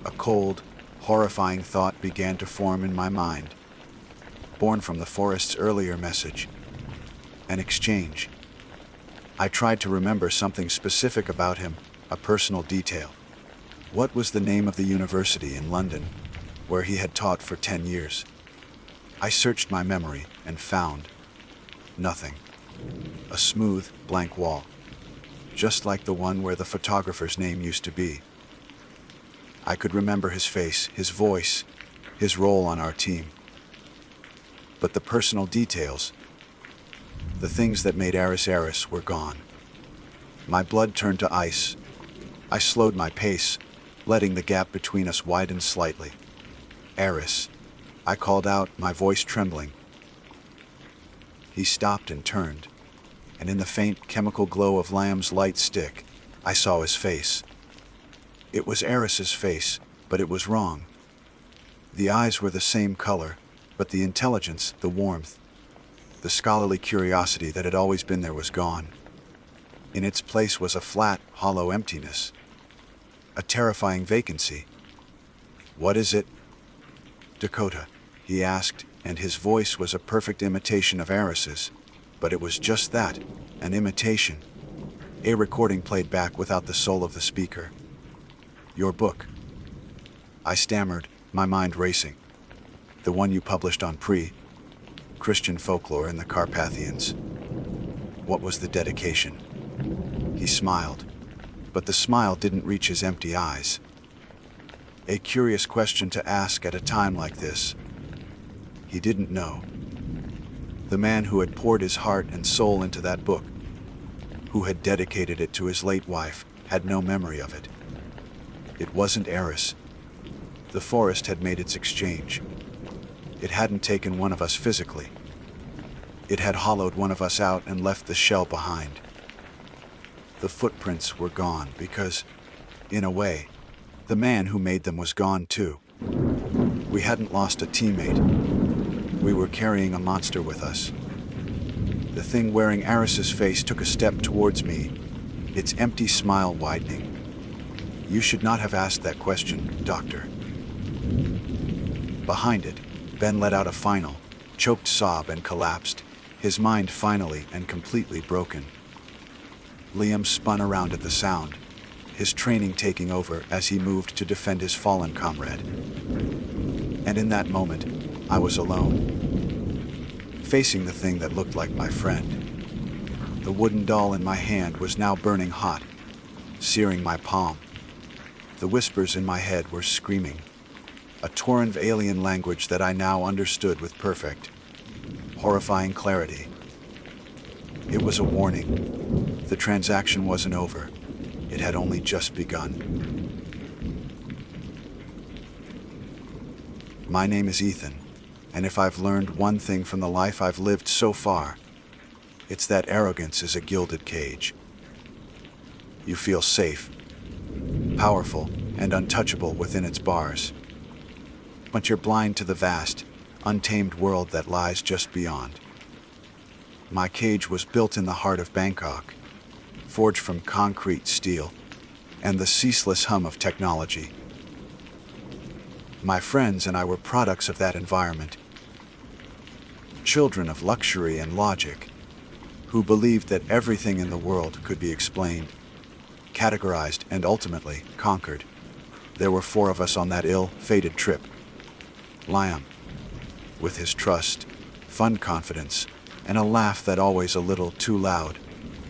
A cold, horrifying thought began to form in my mind, born from the forest's earlier message, an exchange. I tried to remember something specific about him, a personal detail. What was the name of the university in London, where he had taught for 10 years? I searched my memory and found nothing. A smooth, blank wall, just like the one where the photographer's name used to be. I could remember his face, his voice, his role on our team. But the personal details, the things that made Eris, were gone. My blood turned to ice. I slowed my pace, letting the gap between us widen slightly. Eris, I called out, my voice trembling. He stopped and turned, and in the faint chemical glow of Liam's light stick, I saw his face. It was Eris's face, but it was wrong. The eyes were the same color, but the intelligence, the warmth, the scholarly curiosity that had always been there was gone. In its place was a flat, hollow emptiness, a terrifying vacancy. "What is it, Dakota?" he asked, and his voice was a perfect imitation of Eris's, but it was just that, an imitation. A recording played back without the soul of the speaker. "Your book," I stammered, my mind racing. "The one you published on Christian folklore in the Carpathians. What was the dedication?" He smiled, but the smile didn't reach his empty eyes. A curious question to ask at a time like this. He didn't know. The man who had poured his heart and soul into that book, who had dedicated it to his late wife, had no memory of it. It wasn't Eris. The forest had made its exchange. It hadn't taken one of us physically. It had hollowed one of us out and left the shell behind. The footprints were gone because, in a way, the man who made them was gone too. We hadn't lost a teammate. We were carrying a monster with us. The thing wearing Eris's face took a step towards me, its empty smile widening. "You should not have asked that question, Doctor." Behind it, Ben let out a final, choked sob and collapsed, his mind finally and completely broken. Liam spun around at the sound, his training taking over as he moved to defend his fallen comrade. And in that moment, I was alone, facing the thing that looked like my friend. The wooden doll in my hand was now burning hot, searing my palm. The whispers in my head were screaming, a torrent of alien language that I now understood with perfect, horrifying clarity. It was a warning. The transaction wasn't over. It had only just begun. My name is Ethan, and if I've learned one thing from the life I've lived so far, it's that arrogance is a gilded cage. You feel safe, powerful, and untouchable within its bars. But you're blind to the vast, untamed world that lies just beyond. My cage was built in the heart of Bangkok, forged from concrete, steel, and the ceaseless hum of technology. My friends and I were products of that environment. children of luxury and logic, who believed that everything in the world could be explained, categorized, and ultimately conquered. There were 4 of us on that ill-fated trip. Liam, with his trust, fun confidence, and a laugh that always a little too loud,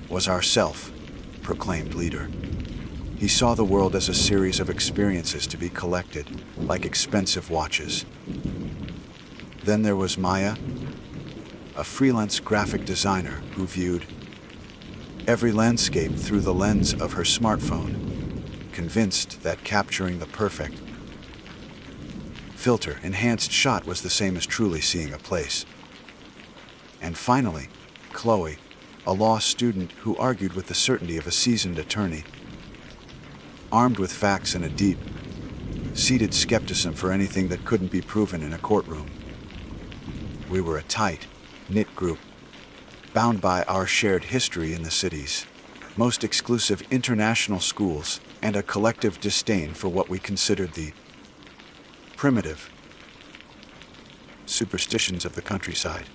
was our self-proclaimed leader. He saw the world as a series of experiences to be collected, like expensive watches. Then there was Maya, a freelance graphic designer who viewed every landscape through the lens of her smartphone, convinced that capturing the perfect filter-enhanced shot was the same as truly seeing a place. And finally, Chloe, a law student who argued with the certainty of a seasoned attorney, armed with facts and a deep-seated skepticism for anything that couldn't be proven in a courtroom. We were a tight-knit group, bound by our shared history in the city's most exclusive international schools and a collective disdain for what we considered the primitive superstitions of the countryside.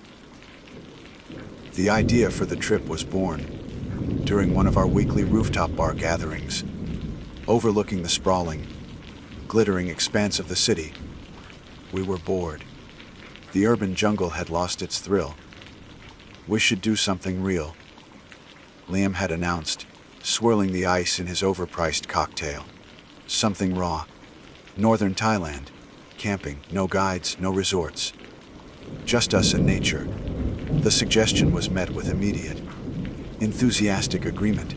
The idea for the trip was born during one of our weekly rooftop bar gatherings, overlooking the sprawling, glittering expanse of the city. We were bored. The urban jungle had lost its thrill. We should do something real, Liam had announced, swirling the ice in his overpriced cocktail. Something raw. Northern Thailand. Camping, no guides, no resorts. Just us and nature. The suggestion was met with immediate, enthusiastic agreement.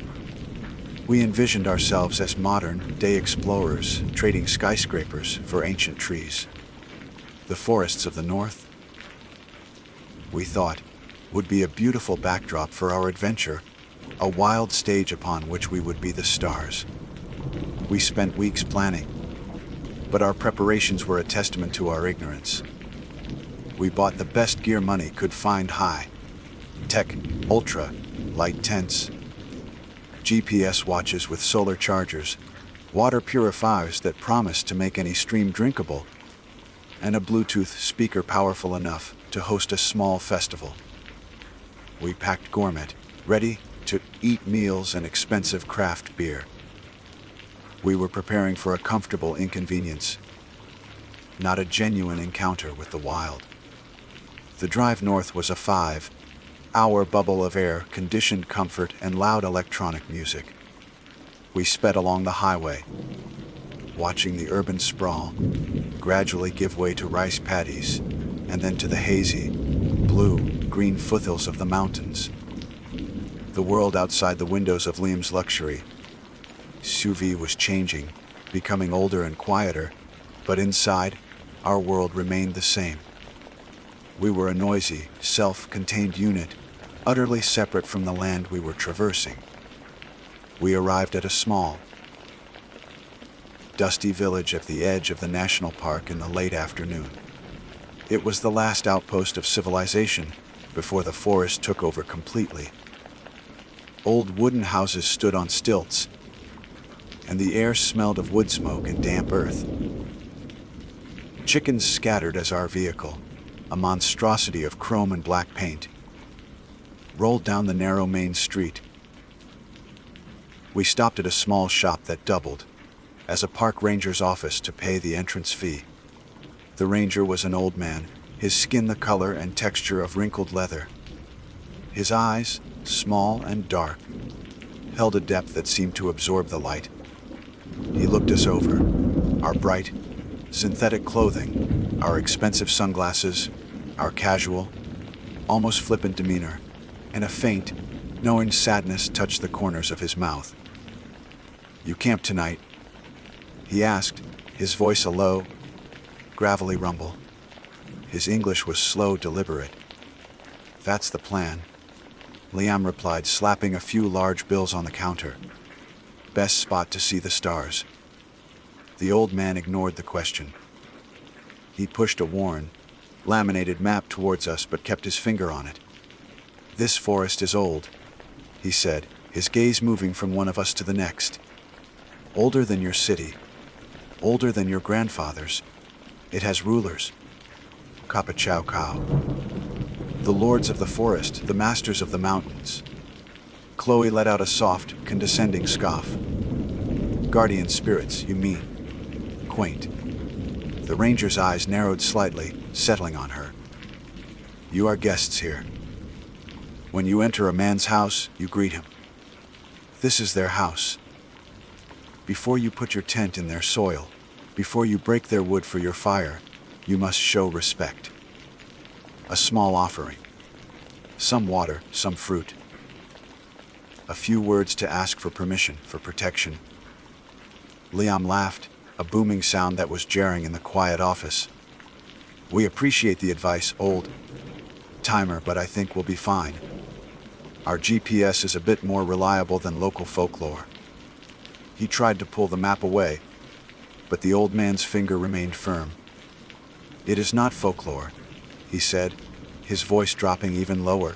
We envisioned ourselves as modern-day explorers, trading skyscrapers for ancient trees. The forests of the north, we thought, would be a beautiful backdrop for our adventure, a wild stage upon which we would be the stars. We spent weeks planning, but our preparations were a testament to our ignorance. We bought the best gear money could find: high-tech, ultra-light tents, GPS watches with solar chargers, water purifiers that promised to make any stream drinkable, and a Bluetooth speaker powerful enough to host a small festival. We packed gourmet, ready-to-eat meals and expensive craft beer. We were preparing for a comfortable inconvenience, not a genuine encounter with the wild. The drive north was a 5-hour bubble of air-conditioned comfort and loud electronic music. We sped along the highway, watching the urban sprawl gradually give way to rice paddies, and then to the hazy, blue-green foothills of the mountains. The world outside the windows of Liam's luxury SUV was changing, becoming older and quieter, but inside, our world remained the same. We were a noisy, self-contained unit, utterly separate from the land we were traversing. We arrived at a small, dusty village at the edge of the national park in the late afternoon. It was the last outpost of civilization before the forest took over completely. Old wooden houses stood on stilts, and the air smelled of wood smoke and damp earth. Chickens scattered as our vehicle, a monstrosity of chrome and black paint, rolled down the narrow main street. We stopped at a small shop that doubled as a park ranger's office to pay the entrance fee. The ranger was an old man, his skin the color and texture of wrinkled leather. His eyes, small and dark, held a depth that seemed to absorb the light. He looked us over, our bright, synthetic clothing, our expensive sunglasses, our casual, almost flippant demeanor, and a faint, knowing sadness touched the corners of his mouth. "You camp tonight?" he asked, his voice a low, gravelly rumble. His English was slow, deliberate. "That's the plan," Liam replied, slapping a few large bills on the counter. "Best spot to see the stars." The old man ignored the question. He pushed a worn, laminated map towards us but kept his finger on it. "This forest is old," he said, his gaze moving from one of us to the next. "Older than your city, older than your grandfathers. It has rulers. Kappa Chow Cow." The lords of the forest, the masters of the mountains. Chloe let out a soft, condescending scoff. Guardian spirits, you mean? Quaint. The ranger's eyes narrowed slightly, settling on her. You are guests here. When you enter a man's house, you greet him. This is their house. Before you put your tent in their soil, before you break their wood for your fire, you must show respect. A small offering. Some water, some fruit. A few words to ask for permission, for protection. Liam laughed, a booming sound that was jarring in the quiet office. We appreciate the advice, old timer, but I think we'll be fine. Our GPS is a bit more reliable than local folklore. He tried to pull the map away, but the old man's finger remained firm. It is not folklore, he said, his voice dropping even lower,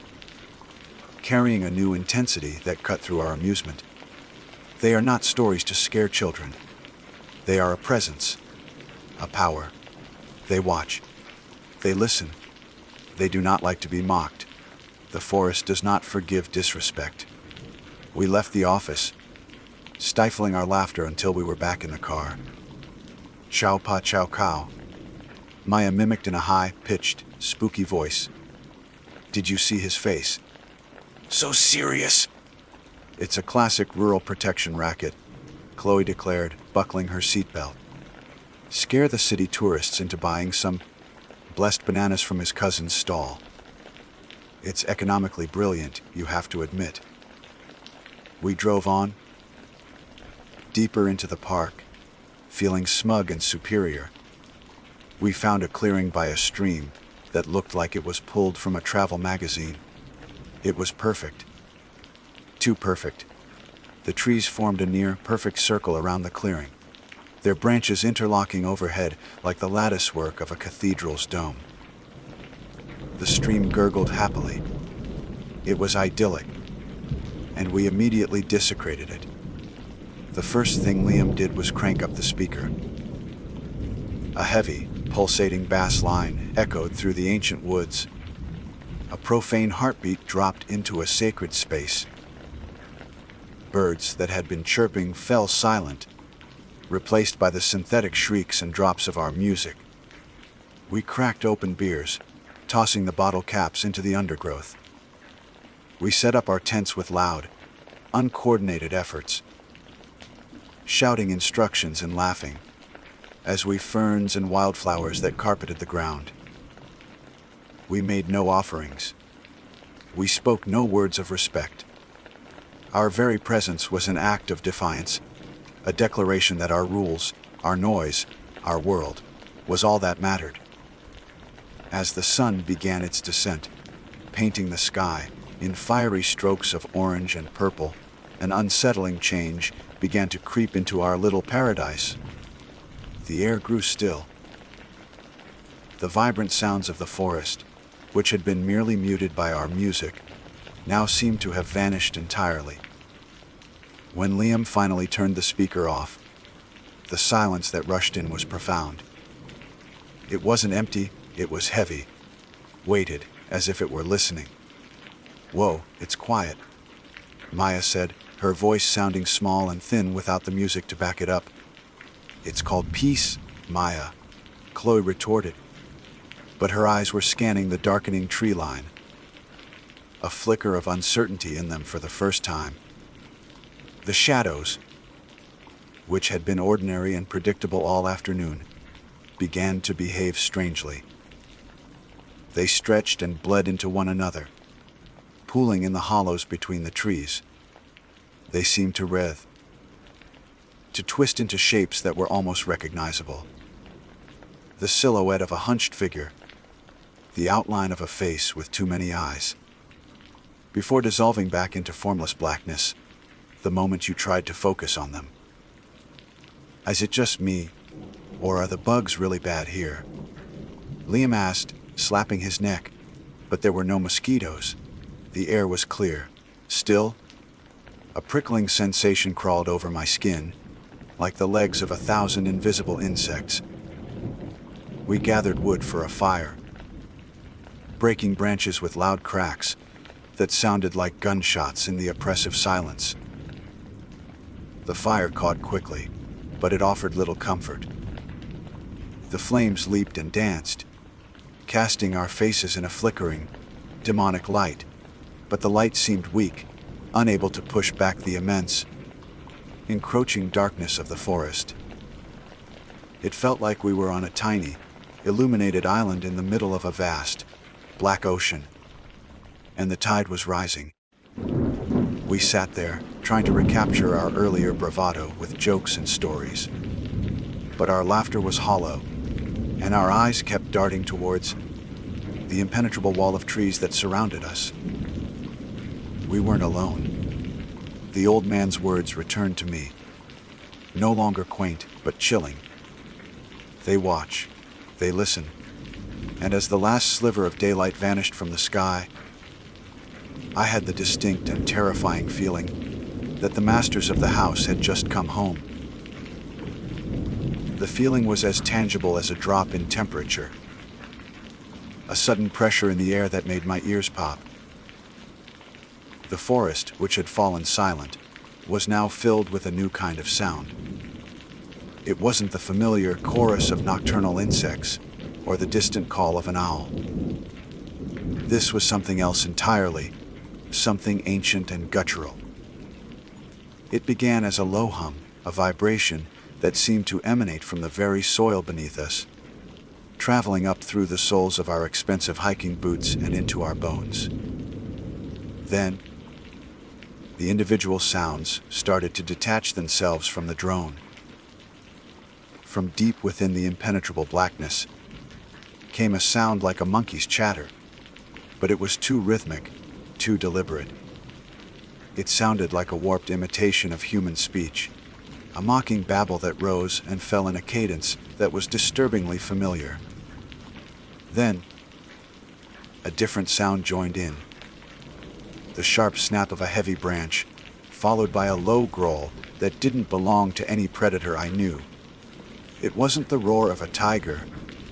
carrying a new intensity that cut through our amusement. They are not stories to scare children. They are a presence, a power. They watch. They listen. They do not like to be mocked. The forest does not forgive disrespect. We left the office, stifling our laughter until we were back in the car. Chow pa chow cow. Maya mimicked in a high-pitched, spooky voice. Did you see his face? So serious. It's a classic rural protection racket, Chloe declared, buckling her seatbelt. Scare the city tourists into buying some blessed bananas from his cousin's stall. It's economically brilliant, you have to admit. We drove on, deeper into the park, feeling smug and superior. We found a clearing by a stream that looked like it was pulled from a travel magazine. It was perfect. Too perfect. The trees formed a near-perfect circle around the clearing, their branches interlocking overhead like the latticework of a cathedral's dome. The stream gurgled happily. It was idyllic, and we immediately desecrated it. The first thing Liam did was crank up the speaker. A heavy, pulsating bass line echoed through the ancient woods. A profane heartbeat dropped into a sacred space. Birds that had been chirping fell silent, replaced by the synthetic shrieks and drops of our music. We cracked open beers, tossing the bottle caps into the undergrowth. We set up our tents with loud, uncoordinated efforts, shouting instructions and laughing, as we ferns and wildflowers that carpeted the ground. We made no offerings. We spoke no words of respect. Our very presence was an act of defiance, a declaration that our rules, our noise, our world, was all that mattered. As the sun began its descent, painting the sky in fiery strokes of orange and purple, an unsettling change began to creep into our little paradise. The air grew still. The vibrant sounds of the forest, which had been merely muted by our music, now seemed to have vanished entirely. When Liam finally turned the speaker off, the silence that rushed in was profound. It wasn't empty, it was heavy, weighted as if it were listening. "Whoa, it's quiet," Maya said, her voice sounding small and thin without the music to back it up. "It's called peace, Maya," Chloe retorted, but her eyes were scanning the darkening tree line, a flicker of uncertainty in them for the first time. The shadows, which had been ordinary and predictable all afternoon, began to behave strangely. They stretched and bled into one another, pooling in the hollows between the trees. They seemed to writhe, to twist into shapes that were almost recognizable. The silhouette of a hunched figure, the outline of a face with too many eyes. Before dissolving back into formless blackness, the moment you tried to focus on them. Is it just me, or are the bugs really bad here? Liam asked, slapping his neck, but there were no mosquitoes. The air was clear. Still, a prickling sensation crawled over my skin, like the legs of 1,000 invisible insects. We gathered wood for a fire. breaking branches with loud cracks that sounded like gunshots in the oppressive silence. The fire caught quickly, but it offered little comfort. The flames leaped and danced, casting our faces in a flickering, demonic light, but the light seemed weak, unable to push back the immense, encroaching darkness of the forest. It felt like we were on a tiny, illuminated island in the middle of a vast, black ocean, and the tide was rising. We sat there, trying to recapture our earlier bravado with jokes and stories. But our laughter was hollow, and our eyes kept darting towards the impenetrable wall of trees that surrounded us. We weren't alone. The old man's words returned to me, no longer quaint, but chilling. They watch, they listen, and as the last sliver of daylight vanished from the sky, I had the distinct and terrifying feeling that the masters of the house had just come home. The feeling was as tangible as a drop in temperature, a sudden pressure in the air that made my ears pop. The forest, which had fallen silent, was now filled with a new kind of sound. It wasn't the familiar chorus of nocturnal insects or the distant call of an owl. This was something else entirely, something ancient and guttural. It began as a low hum, a vibration that seemed to emanate from the very soil beneath us, traveling up through the soles of our expensive hiking boots and into our bones. Then, the individual sounds started to detach themselves from the drone. From deep within the impenetrable blackness came a sound like a monkey's chatter, but it was too rhythmic, too deliberate. It sounded like a warped imitation of human speech, a mocking babble that rose and fell in a cadence that was disturbingly familiar. Then, a different sound joined in. The sharp snap of a heavy branch, followed by a low growl that didn't belong to any predator I knew. It wasn't the roar of a tiger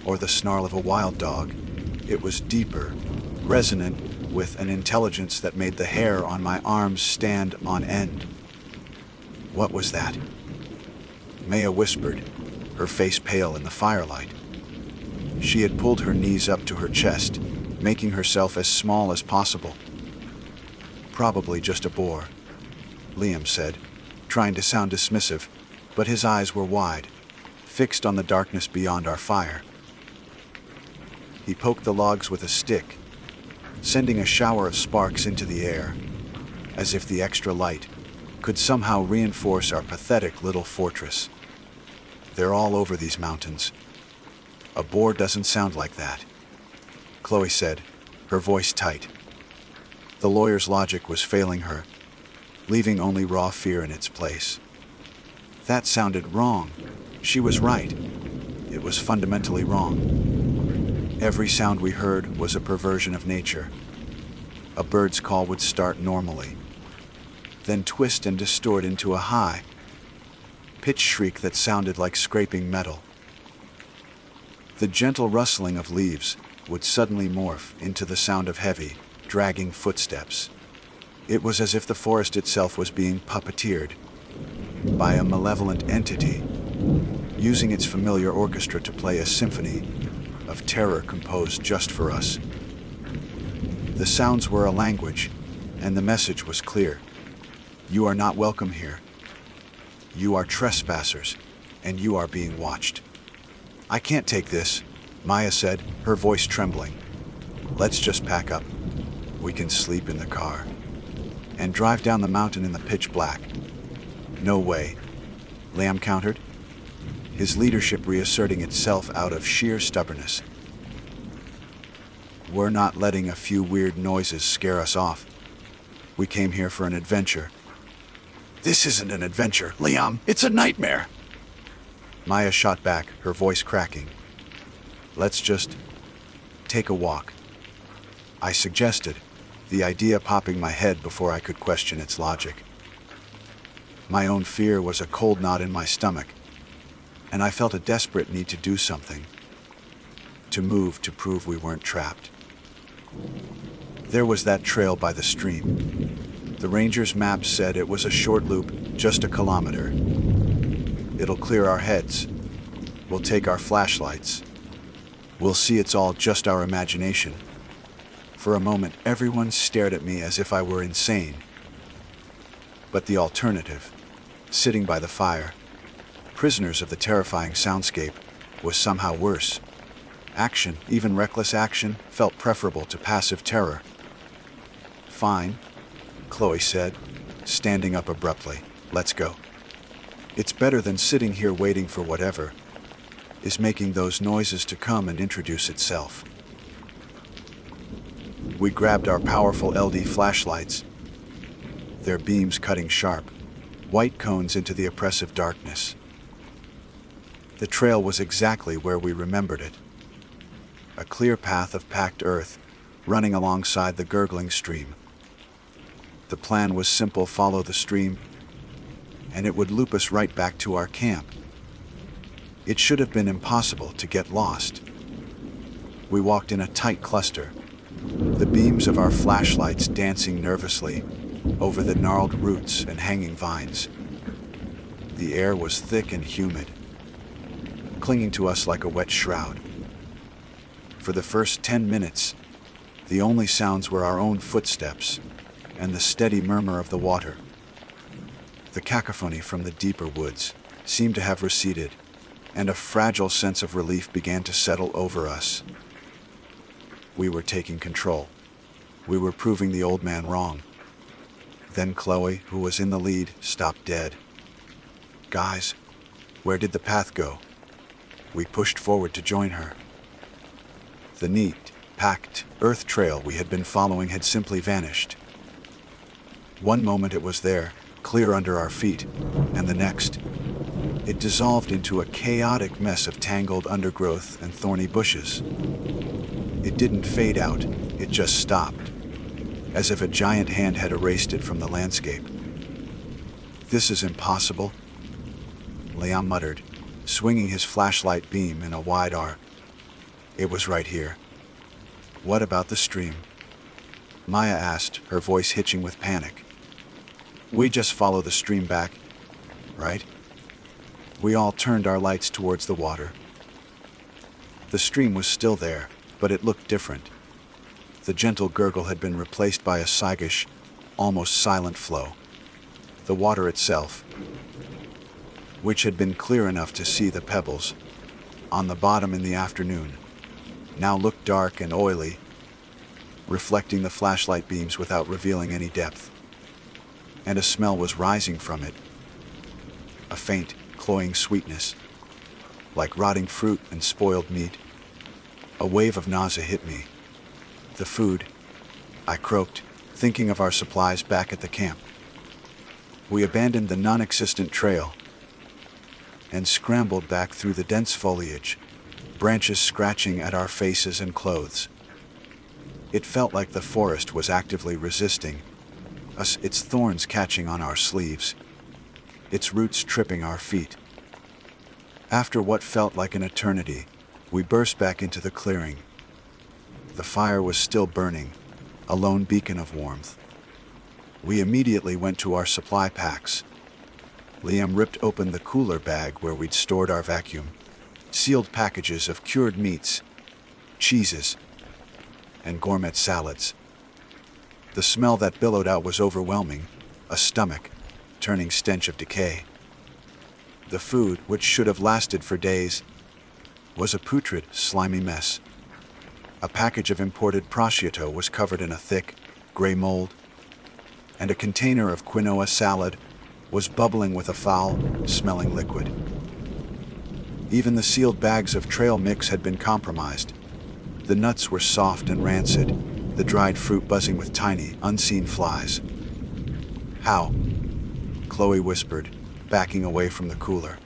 or the snarl of a wild dog. It was deeper, resonant, with an intelligence that made the hair on my arms stand on end. What was that? Maya whispered, her face pale in the firelight. She had pulled her knees up to her chest, making herself as small as possible. Probably just a boar, Liam said, trying to sound dismissive, but his eyes were wide, fixed on the darkness beyond our fire. He poked the logs with a stick, sending a shower of sparks into the air, as if the extra light could somehow reinforce our pathetic little fortress. They're all over these mountains. A boar doesn't sound like that, Chloe said, her voice tight. The lawyer's logic was failing her, leaving only raw fear in its place. That sounded wrong. She was right. It was fundamentally wrong. Every sound we heard was a perversion of nature. A bird's call would start normally, then twist and distort into a high, pitched shriek that sounded like scraping metal. The gentle rustling of leaves would suddenly morph into the sound of heavy, dragging footsteps. It was as if the forest itself was being puppeteered by a malevolent entity, using its familiar orchestra to play a symphony of terror composed just for us. The sounds were a language, and the message was clear. You are not welcome here. You are trespassers, and you are being watched. I can't take this, Maya said, her voice trembling. Let's just pack up. We can sleep in the car and drive down the mountain in the pitch black. No way, Liam countered, his leadership reasserting itself out of sheer stubbornness. We're not letting a few weird noises scare us off. We came here for an adventure. This isn't an adventure, Liam. It's a nightmare. Maya shot back, her voice cracking. Let's just take a walk, I suggested, the idea popping my head before I could question its logic. My own fear was a cold knot in my stomach, and I felt a desperate need to do something, to move to prove we weren't trapped. There was that trail by the stream. The ranger's map said it was a short loop, just a kilometer. It'll clear our heads. We'll take our flashlights. We'll see it's all just our imagination. For a moment, everyone stared at me as if I were insane. But the alternative, sitting by the fire, prisoners of the terrifying soundscape, was somehow worse. Action, even reckless action, felt preferable to passive terror. "Fine," Chloe said, standing up abruptly. "Let's go. It's better than sitting here waiting for whatever is making those noises to come and introduce itself." We grabbed our powerful LD flashlights, their beams cutting sharp, white cones into the oppressive darkness. The trail was exactly where we remembered it. A clear path of packed earth running alongside the gurgling stream. The plan was simple: follow the stream, and it would loop us right back to our camp. It should have been impossible to get lost. We walked in a tight cluster, the beams of our flashlights dancing nervously over the gnarled roots and hanging vines. The air was thick and humid, clinging to us like a wet shroud. For the first 10 minutes, the only sounds were our own footsteps and the steady murmur of the water. The cacophony from the deeper woods seemed to have receded, and a fragile sense of relief began to settle over us. We were taking control. We were proving the old man wrong. Then Chloe, who was in the lead, stopped dead. "Guys, where did the path go?" We pushed forward to join her. The neat, packed earth trail we had been following had simply vanished. One moment it was there, clear under our feet, and the next, it dissolved into a chaotic mess of tangled undergrowth and thorny bushes. It didn't fade out, it just stopped, as if a giant hand had erased it from the landscape. "This is impossible," Liam muttered, swinging his flashlight beam in a wide arc. "It was right here." "What about the stream?" Maya asked, her voice hitching with panic. "We just follow the stream back, right?" We all turned our lights towards the water. The stream was still there, but it looked different. The gentle gurgle had been replaced by a sluggish, almost silent flow. The water itself, which had been clear enough to see the pebbles on the bottom in the afternoon, now looked dark and oily, reflecting the flashlight beams without revealing any depth. And a smell was rising from it, a faint, cloying sweetness, like rotting fruit and spoiled meat. A wave of nausea hit me. "The food," I croaked, thinking of our supplies back at the camp. We abandoned the non-existent trail and scrambled back through the dense foliage, branches scratching at our faces and clothes. It felt like the forest was actively resisting us, its thorns catching on our sleeves, its roots tripping our feet. After what felt like an eternity, we burst back into the clearing. The fire was still burning, a lone beacon of warmth. We immediately went to our supply packs. Liam ripped open the cooler bag where we'd stored our vacuum-sealed packages of cured meats, cheeses, and gourmet salads. The smell that billowed out was overwhelming, a stomach-turning stench of decay. The food, which should have lasted for days, was a putrid, slimy mess. A package of imported prosciutto was covered in a thick, gray mold, and a container of quinoa salad was bubbling with a foul-smelling liquid. Even the sealed bags of trail mix had been compromised. The nuts were soft and rancid, the dried fruit buzzing with tiny, unseen flies. "How?" Chloe whispered, backing away from the cooler.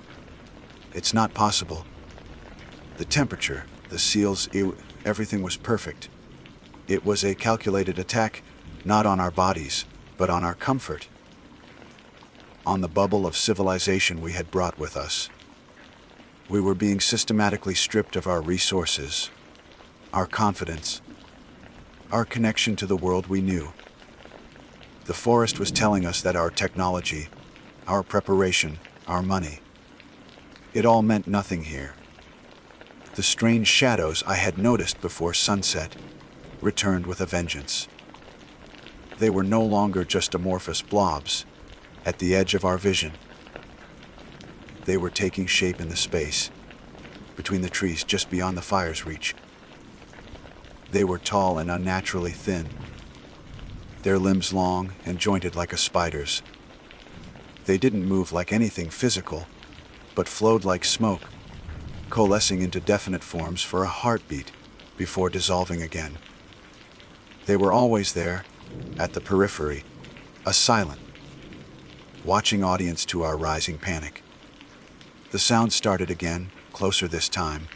"It's not possible. The temperature, the seals, everything was perfect. It was a calculated attack, not on our bodies, but on our comfort. On the bubble of civilization we had brought with us. We were being systematically stripped of our resources, our confidence, our connection to the world we knew. The forest was telling us that our technology, our preparation, our money, it all meant nothing here. The strange shadows I had noticed before sunset returned with a vengeance. They were no longer just amorphous blobs at the edge of our vision. They were taking shape in the space between the trees just beyond the fire's reach. They were tall and unnaturally thin, their limbs long and jointed like a spider's. They didn't move like anything physical, but flowed like smoke, coalescing into definite forms for a heartbeat before dissolving again. They were always there, at the periphery, a silent, watching audience to our rising panic. The sound started again, closer this time.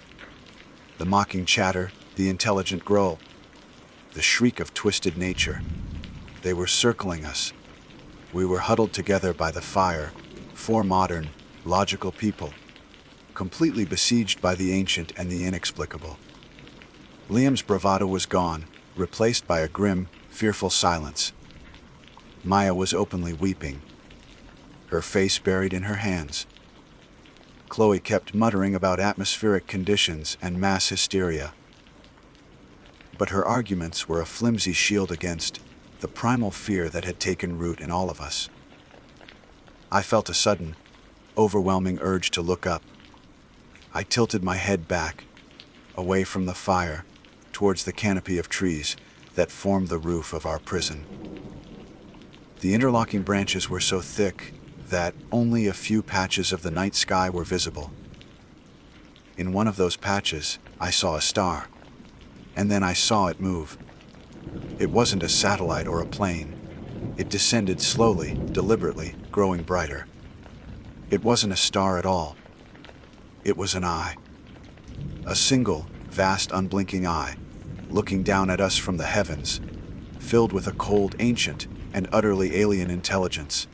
The mocking chatter, the intelligent growl, the shriek of twisted nature. They were circling us. We were huddled together by the fire, four modern, logical people, completely besieged by the ancient and the inexplicable. Liam's bravado was gone, replaced by a grim, fearful silence. Maya was openly weeping, her face buried in her hands. Chloe kept muttering about atmospheric conditions and mass hysteria. But her arguments were a flimsy shield against the primal fear that had taken root in all of us. I felt a sudden, overwhelming urge to look up. I tilted my head back, away from the fire, towards the canopy of trees that formed the roof of our prison. The interlocking branches were so thick that only a few patches of the night sky were visible. In one of those patches, I saw a star, and then I saw it move. It wasn't a satellite or a plane. It descended slowly, deliberately, growing brighter. It wasn't a star at all. It was an eye. A single, vast, unblinking eye, looking down at us from the heavens, filled with a cold, ancient, and utterly alien intelligence.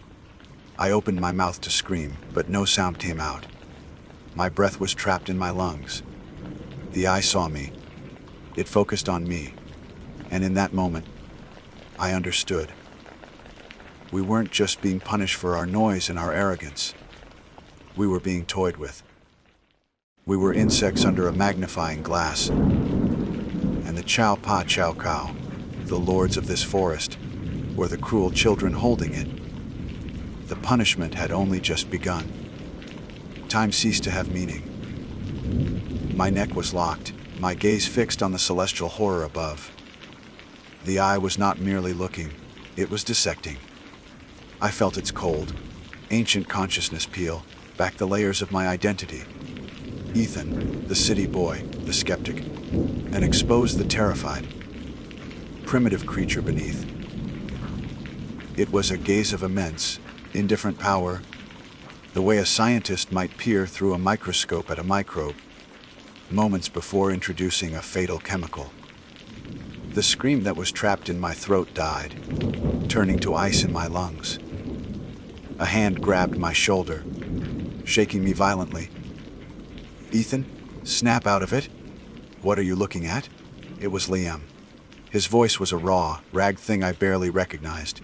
I opened my mouth to scream, but no sound came out. My breath was trapped in my lungs. The eye saw me. It focused on me. And in that moment, I understood. We weren't just being punished for our noise and our arrogance. We were being toyed with. We were insects under a magnifying glass. And the Chow Pa Chow Cow, the lords of this forest, were the cruel children holding it. The punishment had only just begun. Time ceased to have meaning. My neck was locked, my gaze fixed on the celestial horror above. The eye was not merely looking, it was dissecting. I felt its cold, ancient consciousness peel back the layers of my identity. Ethan, the city boy, the skeptic, and expose the terrified, primitive creature beneath. It was a gaze of immense, indifferent power, the way a scientist might peer through a microscope at a microbe, moments before introducing a fatal chemical. The scream that was trapped in my throat died, turning to ice in my lungs. A hand grabbed my shoulder, shaking me violently. "Ethan, snap out of it. What are you looking at?" It was Liam. His voice was a raw, ragged thing I barely recognized.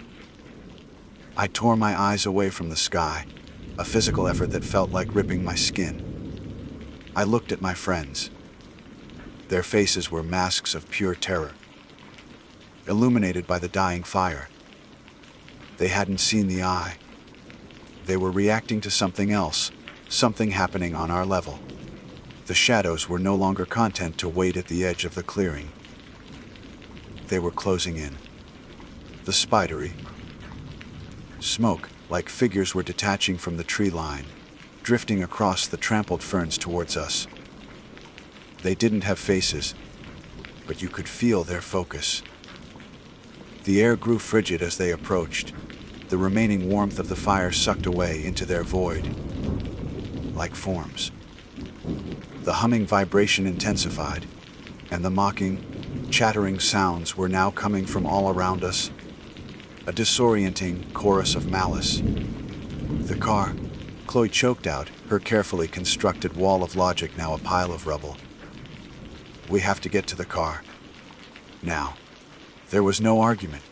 I tore my eyes away from the sky, a physical effort that felt like ripping my skin. I looked at my friends. Their faces were masks of pure terror, illuminated by the dying fire. They hadn't seen the eye. They were reacting to something else, something happening on our level. The shadows were no longer content to wait at the edge of the clearing. They were closing in. The spidery. Smoke, like figures, were detaching from the tree line, drifting across the trampled ferns towards us. They didn't have faces, but you could feel their focus. The air grew frigid as they approached, the remaining warmth of the fire sucked away into their void, like forms. The humming vibration intensified, and the mocking, chattering sounds were now coming from all around us, a disorienting chorus of malice. The car, Chloe choked out, her carefully constructed wall of logic now a pile of rubble. "We have to get to the car. Now." There was no argument.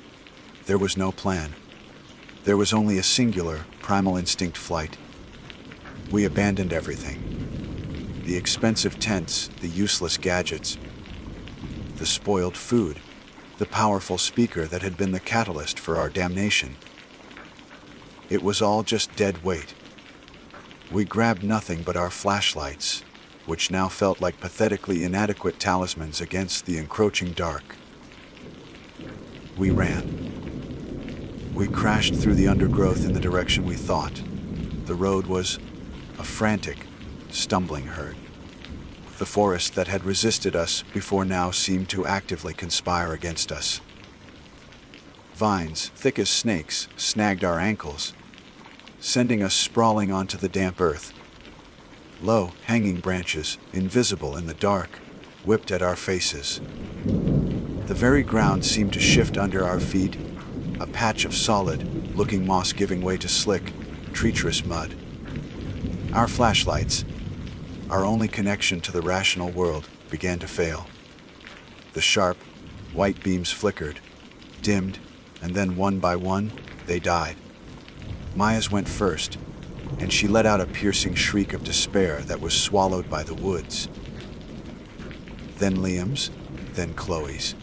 There was no plan. There was only a singular, primal instinct flight. We abandoned everything. The expensive tents, the useless gadgets, the spoiled food, the powerful speaker that had been the catalyst for our damnation. It was all just dead weight. We grabbed nothing but our flashlights, which now felt like pathetically inadequate talismans against the encroaching dark. We ran. We crashed through the undergrowth in the direction we thought. The road was a frantic, stumbling herd. The forest that had resisted us before now seemed to actively conspire against us. Vines, thick as snakes, snagged our ankles, sending us sprawling onto the damp earth. Low, hanging branches, invisible in the dark, whipped at our faces. The very ground seemed to shift under our feet, a patch of solid-looking moss giving way to slick, treacherous mud. Our flashlights, our only connection to the rational world, began to fail. The sharp, white beams flickered, dimmed, and then one by one, they died. Maya's went first, and she let out a piercing shriek of despair that was swallowed by the woods. Then Liam's, then Chloe's.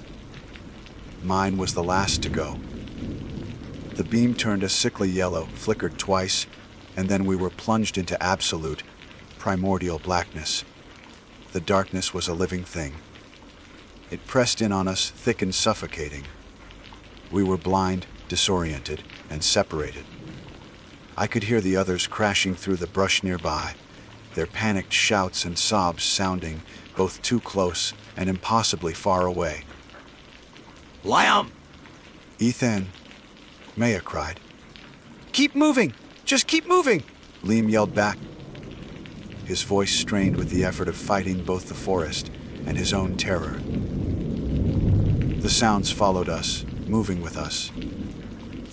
Mine was the last to go. The beam turned a sickly yellow, flickered twice, and then we were plunged into absolute, primordial blackness. The darkness was a living thing. It pressed in on us, thick and suffocating. We were blind, disoriented, and separated. I could hear the others crashing through the brush nearby, their panicked shouts and sobs sounding both too close and impossibly far away. Liam! "Ethan," Maya cried. Keep moving! Just keep moving! Liam yelled back, his voice strained with the effort of fighting both the forest and his own terror. The sounds followed us, moving with us.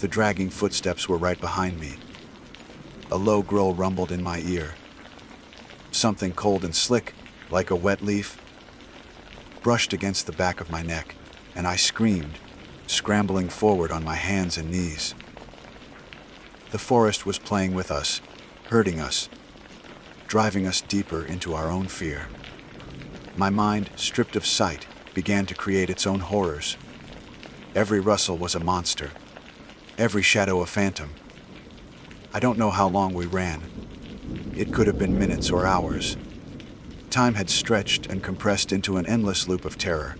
The dragging footsteps were right behind me. A low growl rumbled in my ear. Something cold and slick, like a wet leaf, brushed against the back of my neck, and I screamed, scrambling forward on my hands and knees. The forest was playing with us, hurting us, driving us deeper into our own fear. My mind, stripped of sight, began to create its own horrors. Every rustle was a monster, every shadow a phantom. I don't know how long we ran. It could have been minutes or hours. Time had stretched and compressed into an endless loop of terror.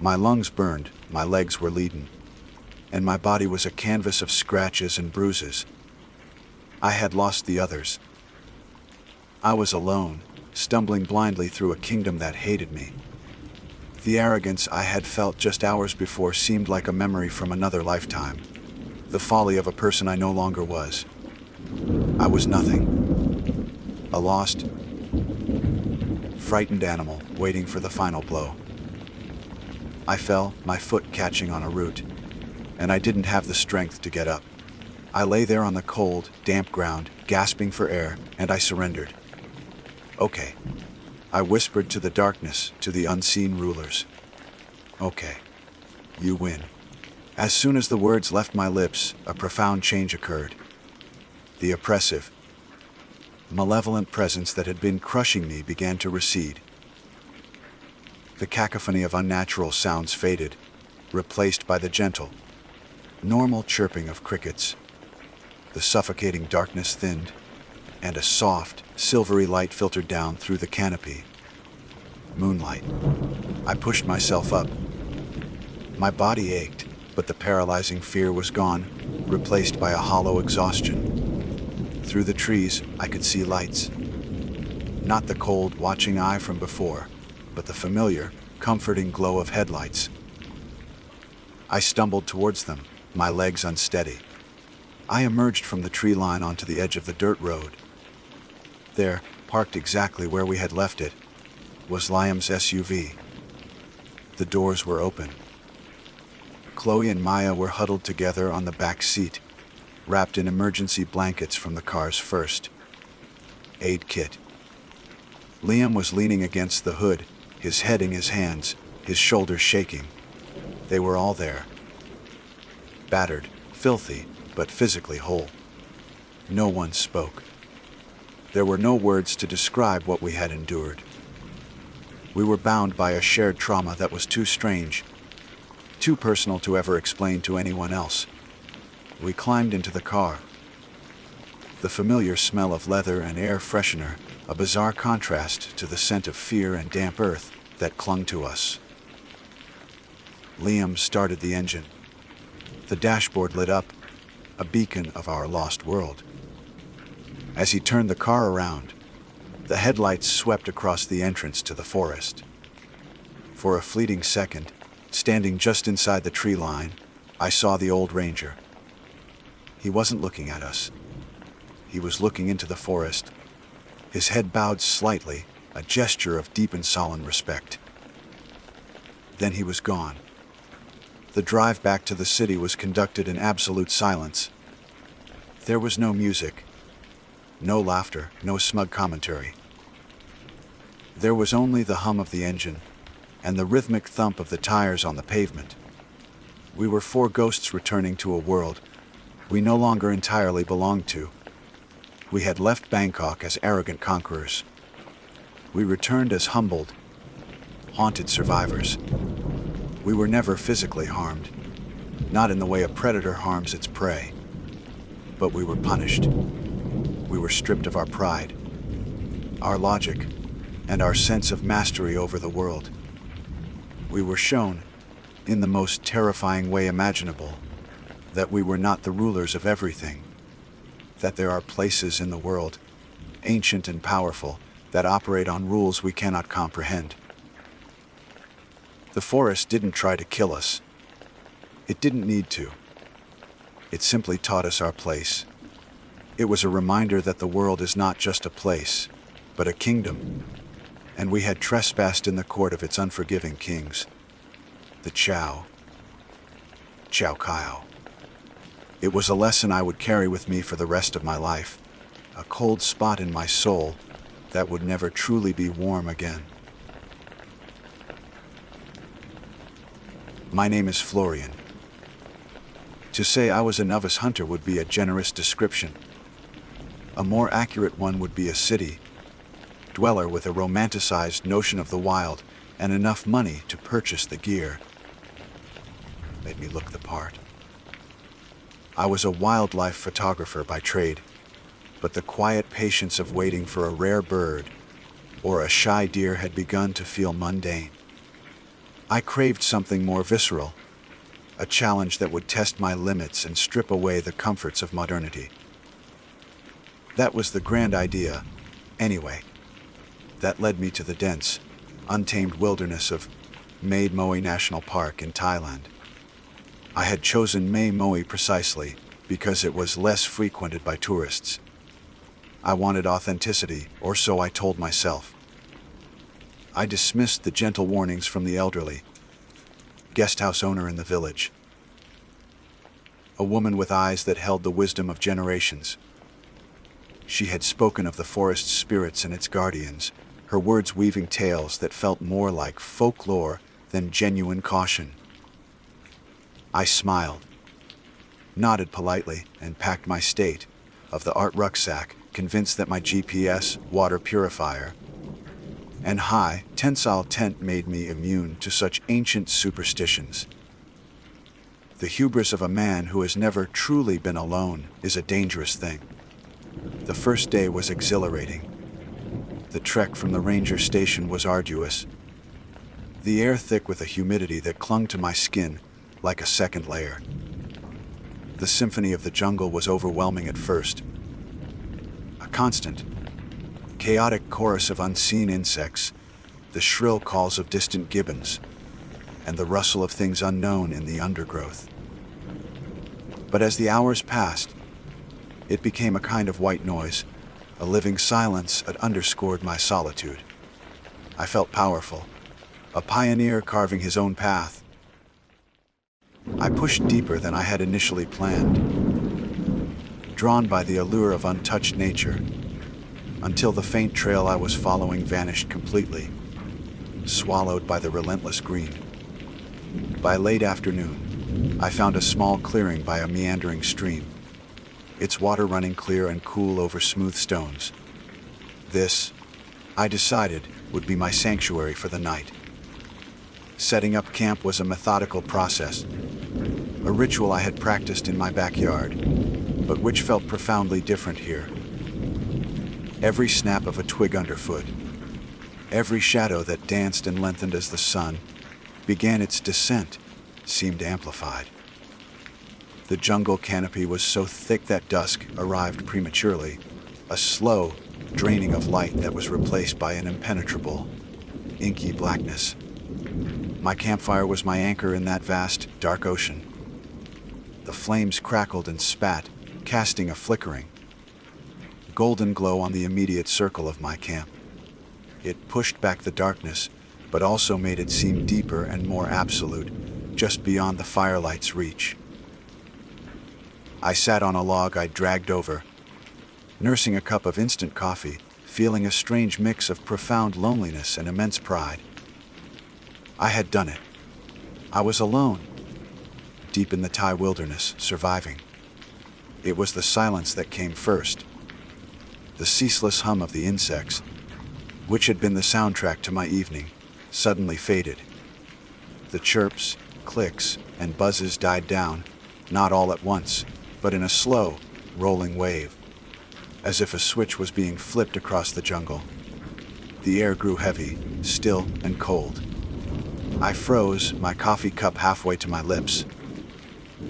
My lungs burned, my legs were leaden, and my body was a canvas of scratches and bruises. I had lost the others. I was alone, stumbling blindly through a kingdom that hated me. The arrogance I had felt just hours before seemed like a memory from another lifetime. The folly of a person I no longer was. I was nothing. A lost, frightened animal waiting for the final blow. I fell, my foot catching on a root, and I didn't have the strength to get up. I lay there on the cold, damp ground, gasping for air, and I surrendered. "Okay," I whispered to the darkness, to the unseen rulers. "Okay, you win." As soon as the words left my lips, a profound change occurred. The oppressive, malevolent presence that had been crushing me began to recede. The cacophony of unnatural sounds faded, replaced by the gentle, normal chirping of crickets. The suffocating darkness thinned, and a soft, silvery light filtered down through the canopy. Moonlight. I pushed myself up. My body ached, but the paralyzing fear was gone, replaced by a hollow exhaustion. Through the trees, I could see lights. Not the cold, watching eye from before, but the familiar, comforting glow of headlights. I stumbled towards them, my legs unsteady. I emerged from the tree line onto the edge of the dirt road. There, parked exactly where we had left it, was Liam's SUV. The doors were open. Chloe and Maya were huddled together on the back seat, wrapped in emergency blankets from the car's first aid kit. Liam was leaning against the hood, his head in his hands, his shoulders shaking. They were all there. Battered, filthy, but physically whole. No one spoke. There were no words to describe what we had endured. We were bound by a shared trauma that was too strange, too personal to ever explain to anyone else. We climbed into the car. The familiar smell of leather and air freshener, a bizarre contrast to the scent of fear and damp earth that clung to us. Liam started the engine. The dashboard lit up, a beacon of our lost world. As he turned the car around, the headlights swept across the entrance to the forest. For a fleeting second, standing just inside the tree line, I saw the old ranger. He wasn't looking at us. He was looking into the forest, his head bowed slightly, a gesture of deep and solemn respect. Then he was gone. The drive back to the city was conducted in absolute silence. There was no music, no laughter, no smug commentary. There was only the hum of the engine and the rhythmic thump of the tires on the pavement. We were four ghosts returning to a world we no longer entirely belonged to. We had left Bangkok as arrogant conquerors. We returned as humbled, haunted survivors. We were never physically harmed, not in the way a predator harms its prey. But we were punished. We were stripped of our pride, our logic, and our sense of mastery over the world. We were shown, in the most terrifying way imaginable, that we were not the rulers of everything, that there are places in the world, ancient and powerful, that operate on rules we cannot comprehend. The forest didn't try to kill us. It didn't need to. It simply taught us our place. It was a reminder that the world is not just a place, but a kingdom, and we had trespassed in the court of its unforgiving kings, the Chow Kyle. It was a lesson I would carry with me for the rest of my life, a cold spot in my soul that would never truly be warm again. My name is Florian. To say I was a novice hunter would be a generous description. A more accurate one would be a city dweller with a romanticized notion of the wild and enough money to purchase the gear. Made me look the part. I was a wildlife photographer by trade, but the quiet patience of waiting for a rare bird or a shy deer had begun to feel mundane. I craved something more visceral, a challenge that would test my limits and strip away the comforts of modernity. That was the grand idea, anyway, that led me to the dense, untamed wilderness of Mae Moi National Park in Thailand. I had chosen Mae Moi precisely because it was less frequented by tourists. I wanted authenticity, or so I told myself. I dismissed the gentle warnings from the elderly guest house owner in the village, a woman with eyes that held the wisdom of generations. She had spoken of the forest's spirits and its guardians, her words weaving tales that felt more like folklore than genuine caution. I smiled, nodded politely, and packed my state of the art rucksack, convinced that my GPS, water purifier, and high, tensile tent made me immune to such ancient superstitions. The hubris of a man who has never truly been alone is a dangerous thing. The first day was exhilarating. The trek from the ranger station was arduous, the air thick with a humidity that clung to my skin like a second layer. The symphony of the jungle was overwhelming at first. A constant, chaotic chorus of unseen insects, the shrill calls of distant gibbons, and the rustle of things unknown in the undergrowth. But as the hours passed, it became a kind of white noise, a living silence that underscored my solitude. I felt powerful, a pioneer carving his own path. I pushed deeper than I had initially planned, drawn by the allure of untouched nature, until the faint trail I was following vanished completely, swallowed by the relentless green. By late afternoon, I found a small clearing by a meandering stream, its water running clear and cool over smooth stones. This, I decided, would be my sanctuary for the night. Setting up camp was a methodical process, a ritual I had practiced in my backyard, but which felt profoundly different here. Every snap of a twig underfoot, every shadow that danced and lengthened as the sun began its descent, seemed amplified. The jungle canopy was so thick that dusk arrived prematurely, a slow draining of light that was replaced by an impenetrable, inky blackness. My campfire was my anchor in that vast, dark ocean. The flames crackled and spat, casting a flickering, golden glow on the immediate circle of my camp. It pushed back the darkness, but also made it seem deeper and more absolute, just beyond the firelight's reach. I sat on a log I'd dragged over, nursing a cup of instant coffee, feeling a strange mix of profound loneliness and immense pride. I had done it. I was alone, deep in the Thai wilderness, surviving. It was the silence that came first. The ceaseless hum of the insects, which had been the soundtrack to my evening, suddenly faded. The chirps, clicks, and buzzes died down, not all at once, but in a slow, rolling wave, as if a switch was being flipped across the jungle. The air grew heavy, still, and cold. I froze, my coffee cup halfway to my lips.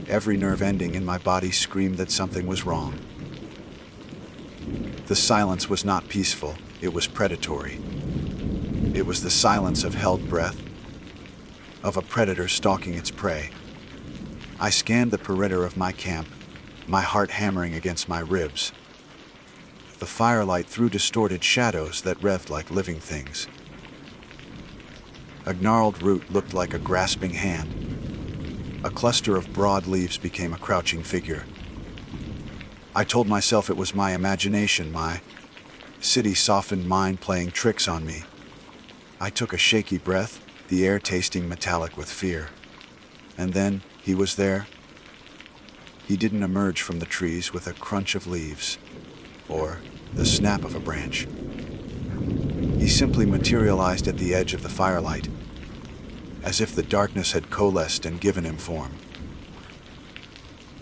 Every nerve ending in my body screamed that something was wrong. The silence was not peaceful, it was predatory. It was the silence of held breath, of a predator stalking its prey. I scanned the perimeter of my camp, my heart hammering against my ribs. The firelight threw distorted shadows that revved like living things. A gnarled root looked like a grasping hand. A cluster of broad leaves became a crouching figure. I told myself it was my imagination, my city-softened mind playing tricks on me. I took a shaky breath, the air tasting metallic with fear. And then, he was there. He didn't emerge from the trees with a crunch of leaves, or the snap of a branch. He simply materialized at the edge of the firelight, as if the darkness had coalesced and given him form.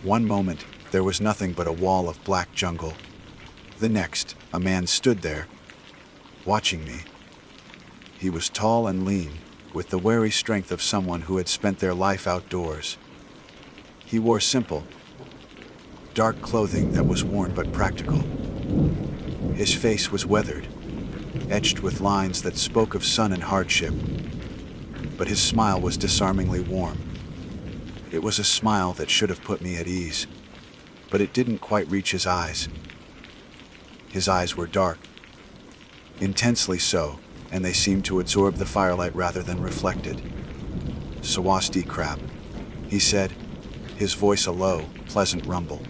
One moment, there was nothing but a wall of black jungle. The next, a man stood there, watching me. He was tall and lean, with the wary strength of someone who had spent their life outdoors. He wore simple, dark clothing that was worn but practical. His face was weathered, etched with lines that spoke of sun and hardship, but his smile was disarmingly warm. It was a smile that should have put me at ease, but it didn't quite reach his eyes. His eyes were dark, intensely so, and they seemed to absorb the firelight rather than reflect it. "Sawasti crap," he said, his voice a low, pleasant rumble.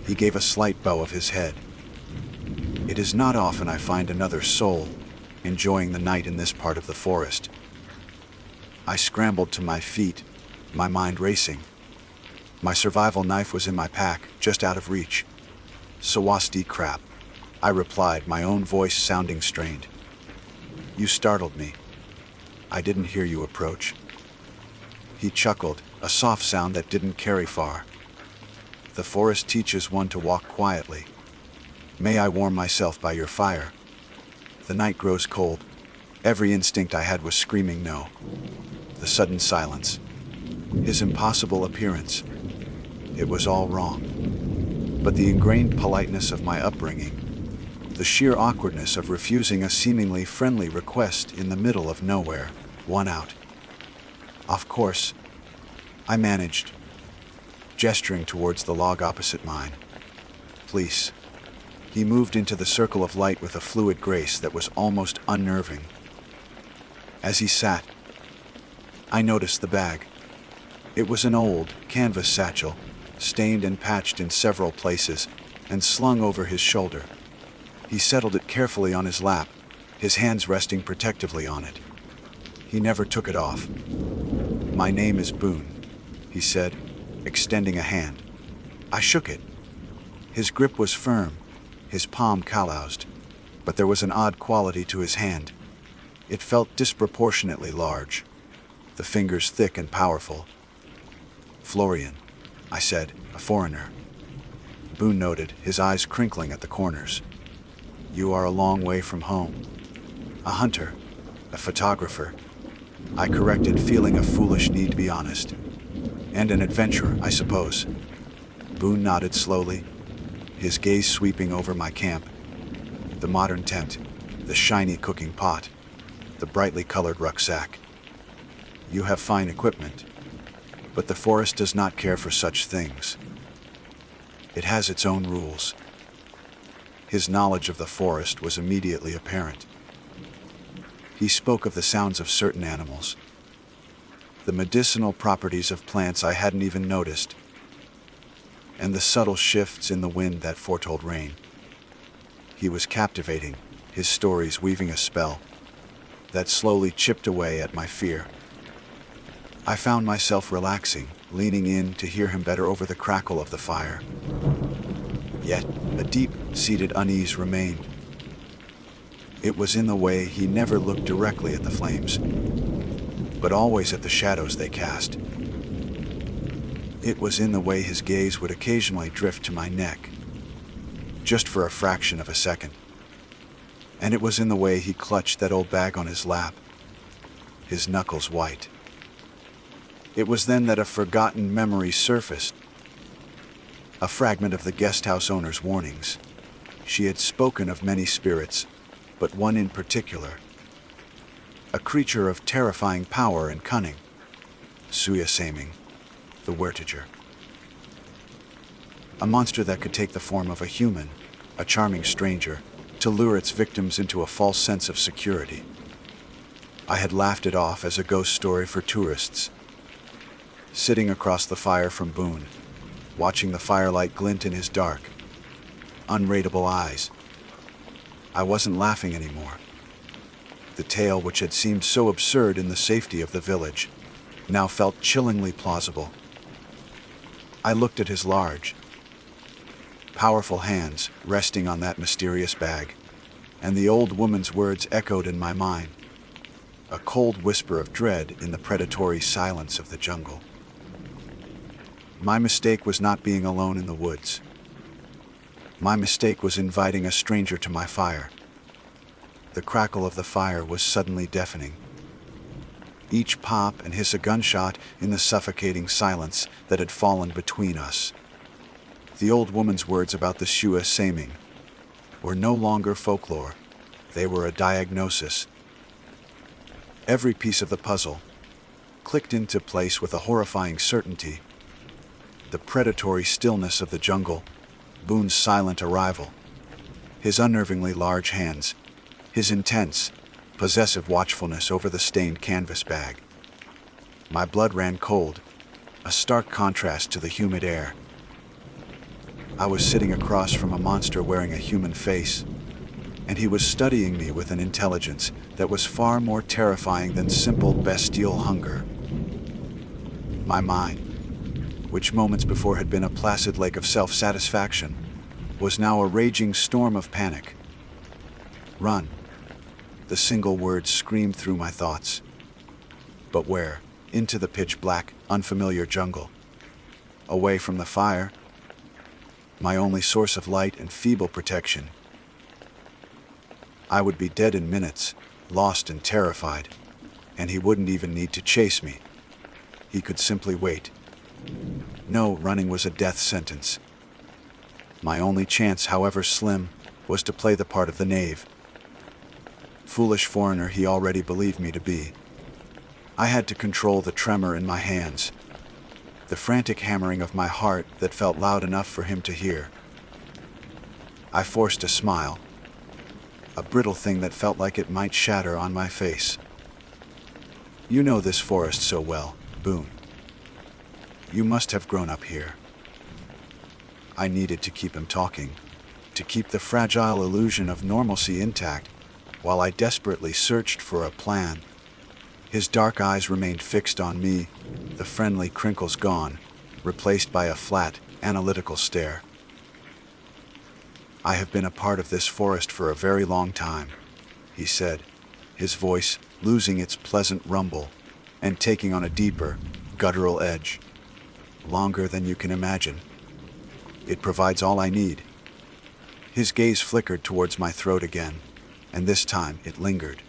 He gave a slight bow of his head. It is not often I find another soul enjoying the night in this part of the forest. I scrambled to my feet, my mind racing. My survival knife was in my pack, just out of reach. "Sawasti crap," I replied, my own voice sounding strained. "You startled me. I didn't hear you approach." He chuckled, a soft sound that didn't carry far. "The forest teaches one to walk quietly. May I warm myself by your fire? The night grows cold." Every instinct I had was screaming no. The sudden silence, his impossible appearance. It was all wrong. But the ingrained politeness of my upbringing, the sheer awkwardness of refusing a seemingly friendly request in the middle of nowhere, won out. Of course, I managed, gesturing towards the log opposite mine. "Please." He moved into the circle of light with a fluid grace that was almost unnerving. As he sat, I noticed the bag. It was an old canvas satchel, stained and patched in several places, and slung over his shoulder. He settled it carefully on his lap, his hands resting protectively on it. He never took it off. My name is Boone, he said, extending a hand. I shook it. His grip was firm, his palm calloused, but there was an odd quality to his hand. It felt disproportionately large, the fingers thick and powerful. Florian, I said, a foreigner. Boone noted, his eyes crinkling at the corners. You are a long way from home. A hunter, a photographer, I corrected, feeling a foolish need to be honest. And an adventurer, I suppose. Boone nodded slowly, his gaze sweeping over my camp. The modern tent, the shiny cooking pot, the brightly colored rucksack. You have fine equipment, but the forest does not care for such things. It has its own rules. His knowledge of the forest was immediately apparent. He spoke of the sounds of certain animals, the medicinal properties of plants I hadn't even noticed, and the subtle shifts in the wind that foretold rain. He was captivating, his stories weaving a spell that slowly chipped away at my fear. I found myself relaxing, leaning in to hear him better over the crackle of the fire. Yet, a deep-seated unease remained. It was in the way he never looked directly at the flames, but always at the shadows they cast. It was in the way his gaze would occasionally drift to my neck, just for a fraction of a second. And it was in the way he clutched that old bag on his lap, his knuckles white. It was then that a forgotten memory surfaced, a fragment of the guest house owner's warnings. She had spoken of many spirits, but one in particular, a creature of terrifying power and cunning, Suyasaming, the Wertiger. A monster that could take the form of a human, a charming stranger, to lure its victims into a false sense of security. I had laughed it off as a ghost story for tourists. Sitting across the fire from Boone, watching the firelight glint in his dark, unreadable eyes, I wasn't laughing anymore. The tale, which had seemed so absurd in the safety of the village, now felt chillingly plausible. I looked at his large, powerful hands resting on that mysterious bag, and the old woman's words echoed in my mind, a cold whisper of dread in the predatory silence of the jungle. My mistake was not being alone in the woods. My mistake was inviting a stranger to my fire. The crackle of the fire was suddenly deafening. Each pop and hiss a gunshot in the suffocating silence that had fallen between us. The old woman's words about the Suyasaming were no longer folklore. They were a diagnosis. Every piece of the puzzle clicked into place with a horrifying certainty. The predatory stillness of the jungle, Boone's silent arrival, his unnervingly large hands, his intense, possessive watchfulness over the stained canvas bag. My blood ran cold, a stark contrast to the humid air. I was sitting across from a monster wearing a human face, and he was studying me with an intelligence that was far more terrifying than simple bestial hunger. My mind, which moments before had been a placid lake of self-satisfaction, was now a raging storm of panic. Run. The single word screamed through my thoughts. But where? Into the pitch-black, unfamiliar jungle. Away from the fire, my only source of light and feeble protection. I would be dead in minutes, lost and terrified, and he wouldn't even need to chase me. He could simply wait. No, running was a death sentence. My only chance, however slim, was to play the part of the knave. Foolish foreigner he already believed me to be. I had to control the tremor in my hands, the frantic hammering of my heart that felt loud enough for him to hear. I forced a smile, a brittle thing that felt like it might shatter on my face. You know this forest so well, Boone. You must have grown up here. I needed to keep him talking, to keep the fragile illusion of normalcy intact, while I desperately searched for a plan. His dark eyes remained fixed on me, the friendly crinkles gone, replaced by a flat, analytical stare. "I have been a part of this forest for a very long time," he said, his voice losing its pleasant rumble and taking on a deeper, guttural edge. "Longer than you can imagine. It provides all I need." His gaze flickered towards my throat again, and this time it lingered.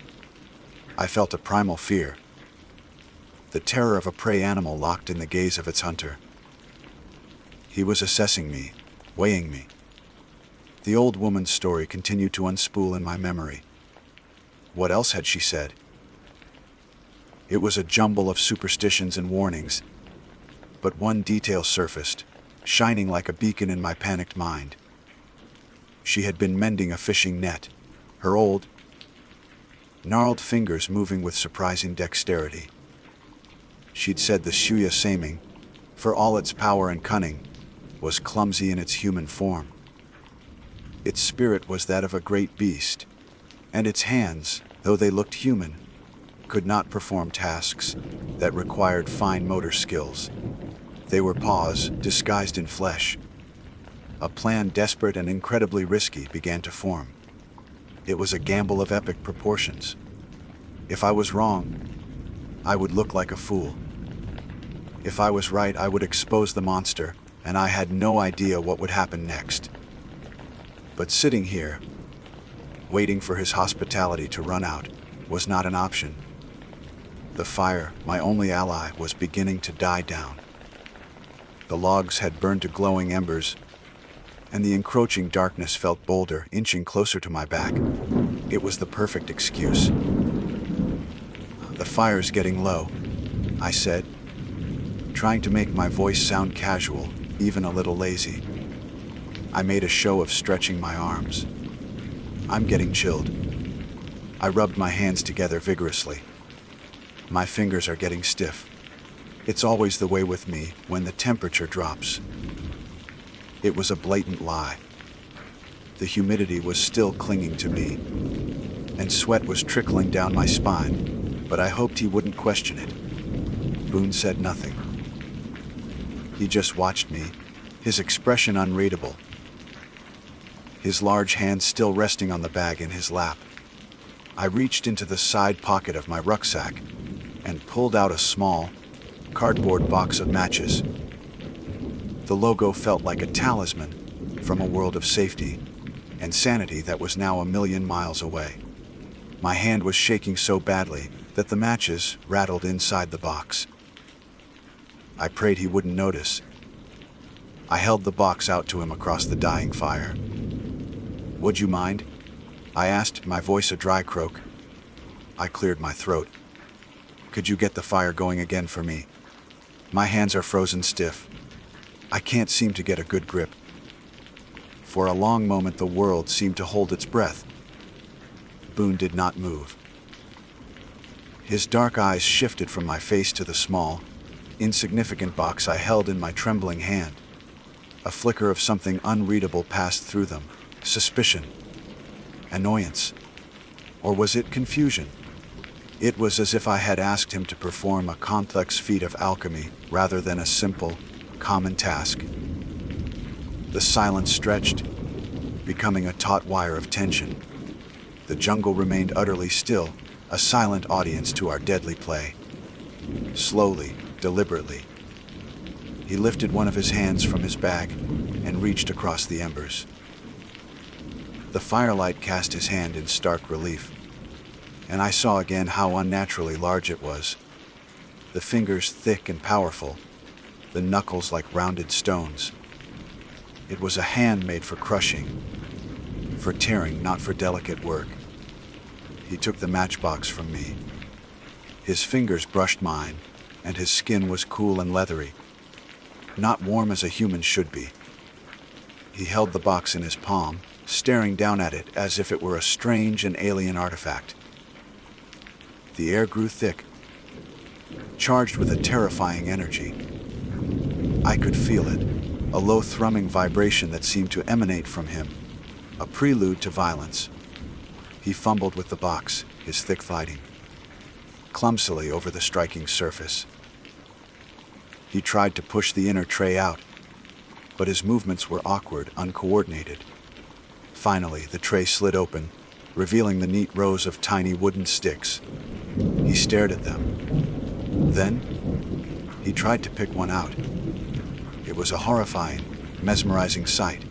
I felt a primal fear, the terror of a prey animal locked in the gaze of its hunter. He was assessing me, weighing me. The old woman's story continued to unspool in my memory. What else had she said? It was a jumble of superstitions and warnings, but one detail surfaced, shining like a beacon in my panicked mind. She had been mending a fishing net, her old, gnarled fingers moving with surprising dexterity. She'd said the Shuya Saming, for all its power and cunning, was clumsy in its human form. Its spirit was that of a great beast, and its hands, though they looked human, could not perform tasks that required fine motor skills. They were paws disguised in flesh. A plan desperate and incredibly risky began to form. It was a gamble of epic proportions. If I was wrong, I would look like a fool. If I was right, I would expose the monster, and I had no idea what would happen next. But sitting here, waiting for his hospitality to run out, was not an option. The fire, my only ally, was beginning to die down. The logs had burned to glowing embers, and the encroaching darkness felt bolder, inching closer to my back. It was the perfect excuse. "The fire's getting low," I said, trying to make my voice sound casual, even a little lazy. I made a show of stretching my arms. "I'm getting chilled." I rubbed my hands together vigorously. "My fingers are getting stiff. It's always the way with me when the temperature drops." It was a blatant lie. The humidity was still clinging to me, and sweat was trickling down my spine, but I hoped he wouldn't question it. Boone said nothing. He just watched me, his expression unreadable, his large hand still resting on the bag in his lap. I reached into the side pocket of my rucksack and pulled out a small, cardboard box of matches. The logo felt like a talisman from a world of safety and sanity that was now a million miles away. My hand was shaking so badly that the matches rattled inside the box. I prayed he wouldn't notice. I held the box out to him across the dying fire. "Would you mind?" I asked, my voice a dry croak. I cleared my throat. "Could you get the fire going again for me? My hands are frozen stiff. I can't seem to get a good grip." For a long moment the world seemed to hold its breath. Boone did not move. His dark eyes shifted from my face to the small, insignificant box I held in my trembling hand. A flicker of something unreadable passed through them. Suspicion. Annoyance. Or was it confusion? It was as if I had asked him to perform a complex feat of alchemy rather than a simple, common task. The silence stretched, becoming a taut wire of tension. The jungle remained utterly still, a silent audience to our deadly play. Slowly, deliberately, he lifted one of his hands from his bag and reached across the embers. The firelight cast his hand in stark relief, and I saw again how unnaturally large it was. The fingers thick and powerful, the knuckles like rounded stones. It was a hand made for crushing, for tearing, not for delicate work. He took the matchbox from me. His fingers brushed mine, and his skin was cool and leathery, not warm as a human should be. He held the box in his palm, staring down at it as if it were a strange and alien artifact. The air grew thick, charged with a terrifying energy. I could feel it, a low thrumming vibration that seemed to emanate from him, a prelude to violence. He fumbled with the box, his thick fighting. clumsily over the striking surface. He tried to push the inner tray out, but his movements were awkward, uncoordinated. Finally, the tray slid open, revealing the neat rows of tiny wooden sticks. He stared at them. Then, he tried to pick one out. It was a horrifying, mesmerizing sight.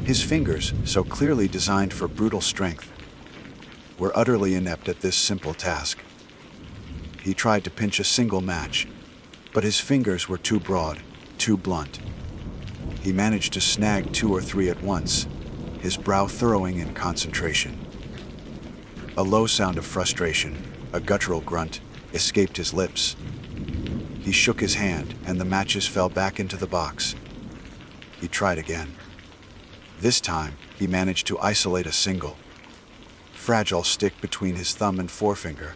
His fingers, so clearly designed for brutal strength, were utterly inept at this simple task. He tried to pinch a single match, but his fingers were too broad, too blunt. He managed to snag 2 or 3 at once, his brow furrowing in concentration. A low sound of frustration, a guttural grunt, escaped his lips. He shook his hand, and the matches fell back into the box. He tried again. This time, he managed to isolate a single, fragile stick between his thumb and forefinger.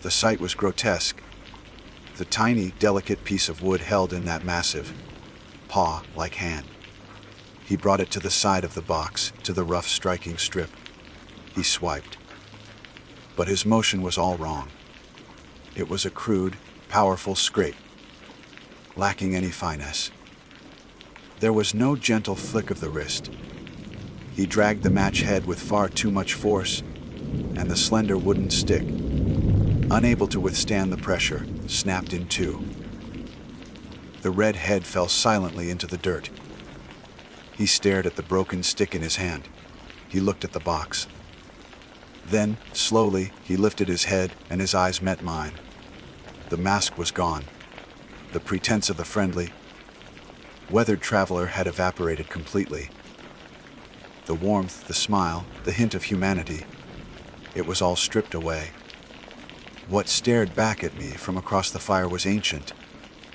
The sight was grotesque. The tiny, delicate piece of wood held in that massive, paw-like hand. He brought it to the side of the box, to the rough striking strip. He swiped. But his motion was all wrong. It was a crude, powerful scrape, lacking any finesse. There was no gentle flick of the wrist. He dragged the match head with far too much force, and the slender wooden stick, unable to withstand the pressure, snapped in two. The red head fell silently into the dirt. He stared at the broken stick in his hand. He looked at the box. Then, slowly, he lifted his head and his eyes met mine. The mask was gone. The pretense of the friendly, weathered traveler had evaporated completely. The warmth, the smile, the hint of humanity, it was all stripped away. What stared back at me from across the fire was ancient,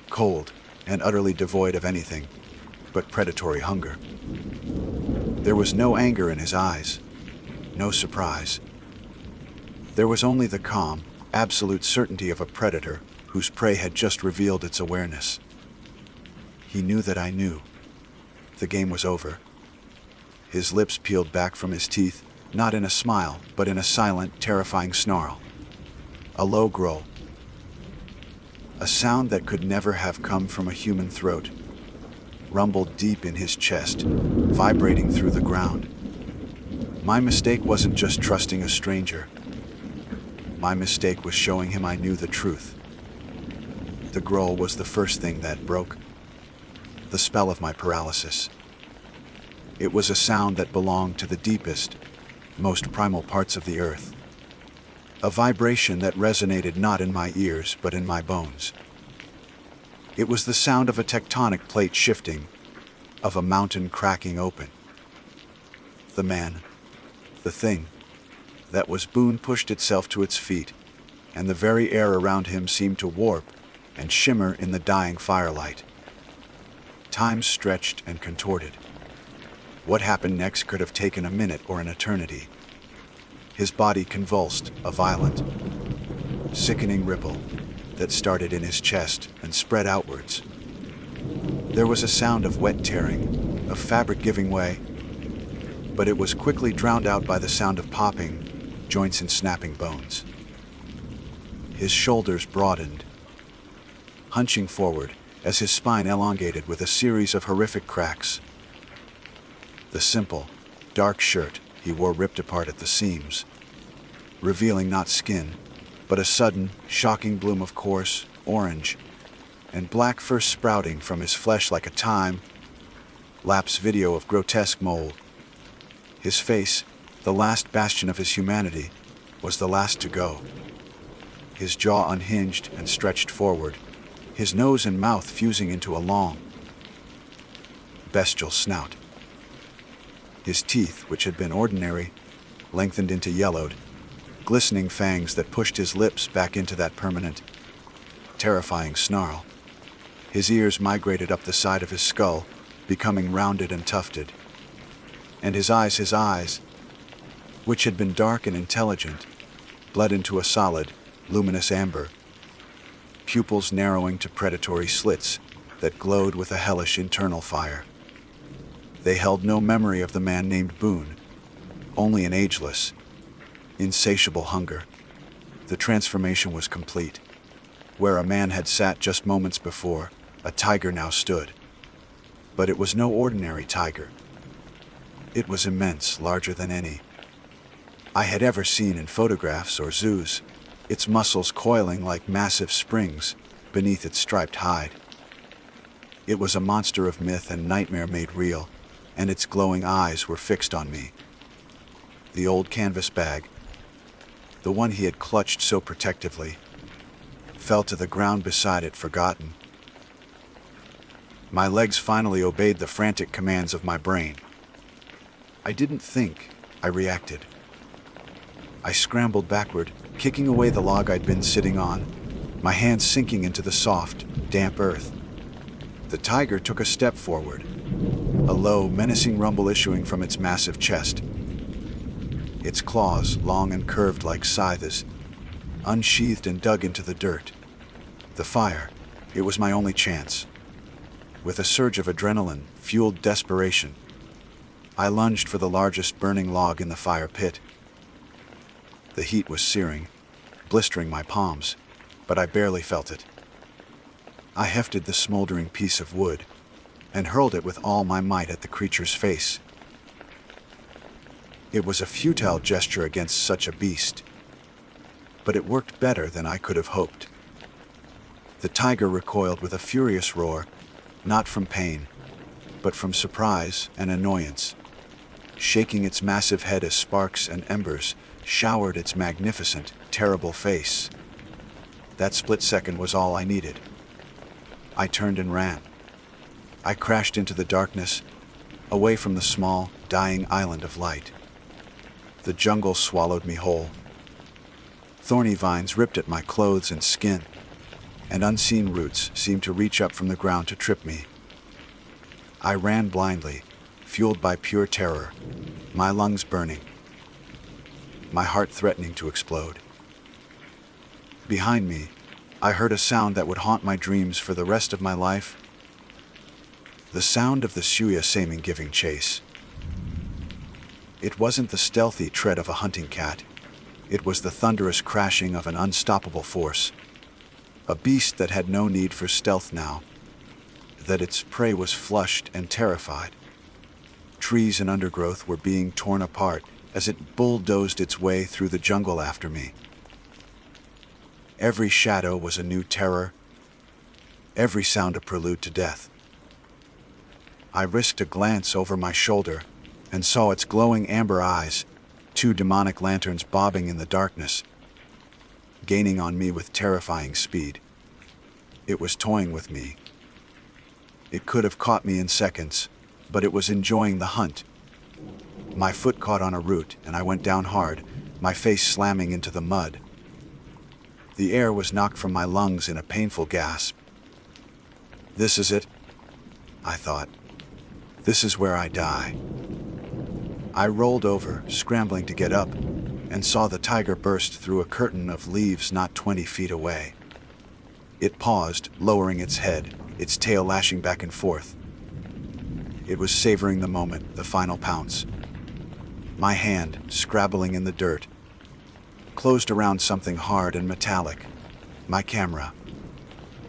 cold, and utterly devoid of anything but predatory hunger. There was no anger in his eyes, no surprise. There was only the calm, absolute certainty of a predator whose prey had just revealed its awareness. He knew that I knew. The game was over. His lips peeled back from his teeth, not in a smile, but in a silent, terrifying snarl. A low growl. A sound that could never have come from a human throat, rumbled deep in his chest, vibrating through the ground. My mistake wasn't just trusting a stranger. My mistake was showing him I knew the truth. The growl was the first thing that broke the spell of my paralysis. It was a sound that belonged to the deepest, most primal parts of the earth. A vibration that resonated not in my ears, but in my bones. It was the sound of a tectonic plate shifting, of a mountain cracking open. The man, the thing, that was Boone pushed itself to its feet, and the very air around him seemed to warp and shimmer in the dying firelight. Time stretched and contorted. What happened next could have taken a minute or an eternity. His body convulsed, a violent, sickening ripple that started in his chest and spread outwards. There was a sound of wet tearing, of fabric giving way, but it was quickly drowned out by the sound of popping, joints and snapping bones. His shoulders broadened, hunching forward as his spine elongated with a series of horrific cracks. The simple, dark shirt he wore ripped apart at the seams, revealing not skin, but a sudden, shocking bloom of coarse, orange, and black fur sprouting from his flesh like a time-lapse video of grotesque mold. His face, the last bastion of his humanity, was the last to go. His jaw unhinged and stretched forward, his nose and mouth fusing into a long, bestial snout. His teeth, which had been ordinary, lengthened into yellowed, glistening fangs that pushed his lips back into that permanent, terrifying snarl. His ears migrated up the side of his skull, becoming rounded and tufted. And his eyes, which had been dark and intelligent, bled into a solid, luminous amber, pupils narrowing to predatory slits that glowed with a hellish internal fire. They held no memory of the man named Boone, only an ageless, insatiable hunger. The transformation was complete. Where a man had sat just moments before, a tiger now stood. But it was no ordinary tiger. It was immense, larger than any I had ever seen in photographs or zoos, its muscles coiling like massive springs beneath its striped hide. It was a monster of myth and nightmare made real, and its glowing eyes were fixed on me. The old canvas bag, the one he had clutched so protectively, fell to the ground beside it, forgotten. My legs finally obeyed the frantic commands of my brain. I didn't think, I reacted. I scrambled backward, kicking away the log I'd been sitting on, my hands sinking into the soft, damp earth. The tiger took a step forward, a low, menacing rumble issuing from its massive chest. Its claws, long and curved like scythes, unsheathed and dug into the dirt. The fire, it was my only chance. With a surge of adrenaline, fueled desperation, I lunged for the largest burning log in the fire pit. The heat was searing, blistering my palms, but I barely felt it. I hefted the smoldering piece of wood and hurled it with all my might at the creature's face. It was a futile gesture against such a beast, but it worked better than I could have hoped. The tiger recoiled with a furious roar, not from pain, but from surprise and annoyance, shaking its massive head as sparks and embers showered its magnificent, terrible face. That split second was all I needed. I turned and ran. I crashed into the darkness, away from the small, dying island of light. The jungle swallowed me whole. Thorny vines ripped at my clothes and skin, and unseen roots seemed to reach up from the ground to trip me. I ran blindly, fueled by pure terror, my lungs burning, my heart threatening to explode. Behind me, I heard a sound that would haunt my dreams for the rest of my life. The sound of the Suya Saming giving chase. It wasn't the stealthy tread of a hunting cat. It was the thunderous crashing of an unstoppable force. A beast that had no need for stealth now, that its prey was flushed and terrified. Trees and undergrowth were being torn apart as it bulldozed its way through the jungle after me. Every shadow was a new terror, every sound a prelude to death. I risked a glance over my shoulder and saw its glowing amber eyes, two demonic lanterns bobbing in the darkness, gaining on me with terrifying speed. It was toying with me. It could have caught me in seconds, but it was enjoying the hunt. My foot caught on a root and I went down hard, my face slamming into the mud. The air was knocked from my lungs in a painful gasp. This is it, I thought. This is where I die. I rolled over, scrambling to get up, and saw the tiger burst through a curtain of leaves not 20 feet away. It paused, lowering its head, its tail lashing back and forth. It was savoring the moment, the final pounce. My hand, scrabbling in the dirt, closed around something hard and metallic, my camera.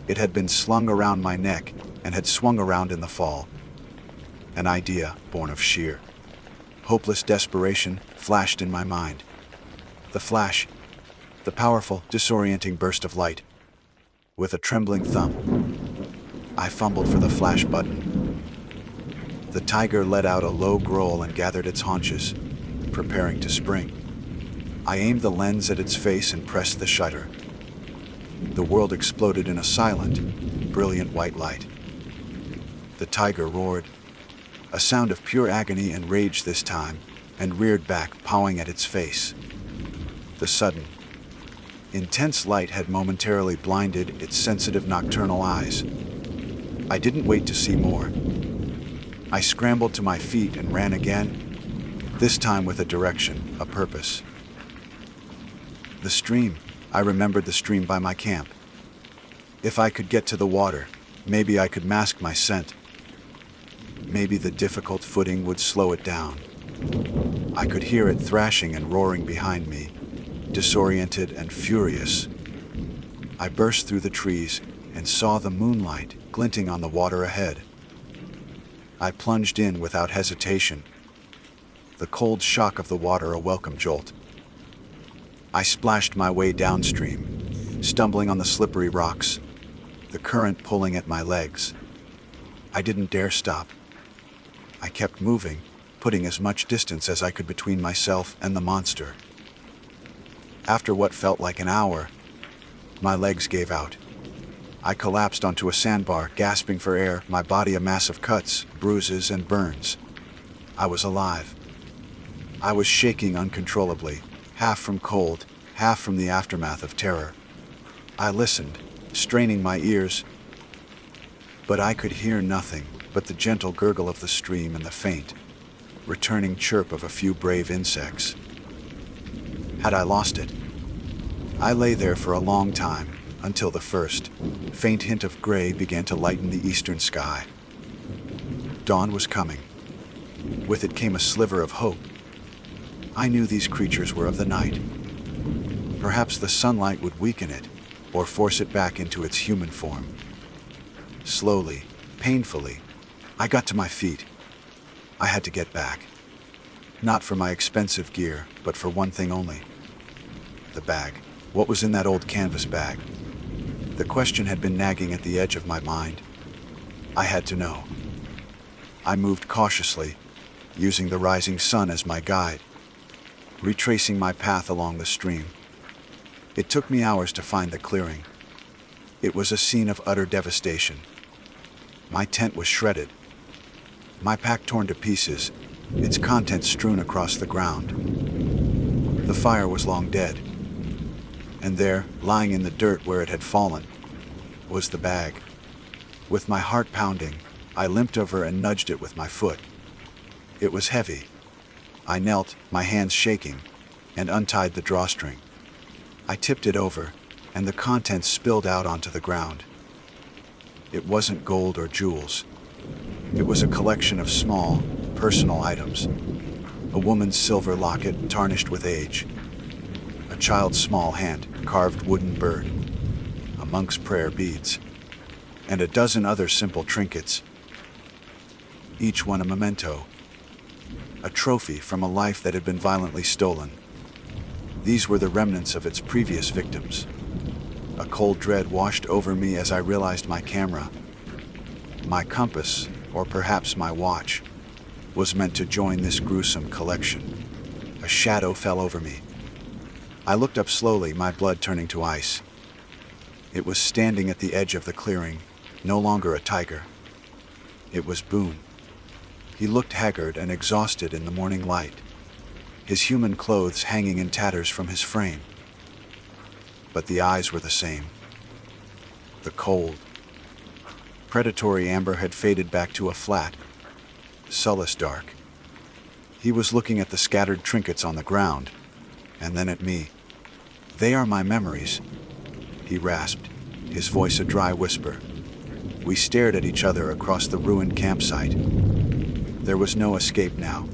It had been slung around my neck and had swung around in the fall. An idea born of sheer, hopeless desperation flashed in my mind. The flash, the powerful, disorienting burst of light. With a trembling thumb, I fumbled for the flash button. The tiger let out a low growl and gathered its haunches, preparing to spring. I aimed the lens at its face and pressed the shutter. The world exploded in a silent, brilliant white light. The tiger roared, a sound of pure agony and rage this time, and reared back, pawing at its face. The sudden, intense light had momentarily blinded its sensitive nocturnal eyes. I didn't wait to see more. I scrambled to my feet and ran again, this time with a direction, a purpose. The stream. I remembered the stream by my camp. If I could get to the water, maybe I could mask my scent. Maybe the difficult footing would slow it down. I could hear it thrashing and roaring behind me, Disoriented and furious, I burst through the trees and saw the moonlight glinting on the water ahead. I plunged in without hesitation, the cold shock of the water a welcome jolt. I splashed my way downstream, stumbling on the slippery rocks, the current pulling at my legs. I didn't dare stop. I kept moving, putting as much distance as I could between myself and the monster. After what felt like an hour, my legs gave out. I collapsed onto a sandbar, gasping for air, my body a mass of cuts, bruises, and burns. I was alive. I was shaking uncontrollably, half from cold, half from the aftermath of terror. I listened, straining my ears, but I could hear nothing but the gentle gurgle of the stream and the faint, returning chirp of a few brave insects. Had I lost it? I lay there for a long time, until the first, faint hint of gray began to lighten the eastern sky. Dawn was coming. With it came a sliver of hope. I knew these creatures were of the night. Perhaps the sunlight would weaken it, or force it back into its human form. Slowly, painfully, I got to my feet. I had to get back. Not for my expensive gear, but for one thing only. The bag. What was in that old canvas bag? The question had been nagging at the edge of my mind. I had to know. I moved cautiously, using the rising sun as my guide, retracing my path along the stream. It took me hours to find the clearing. It was a scene of utter devastation. My tent was shredded, my pack torn to pieces, its contents strewn across the ground. The fire was long dead, and there, lying in the dirt where it had fallen, was the bag. With my heart pounding, I limped over and nudged it with my foot. It was heavy. I knelt, my hands shaking, and untied the drawstring. I tipped it over, and the contents spilled out onto the ground. It wasn't gold or jewels. It was a collection of small, personal items. A woman's silver locket tarnished with age. A child's small hand-carved wooden bird. A monk's prayer beads. And a dozen other simple trinkets. Each one a memento. A trophy from a life that had been violently stolen. These were the remnants of its previous victims. A cold dread washed over me as I realized my camera, my compass, or perhaps my watch, was meant to join this gruesome collection. A shadow fell over me. I looked up slowly, my blood turning to ice. It was standing at the edge of the clearing, no longer a tiger. It was Boone. He looked haggard and exhausted in the morning light, his human clothes hanging in tatters from his frame. But the eyes were the same. The cold, predatory amber had faded back to a flat, soulless dark. He was looking at the scattered trinkets on the ground, and then at me. "They are my memories," he rasped, his voice a dry whisper. We stared at each other across the ruined campsite. There was no escape now.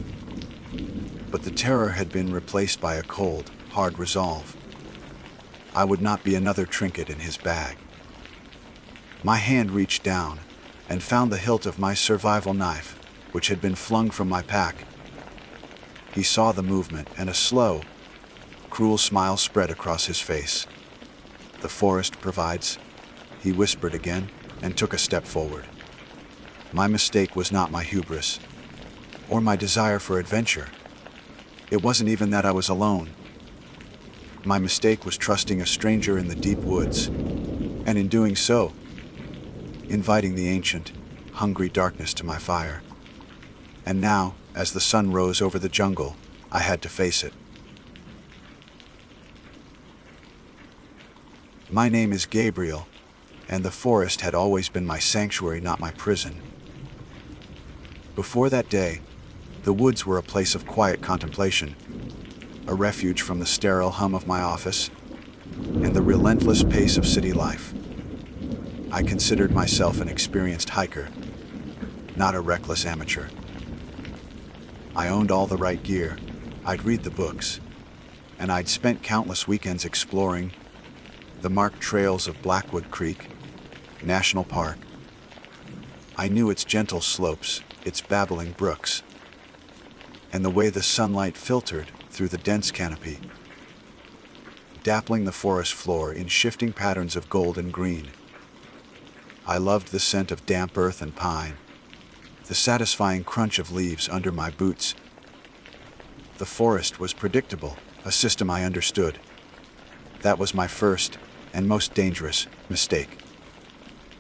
But the terror had been replaced by a cold, hard resolve. I would not be another trinket in his bag. My hand reached down and found the hilt of my survival knife, which had been flung from my pack. He saw the movement, and a slow, cruel smile spread across his face. "The forest provides," he whispered again, and took a step forward. My mistake was not my hubris, or my desire for adventure. It wasn't even that I was alone. My mistake was trusting a stranger in the deep woods, and in doing so, inviting the ancient, hungry darkness to my fire. And now, as the sun rose over the jungle, I had to face it. My name is Gabriel, and the forest had always been my sanctuary, not my prison. Before that day, the woods were a place of quiet contemplation, a refuge from the sterile hum of my office and the relentless pace of city life. I considered myself an experienced hiker, not a reckless amateur. I owned all the right gear. I'd read the books. and I'd spent countless weekends exploring the marked trails of Blackwood Creek National Park. I knew its gentle slopes, its babbling brooks, and the way the sunlight filtered through the dense canopy, dappling the forest floor in shifting patterns of gold and green. I loved the scent of damp earth and pine, the satisfying crunch of leaves under my boots. The forest was predictable, a system I understood. That was my first and most dangerous mistake.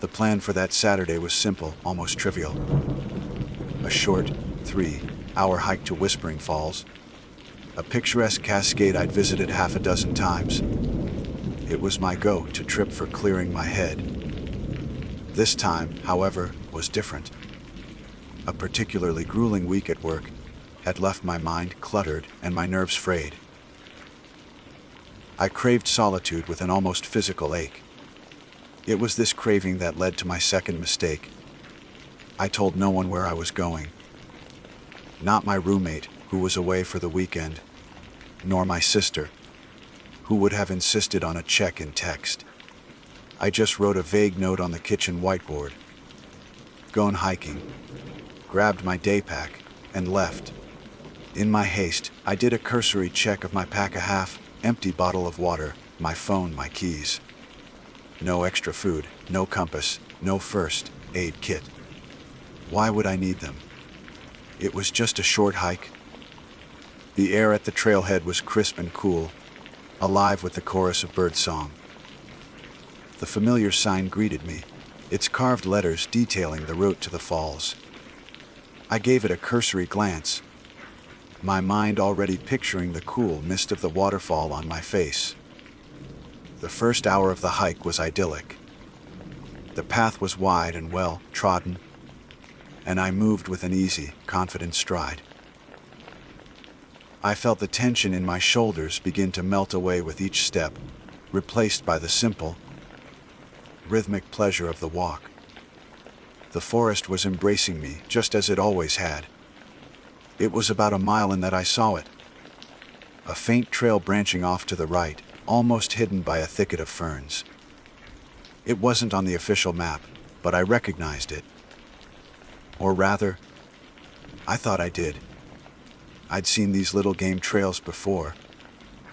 The plan for that Saturday was simple, almost trivial. A short, 3-hour hike to Whispering Falls, a picturesque cascade I'd visited half a dozen times. It was my go-to trip for clearing my head. This time, however, was different. A particularly grueling week at work had left my mind cluttered and my nerves frayed. I craved solitude with an almost physical ache. It was this craving that led to my second mistake. I told no one where I was going. Not my roommate, who was away for the weekend, nor my sister, who would have insisted on a check-in text. I just wrote a vague note on the kitchen whiteboard. Gone hiking. Grabbed my day pack and left. In my haste, I did a cursory check of my pack, a half-empty bottle of water, my phone, my keys. No extra food, no compass, no first aid kit. Why would I need them? It was just a short hike. The air at the trailhead was crisp and cool, alive with the chorus of birdsong. The familiar sign greeted me, its carved letters detailing the route to the falls. I gave it a cursory glance, my mind already picturing the cool mist of the waterfall on my face. The first hour of the hike was idyllic. The path was wide and well trodden, and I moved with an easy, confident stride. I felt the tension in my shoulders begin to melt away with each step, replaced by the simple, rhythmic pleasure of the walk. The forest was embracing me, just as it always had. It was about a mile in that I saw it. A faint trail branching off to the right, almost hidden by a thicket of ferns. It wasn't on the official map, but I recognized it. Or rather, I thought I did. I'd seen these little game trails before,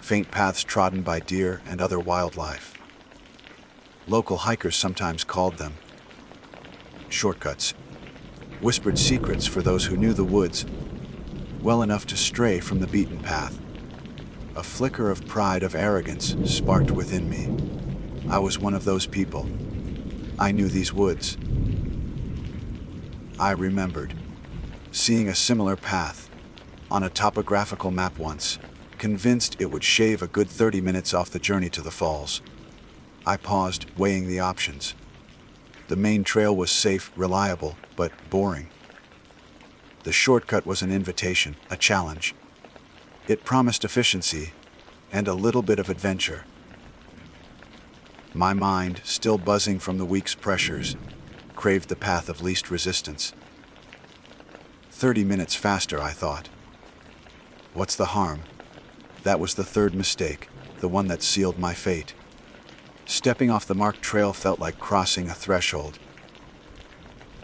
faint paths trodden by deer and other wildlife. Local hikers sometimes called them shortcuts, whispered secrets for those who knew the woods well enough to stray from the beaten path. A flicker of pride, of arrogance, sparked within me. I was one of those people. I knew these woods. I remembered seeing a similar path on a topographical map once, convinced it would shave a good 30 minutes off the journey to the falls. I paused, weighing the options. The main trail was safe, reliable, but boring. The shortcut was an invitation, a challenge. It promised efficiency and a little bit of adventure. My mind, still buzzing from the week's pressures, craved the path of least resistance. 30 minutes faster, I thought. What's the harm? That was the third mistake, the one that sealed my fate. Stepping off the marked trail felt like crossing a threshold.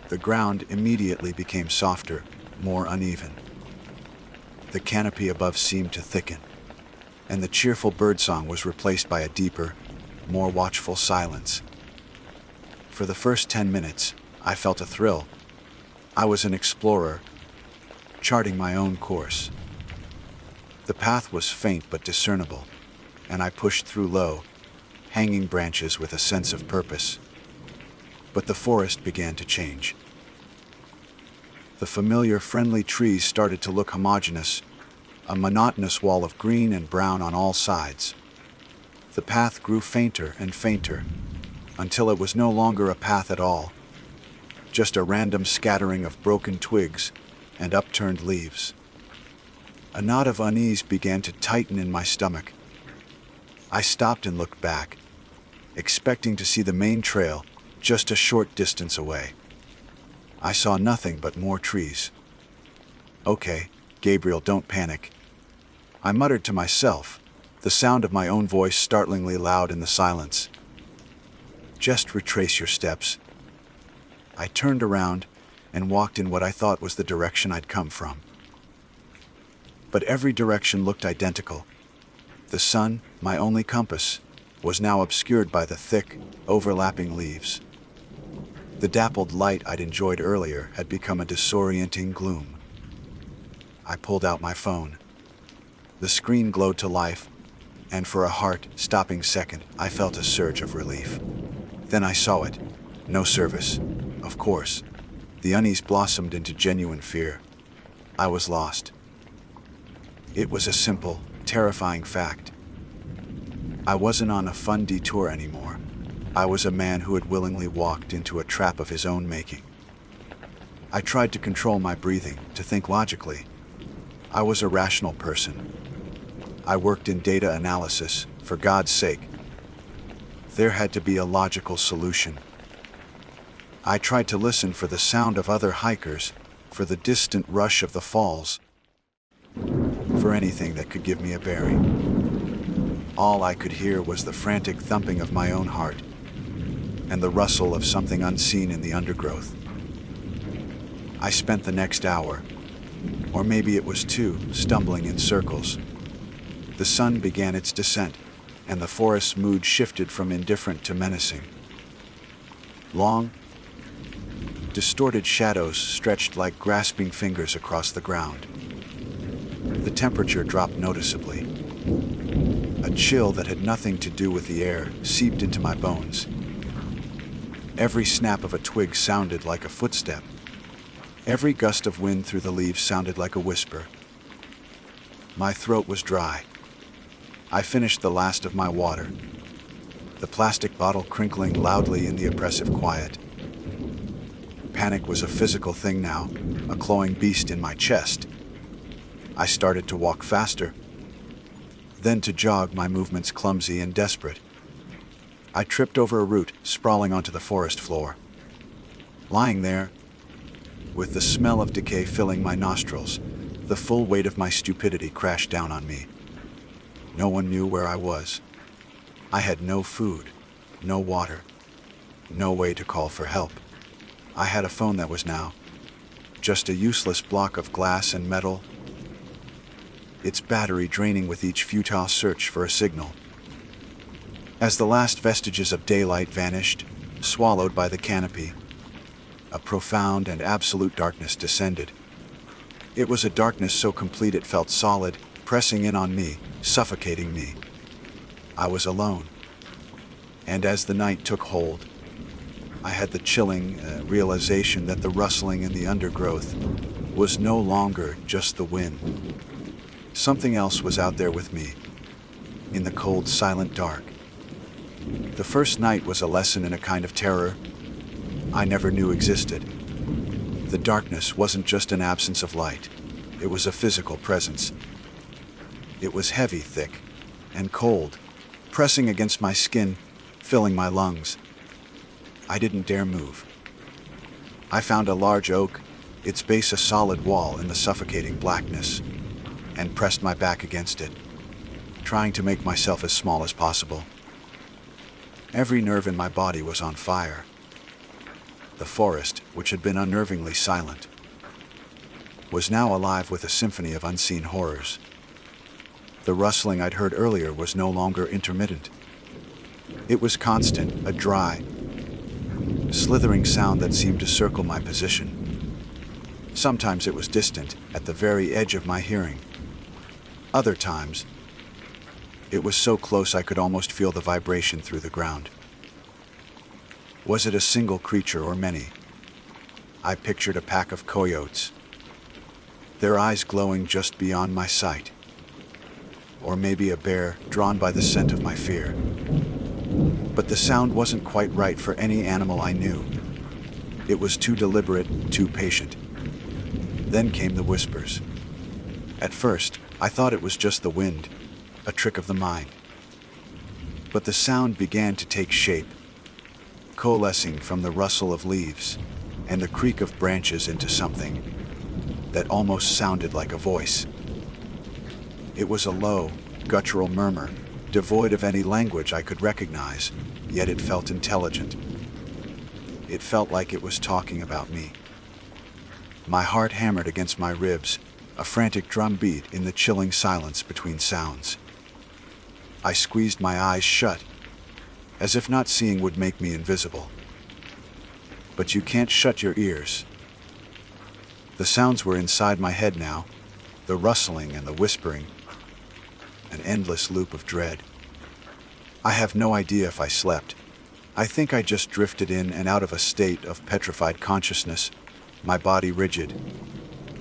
The ground immediately became softer, more uneven. The canopy above seemed to thicken, and the cheerful birdsong was replaced by a deeper, more watchful silence. For the first 10 minutes, I felt a thrill. I was an explorer, charting my own course. The path was faint but discernible, and I pushed through low, hanging branches with a sense of purpose. But the forest began to change. The familiar, friendly trees started to look homogeneous, a monotonous wall of green and brown on all sides. The path grew fainter and fainter, until it was no longer a path at all, just a random scattering of broken twigs and upturned leaves. A knot of unease began to tighten in my stomach. I stopped and looked back, expecting to see the main trail just a short distance away. I saw nothing but more trees. Okay, Gabriel, don't panic. I muttered to myself, the sound of my own voice startlingly loud in the silence. Just retrace your steps. I turned around and walked in what I thought was the direction I'd come from. But every direction looked identical. The sun, my only compass, was now obscured by the thick, overlapping leaves. The dappled light I'd enjoyed earlier had become a disorienting gloom. I pulled out my phone. The screen glowed to life, and for a heart-stopping second, I felt a surge of relief. Then I saw it. No service. Of course. The unease blossomed into genuine fear. I was lost. It was a simple, terrifying fact. I wasn't on a fun detour anymore. I was a man who had willingly walked into a trap of his own making. I tried to control my breathing, to think logically. I was a rational person. I worked in data analysis, for God's sake. There had to be a logical solution. I tried to listen for the sound of other hikers, for the distant rush of the falls, for anything that could give me a bearing. All I could hear was the frantic thumping of my own heart, and the rustle of something unseen in the undergrowth. I spent the next hour, or maybe it was two, stumbling in circles. The sun began its descent, and the forest's mood shifted from indifferent to menacing. Long, distorted shadows stretched like grasping fingers across the ground. The temperature dropped noticeably. A chill that had nothing to do with the air seeped into my bones. Every snap of a twig sounded like a footstep. Every gust of wind through the leaves sounded like a whisper. My throat was dry. I finished the last of my water, the plastic bottle crinkling loudly in the oppressive quiet. Panic was a physical thing now, a clawing beast in my chest. I started to walk faster, then to jog, my movements clumsy and desperate. I tripped over a root, sprawling onto the forest floor. Lying there, with the smell of decay filling my nostrils, the full weight of my stupidity crashed down on me. No one knew where I was. I had no food, no water, no way to call for help. I had a phone that was now just a useless block of glass and metal, its battery draining with each futile search for a signal. As the last vestiges of daylight vanished, swallowed by the canopy, a profound and absolute darkness descended. It was a darkness so complete it felt solid, pressing in on me, suffocating me. I was alone. And as the night took hold, I had the chilling realization that the rustling in the undergrowth was no longer just the wind. Something else was out there with me, in the cold, silent dark. The first night was a lesson in a kind of terror I never knew existed. The darkness wasn't just an absence of light. It was a physical presence. It was heavy, thick, and cold, pressing against my skin, filling my lungs. I didn't dare move. I found a large oak, its base a solid wall in the suffocating blackness, and pressed my back against it, trying to make myself as small as possible. Every nerve in my body was on fire. The forest, which had been unnervingly silent, was now alive with a symphony of unseen horrors. The rustling I'd heard earlier was no longer intermittent. It was constant, a dry, slithering sound that seemed to circle my position. Sometimes it was distant, at the very edge of my hearing. Other times, it was so close I could almost feel the vibration through the ground. Was it a single creature or many? I pictured a pack of coyotes, their eyes glowing just beyond my sight. Or maybe a bear drawn by the scent of my fear. But the sound wasn't quite right for any animal I knew. It was too deliberate, too patient. Then came the whispers. At first, I thought it was just the wind, a trick of the mind. But the sound began to take shape, coalescing from the rustle of leaves and the creak of branches into something that almost sounded like a voice. It was a low, guttural murmur, devoid of any language I could recognize, yet it felt intelligent. It felt like it was talking about me. My heart hammered against my ribs, a frantic drumbeat in the chilling silence between sounds. I squeezed my eyes shut, as if not seeing would make me invisible. But you can't shut your ears. The sounds were inside my head now, the rustling and the whispering, an endless loop of dread. I have no idea if I slept. I think I just drifted in and out of a state of petrified consciousness, my body rigid,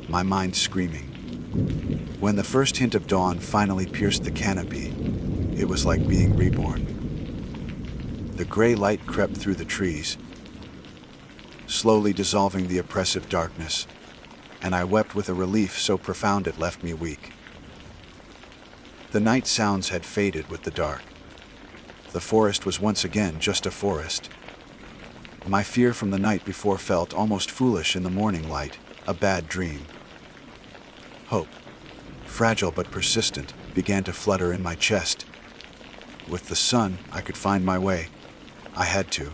my mind screaming. When the first hint of dawn finally pierced the canopy, it was like being reborn. The gray light crept through the trees, slowly dissolving the oppressive darkness, and I wept with a relief so profound it left me weak. The night sounds had faded with the dark. The forest was once again just a forest. My fear from the night before felt almost foolish in the morning light, a bad dream. Hope, fragile but persistent, began to flutter in my chest. With the sun, I could find my way. I had to.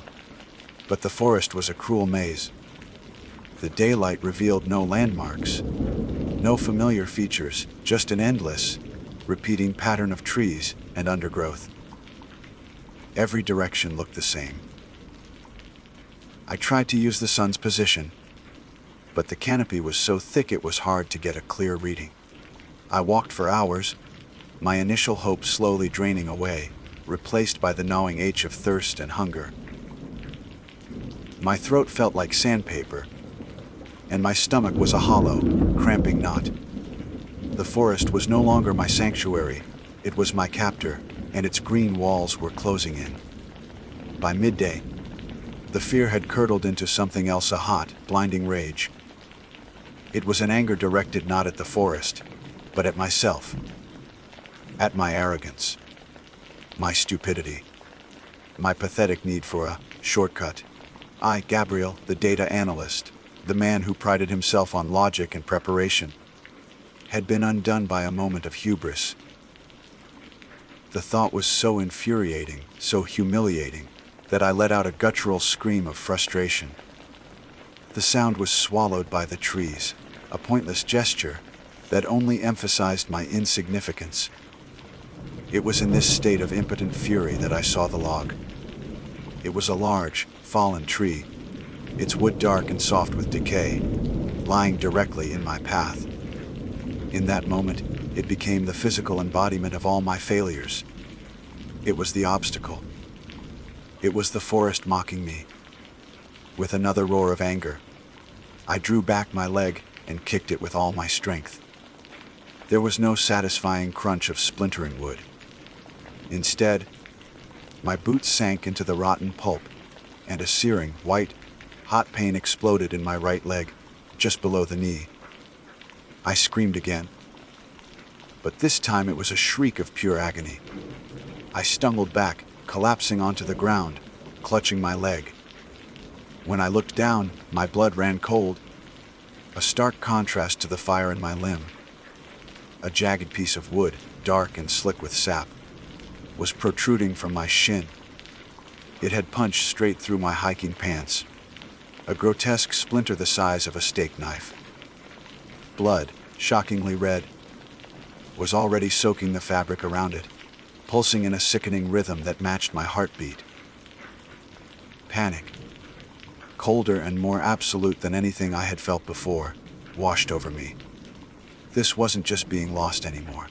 But the forest was a cruel maze. The daylight revealed no landmarks, no familiar features, just an endless, repeating pattern of trees and undergrowth. Every direction looked the same. I tried to use the sun's position, but the canopy was so thick it was hard to get a clear reading. I walked for hours, my initial hope slowly draining away, replaced by the gnawing ache of thirst and hunger. My throat felt like sandpaper, and my stomach was a hollow, cramping knot. The forest was no longer my sanctuary, it was my captor, and its green walls were closing in. By midday, the fear had curdled into something else, a hot, blinding rage. It was an anger directed not at the forest, but at myself, at my arrogance, my stupidity, my pathetic need for a shortcut. I, Gabriel, the data analyst, the man who prided himself on logic and preparation, had been undone by a moment of hubris. The thought was so infuriating, so humiliating, that I let out a guttural scream of frustration. The sound was swallowed by the trees, a pointless gesture that only emphasized my insignificance. It was in this state of impotent fury that I saw the log. It was a large, fallen tree, its wood dark and soft with decay, lying directly in my path. In that moment, it became the physical embodiment of all my failures. It was the obstacle. It was the forest mocking me. With another roar of anger, I drew back my leg and kicked it with all my strength. There was no satisfying crunch of splintering wood. Instead, my boots sank into the rotten pulp, and a searing, white, hot pain exploded in my right leg, just below the knee. I screamed again, but this time it was a shriek of pure agony. I stumbled back, collapsing onto the ground, clutching my leg. When I looked down, my blood ran cold, a stark contrast to the fire in my limb. A jagged piece of wood, dark and slick with sap, was protruding from my shin. It had punched straight through my hiking pants, a grotesque splinter the size of a steak knife. Blood, shockingly red, was already soaking the fabric around it, pulsing in a sickening rhythm that matched my heartbeat. Panic, colder and more absolute than anything I had felt before, washed over me. This wasn't just being lost anymore.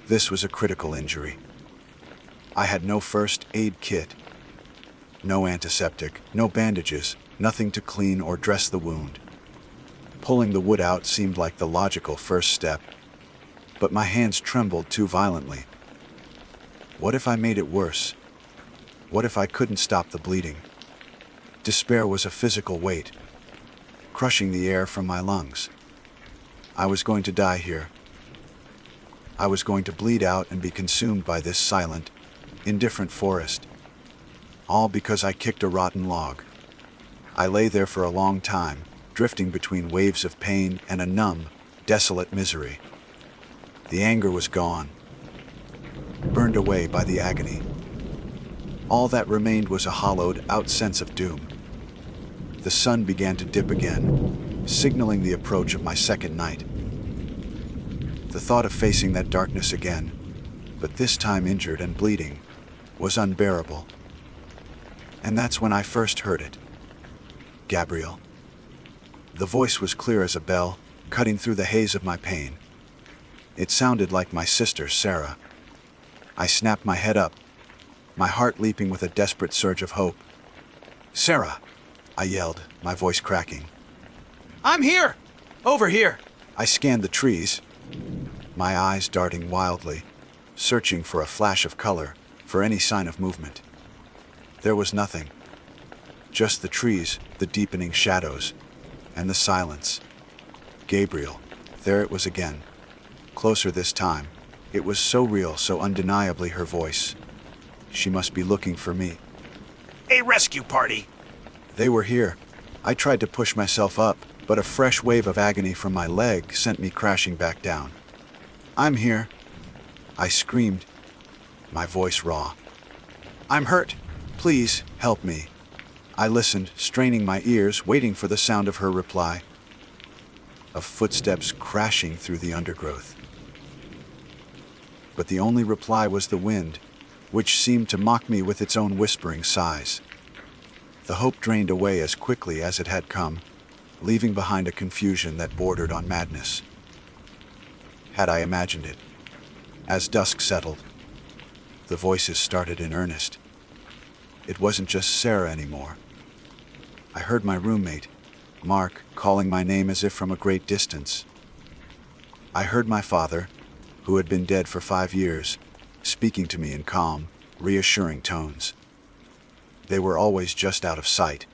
This was a critical injury. I had no first aid kit, no antiseptic, no bandages, nothing to clean or dress the wound. Pulling the wood out seemed like the logical first step, but my hands trembled too violently. What if I made it worse? What if I couldn't stop the bleeding? Despair was a physical weight, crushing the air from my lungs. I was going to die here. I was going to bleed out and be consumed by this silent, indifferent forest. All because I kicked a rotten log. I lay there for a long time, drifting between waves of pain and a numb, desolate misery. The anger was gone, burned away by the agony. All that remained was a hollowed-out sense of doom. The sun began to dip again, signaling the approach of my second night. The thought of facing that darkness again, but this time injured and bleeding, was unbearable. And that's when I first heard it. Gabriel. The voice was clear as a bell, cutting through the haze of my pain. It sounded like my sister, Sarah. I snapped my head up, my heart leaping with a desperate surge of hope. "Sarah!" I yelled, my voice cracking. I'm here! Over here! I scanned the trees, my eyes darting wildly, searching for a flash of color, for any sign of movement. There was nothing. Just the trees, the deepening shadows, and the silence. Gabriel. There it was again. Closer this time. It was so real, so undeniably her voice. She must be looking for me. A rescue party! They were here. I tried to push myself up, but a fresh wave of agony from my leg sent me crashing back down. "I'm here," I screamed, my voice raw. "I'm hurt. Please, help me." I listened, straining my ears, waiting for the sound of her reply. Of footsteps crashing through the undergrowth. But the only reply was the wind, which seemed to mock me with its own whispering sighs. The hope drained away as quickly as it had come, leaving behind a confusion that bordered on madness. Had I imagined it? As dusk settled, the voices started in earnest. It wasn't just Sarah anymore. I heard my roommate, Mark, calling my name as if from a great distance. I heard my father, who had been dead for 5 years, speaking to me in calm, reassuring tones. They were always just out of sight,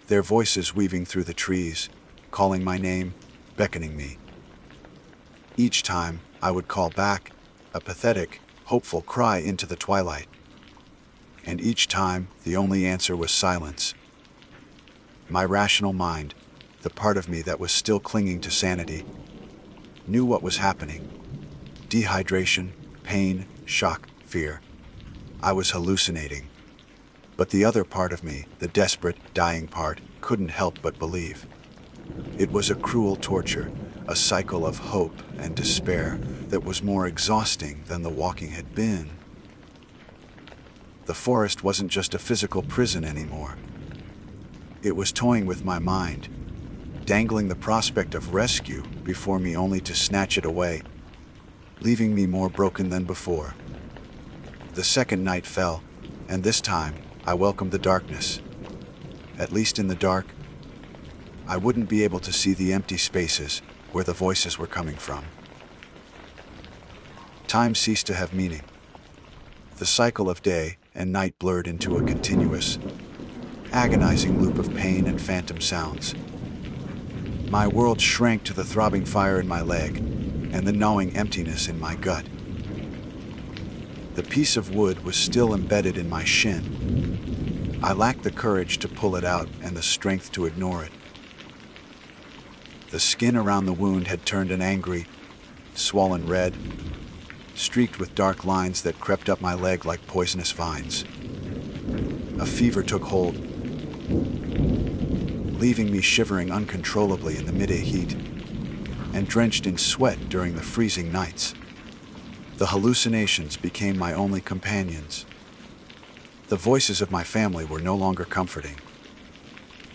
their voices weaving through the trees, calling my name, beckoning me. Each time, I would call back, a pathetic, hopeful cry into the twilight. And each time, the only answer was silence. My rational mind, the part of me that was still clinging to sanity, knew what was happening. Dehydration, pain, shock, fear. I was hallucinating. But the other part of me, the desperate, dying part, couldn't help but believe. It was a cruel torture, a cycle of hope and despair that was more exhausting than the walking had been. The forest wasn't just a physical prison anymore. It was toying with my mind, dangling the prospect of rescue before me only to snatch it away, leaving me more broken than before. The second night fell, and this time I welcomed the darkness. At least in the dark, I wouldn't be able to see the empty spaces where the voices were coming from. Time ceased to have meaning. The cycle of day and night blurred into a continuous, agonizing loop of pain and phantom sounds. My world shrank to the throbbing fire in my leg and the gnawing emptiness in my gut. The piece of wood was still embedded in my shin. I lacked the courage to pull it out and the strength to ignore it. The skin around the wound had turned an angry, swollen red, streaked with dark lines that crept up my leg like poisonous vines. A fever took hold, leaving me shivering uncontrollably in the midday heat and drenched in sweat during the freezing nights. The hallucinations became my only companions. The voices of my family were no longer comforting.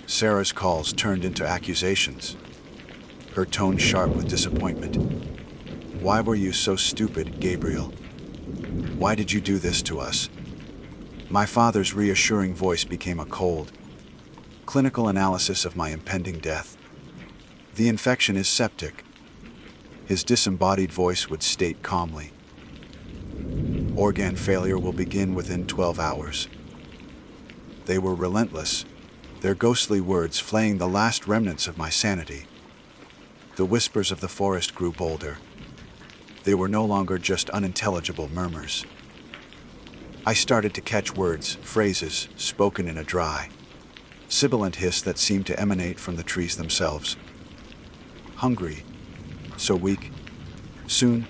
Sarah's calls turned into accusations, her tone sharp with disappointment. "Why were you so stupid, Gabriel? Why did you do this to us?" My father's reassuring voice became a cold, clinical analysis of my impending death. "The infection is septic," his disembodied voice would state calmly. "Organ failure will begin within 12 hours. They were relentless, their ghostly words flaying the last remnants of my sanity. The whispers of the forest grew bolder. They were no longer just unintelligible murmurs. I started to catch words, phrases, spoken in a dry, sibilant hiss that seemed to emanate from the trees themselves. Hungry, so weak, soon,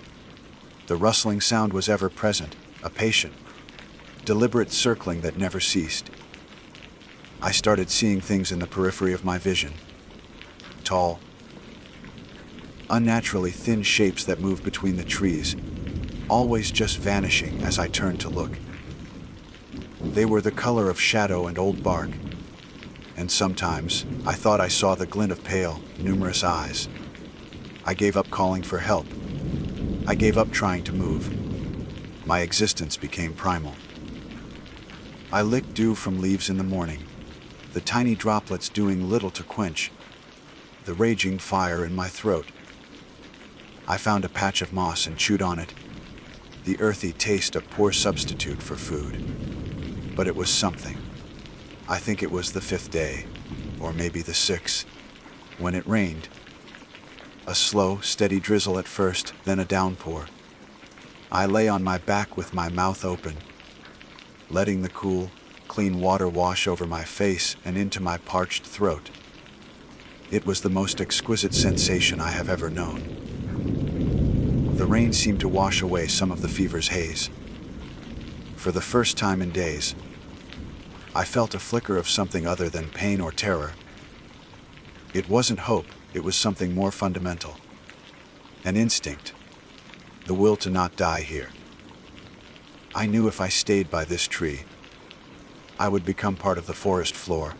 The rustling sound was ever present, a patient, deliberate circling that never ceased. I started seeing things in the periphery of my vision. Tall, unnaturally thin shapes that moved between the trees, always just vanishing as I turned to look. They were the color of shadow and old bark, and sometimes I thought I saw the glint of pale, numerous eyes. I gave up calling for help. I gave up trying to move. My existence became primal. I licked dew from leaves in the morning, the tiny droplets doing little to quench the raging fire in my throat. I found a patch of moss and chewed on it, the earthy taste a poor substitute for food. But it was something. I think it was the 5th day, or maybe the 6th, when it rained. A slow, steady drizzle at first, then a downpour. I lay on my back with my mouth open, letting the cool, clean water wash over my face and into my parched throat. It was the most exquisite sensation I have ever known. The rain seemed to wash away some of the fever's haze. For the first time in days, I felt a flicker of something other than pain or terror. It wasn't hope, it was something more fundamental. An instinct, the will to not die here. I knew if I stayed by this tree, I would become part of the forest floor,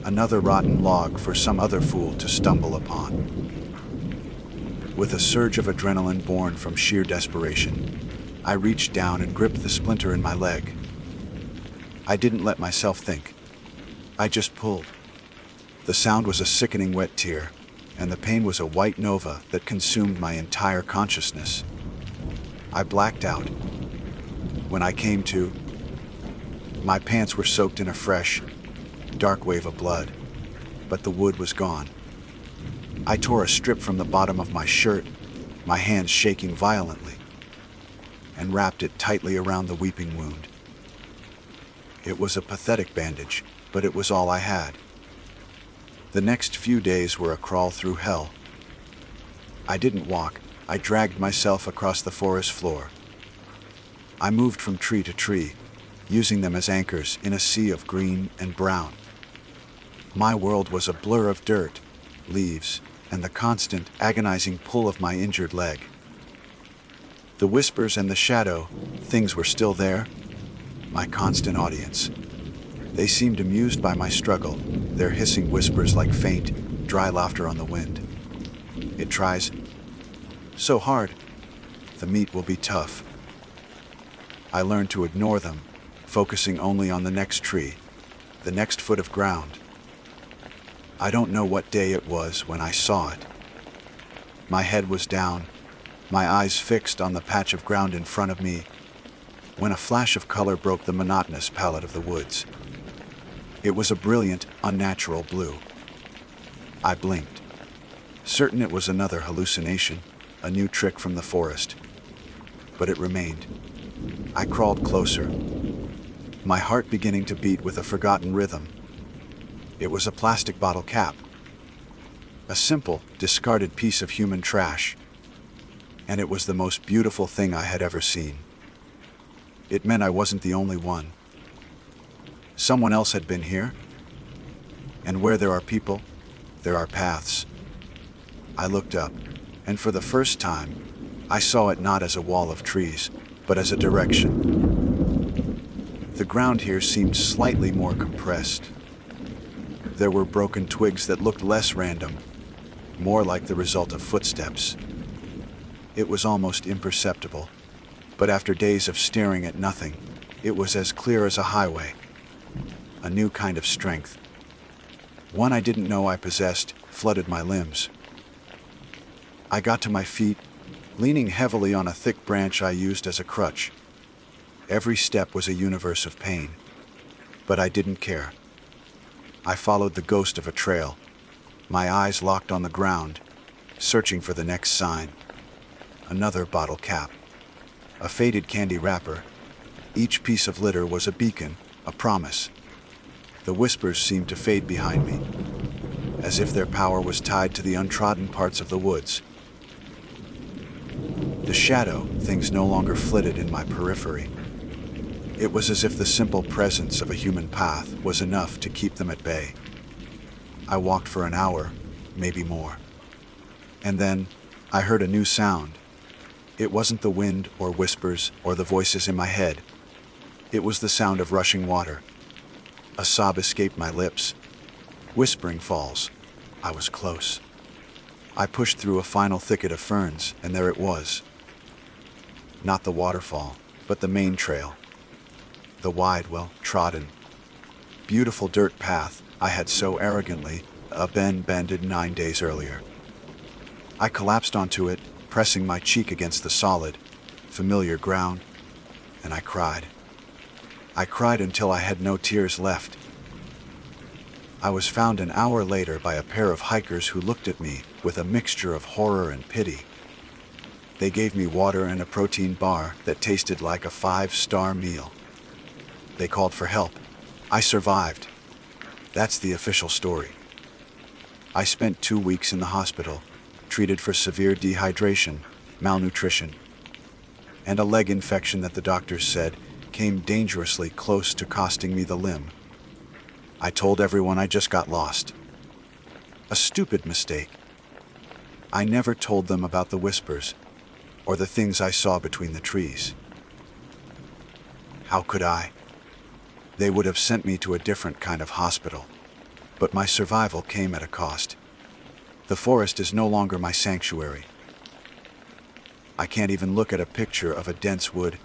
another rotten log for some other fool to stumble upon. With a surge of adrenaline born from sheer desperation, I reached down and gripped the splinter in my leg. I didn't let myself think. I just pulled. The sound was a sickening wet tear, and the pain was a white nova that consumed my entire consciousness. I blacked out. When I came to, my pants were soaked in a fresh, dark wave of blood, but the wood was gone. I tore a strip from the bottom of my shirt, my hands shaking violently, and wrapped it tightly around the weeping wound. It was a pathetic bandage, but it was all I had. The next few days were a crawl through hell. I didn't walk, I dragged myself across the forest floor. I moved from tree to tree, using them as anchors in a sea of green and brown. My world was a blur of dirt, leaves, and the constant, agonizing pull of my injured leg. The whispers and the shadow, things were still there, my constant audience. They seemed amused by my struggle, their hissing whispers like faint, dry laughter on the wind. It tries so hard, the meat will be tough. I learned to ignore them, focusing only on the next tree, the next foot of ground. I don't know what day it was when I saw it. My head was down, my eyes fixed on the patch of ground in front of me, when a flash of color broke the monotonous palette of the woods. It was a brilliant, unnatural blue. I blinked, certain it was another hallucination, a new trick from the forest. But it remained. I crawled closer, my heart beginning to beat with a forgotten rhythm. It was a plastic bottle cap, a simple, discarded piece of human trash, and it was the most beautiful thing I had ever seen. It meant I wasn't the only one. Someone else had been here, and where there are people, there are paths. I looked up, and for the first time, I saw it not as a wall of trees, but as a direction. The ground here seemed slightly more compressed. There were broken twigs that looked less random, more like the result of footsteps. It was almost imperceptible, but after days of staring at nothing, it was as clear as a highway. A new kind of strength, one I didn't know I possessed, flooded my limbs. I got to my feet, leaning heavily on a thick branch I used as a crutch. Every step was a universe of pain, but I didn't care. I followed the ghost of a trail, my eyes locked on the ground, searching for the next sign. Another bottle cap, a faded candy wrapper. Each piece of litter was a beacon, a promise. The whispers seemed to fade behind me, as if their power was tied to the untrodden parts of the woods. The shadow, things no longer flitted in my periphery. It was as if the simple presence of a human path was enough to keep them at bay. I walked for an hour, maybe more. And then, I heard a new sound. It wasn't the wind or whispers or the voices in my head. It was the sound of rushing water. A sob escaped my lips. Whispering falls. I was close. I pushed through a final thicket of ferns, and there it was. Not the waterfall, but the main trail. The wide, well-trodden, beautiful dirt path I had so arrogantly abandoned 9 days earlier. I collapsed onto it, pressing my cheek against the solid, familiar ground, and I cried. I cried until I had no tears left. I was found an hour later by a pair of hikers who looked at me with a mixture of horror and pity. They gave me water and a protein bar that tasted like a 5-star meal. They called for help. I survived. That's the official story. I spent 2 weeks in the hospital, treated for severe dehydration, malnutrition, and a leg infection that the doctors said came dangerously close to costing me the limb. I told everyone I just got lost. A stupid mistake. I never told them about the whispers, or the things I saw between the trees. How could I? They would have sent me to a different kind of hospital, but my survival came at a cost. The forest is no longer my sanctuary. I can't even look at a picture of a dense wood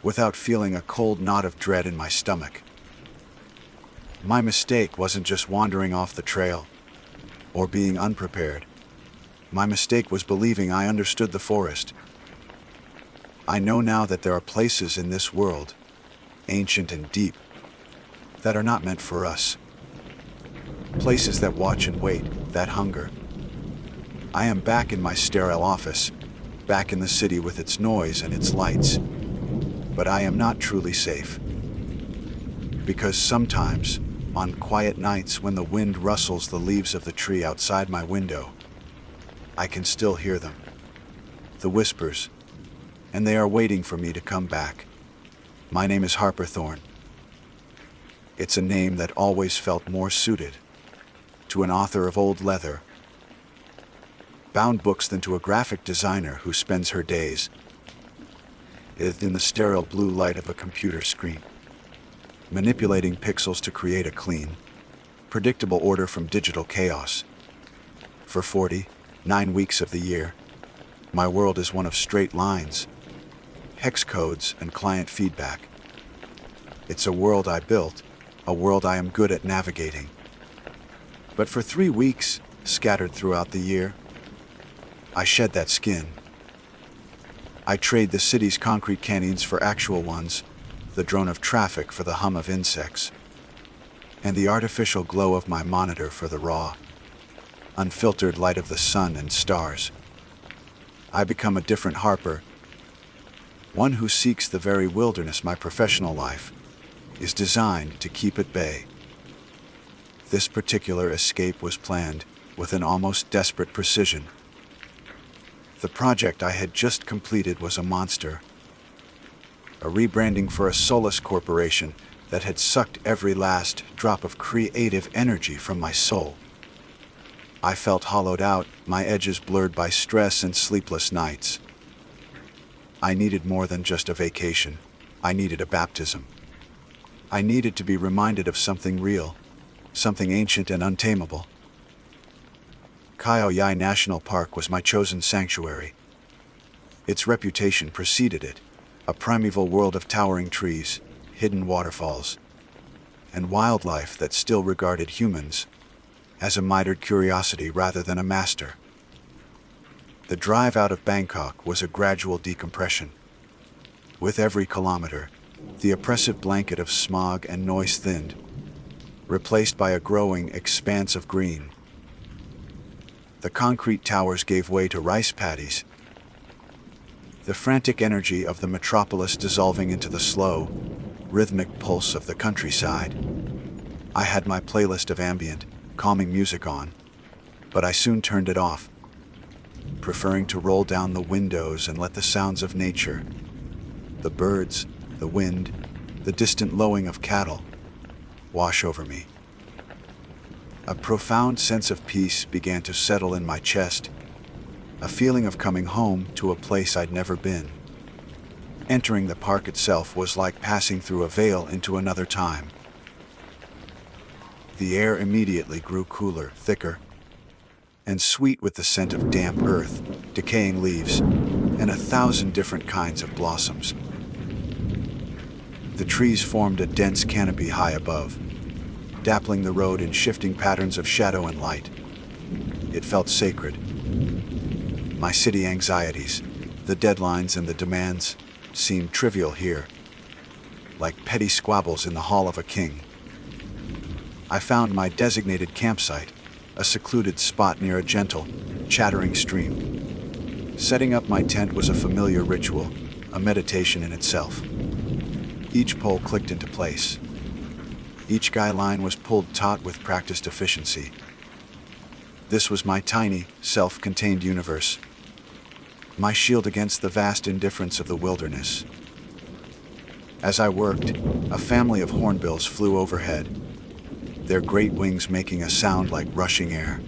without feeling a cold knot of dread in my stomach. My mistake wasn't just wandering off the trail or being unprepared. My mistake was believing I understood the forest. I know now that there are places in this world, ancient and deep, that are not meant for us. Places that watch and wait, that hunger. I am back in my sterile office, back in the city with its noise and its lights. But I am not truly safe. Because sometimes, on quiet nights when the wind rustles the leaves of the tree outside my window, I can still hear them. The whispers, and they are waiting for me to come back. My name is Harper Thorne. It's a name that always felt more suited to an author of old leather, bound books than to a graphic designer who spends her days in the sterile blue light of a computer screen, manipulating pixels to create a clean, predictable order from digital chaos. For 49 weeks of the year, my world is one of straight lines, hex codes, and client feedback. It's a world I built, a world I am good at navigating. But for 3 weeks, scattered throughout the year, I shed that skin. I trade the city's concrete canyons for actual ones, the drone of traffic for the hum of insects, and the artificial glow of my monitor for the raw, unfiltered light of the sun and stars. I become a different Harper, one who seeks the very wilderness my professional life is designed to keep at bay. This particular escape was planned with an almost desperate precision. The project I had just completed was a monster, a rebranding for a soulless corporation that had sucked every last drop of creative energy from my soul. I felt hollowed out, my edges blurred by stress and sleepless nights. I needed more than just a vacation. I needed a baptism. I needed to be reminded of something real, something ancient and untamable. Kaoyai National Park was my chosen sanctuary. Its reputation preceded it, a primeval world of towering trees, hidden waterfalls, and wildlife that still regarded humans as a mitered curiosity rather than a master. The drive out of Bangkok was a gradual decompression. With every kilometer, the oppressive blanket of smog and noise thinned, replaced by a growing expanse of green. The concrete towers gave way to rice paddies, the frantic energy of the metropolis dissolving into the slow, rhythmic pulse of the countryside. I had my playlist of ambient, calming music on, but I soon turned it off. preferring to roll down the windows and let the sounds of nature, the birds, the wind, the distant lowing of cattle, wash over me. A profound sense of peace began to settle in my chest, a feeling of coming home to a place I'd never been. Entering the park itself was like passing through a veil into another time. The air immediately grew cooler, thicker, and sweet with the scent of damp earth, decaying leaves, and 1,000 different kinds of blossoms. The trees formed a dense canopy high above, dappling the road in shifting patterns of shadow and light. It felt sacred. My city anxieties, the deadlines and the demands, seemed trivial here, like petty squabbles in the hall of a king. I found my designated campsite, a secluded spot near a gentle, chattering stream. Setting up my tent was a familiar ritual, a meditation in itself. Each pole clicked into place. Each guy line was pulled taut with practiced efficiency. This was my tiny, self-contained universe, my shield against the vast indifference of the wilderness. As I worked, a family of hornbills flew overhead, their great wings making a sound like rushing air.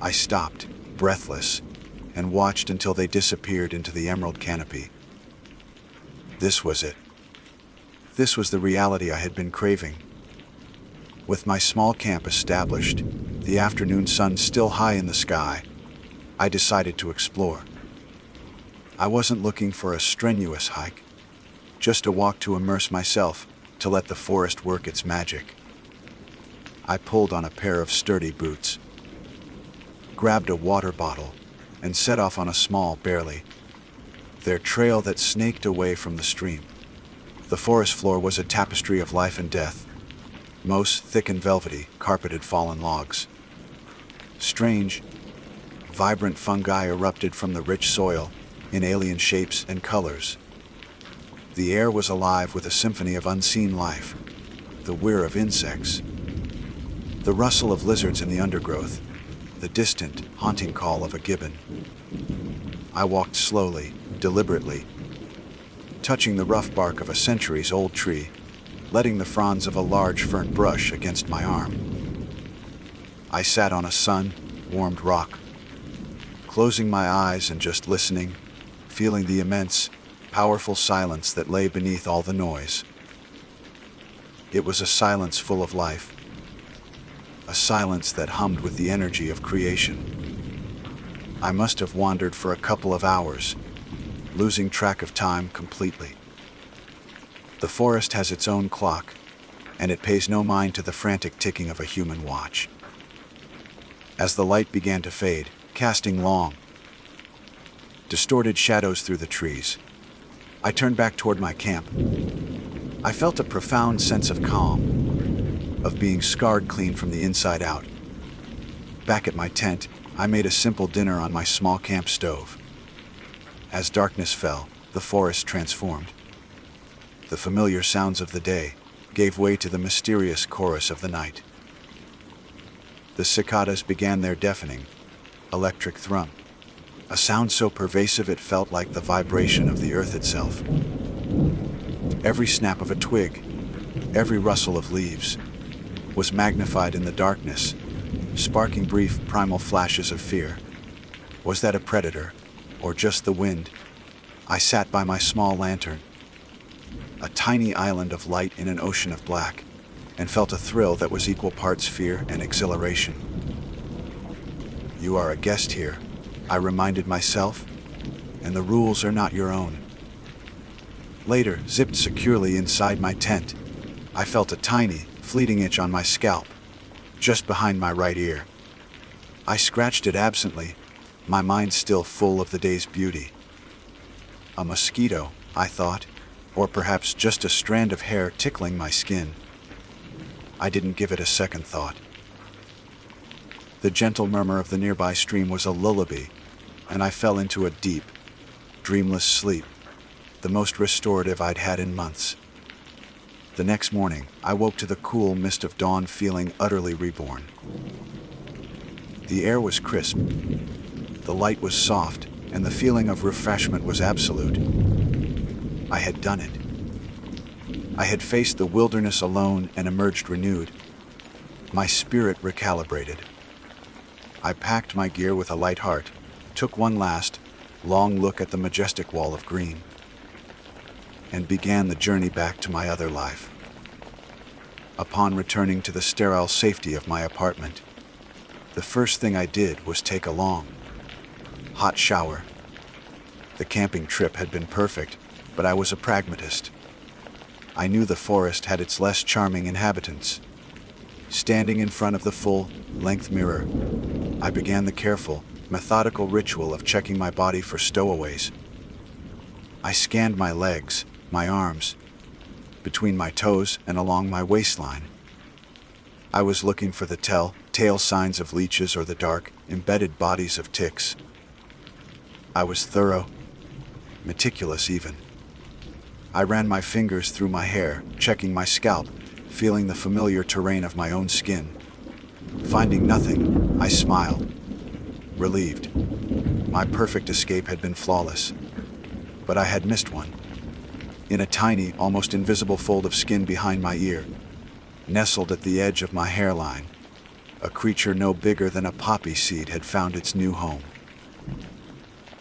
I stopped, breathless, and watched until they disappeared into the emerald canopy. This was it. This was the reality I had been craving. With my small camp established, the afternoon sun still high in the sky, I decided to explore. I wasn't looking for a strenuous hike, just a walk to immerse myself, to let the forest work its magic. I pulled on a pair of sturdy boots, grabbed a water bottle, and set off on a small, barely, their trail that snaked away from the stream. The forest floor was a tapestry of life and death, moss thick and velvety, carpeted fallen logs. Strange, vibrant fungi erupted from the rich soil in alien shapes and colors. The air was alive with a symphony of unseen life, the whir of insects, the rustle of lizards in the undergrowth, the distant, haunting call of a gibbon. I walked slowly, deliberately, touching the rough bark of a centuries-old tree, letting the fronds of a large fern brush against my arm. I sat on a sun-warmed rock, closing my eyes and just listening, feeling the immense, powerful silence that lay beneath all the noise. It was a silence full of life, a silence that hummed with the energy of creation. I must have wandered for a couple of hours, losing track of time completely. The forest has its own clock, and it pays no mind to the frantic ticking of a human watch. As the light began to fade, casting long, distorted shadows through the trees, I turned back toward my camp. I felt a profound sense of calm, of being scarred clean from the inside out. Back at my tent, I made a simple dinner on my small camp stove. As darkness fell, the forest transformed. The familiar sounds of the day gave way to the mysterious chorus of the night. The cicadas began their deafening, electric thrum, a sound so pervasive it felt like the vibration of the earth itself. Every snap of a twig, every rustle of leaves, was magnified in the darkness, sparking brief, primal flashes of fear. Was that a predator, or just the wind? I sat by my small lantern, a tiny island of light in an ocean of black, and felt a thrill that was equal parts fear and exhilaration. You are a guest here, I reminded myself, and the rules are not your own. Later, zipped securely inside my tent, I felt a tiny, fleeting itch on my scalp, just behind my right ear. I scratched it absently, my mind still full of the day's beauty. A mosquito, I thought, or perhaps just a strand of hair tickling my skin. I didn't give it a second thought. The gentle murmur of the nearby stream was a lullaby, and I fell into a deep, dreamless sleep, the most restorative I'd had in months. The next morning, I woke to the cool mist of dawn feeling utterly reborn. The air was crisp, The light was soft, and the feeling of refreshment was absolute. I had done it. I had faced the wilderness alone and emerged renewed. My spirit recalibrated. I packed my gear with a light heart, took one last, long look at the majestic wall of green, and began the journey back to my other life. Upon returning to the sterile safety of my apartment, the first thing I did was take a long, hot shower. The camping trip had been perfect, but I was a pragmatist. I knew the forest had its less charming inhabitants. Standing in front of the full-length mirror, I began the careful, methodical ritual of checking my body for stowaways. I scanned my legs, my arms, between my toes and along my waistline. I was looking for the telltale signs of leeches or the dark, embedded bodies of ticks. I was thorough, meticulous even. I ran my fingers through my hair, checking my scalp, feeling the familiar terrain of my own skin. Finding nothing, I smiled, relieved. My perfect escape had been flawless, but I had missed one. In a tiny, almost invisible fold of skin behind my ear, nestled at the edge of my hairline, a creature no bigger than a poppy seed had found its new home.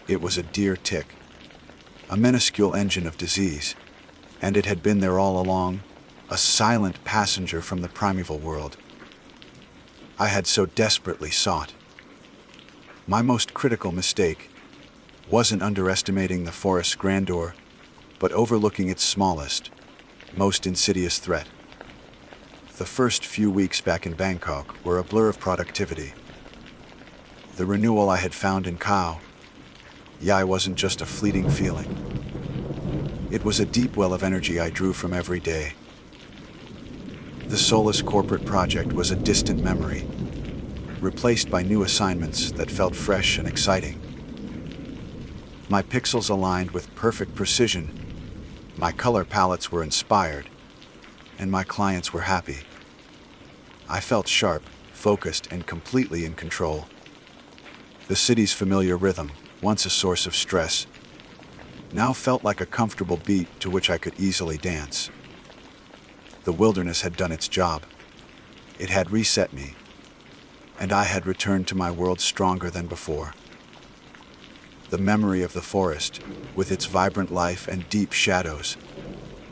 It was a deer tick, a minuscule engine of disease, and it had been there all along, a silent passenger from the primeval world I had so desperately sought. My most critical mistake wasn't underestimating the forest's grandeur, but overlooking its smallest, most insidious threat. The first few weeks back in Bangkok were a blur of productivity. The renewal I had found in Khao Yai wasn't just a fleeting feeling. It was a deep well of energy I drew from every day. The soulless corporate project was a distant memory, replaced by new assignments that felt fresh and exciting. My pixels aligned with perfect precision, my color palettes were inspired, and my clients were happy. I felt sharp, focused, and completely in control. The city's familiar rhythm, once a source of stress, now felt like a comfortable beat to which I could easily dance. The wilderness had done its job. It had reset me, and I had returned to my world stronger than before. The memory of the forest, with its vibrant life and deep shadows,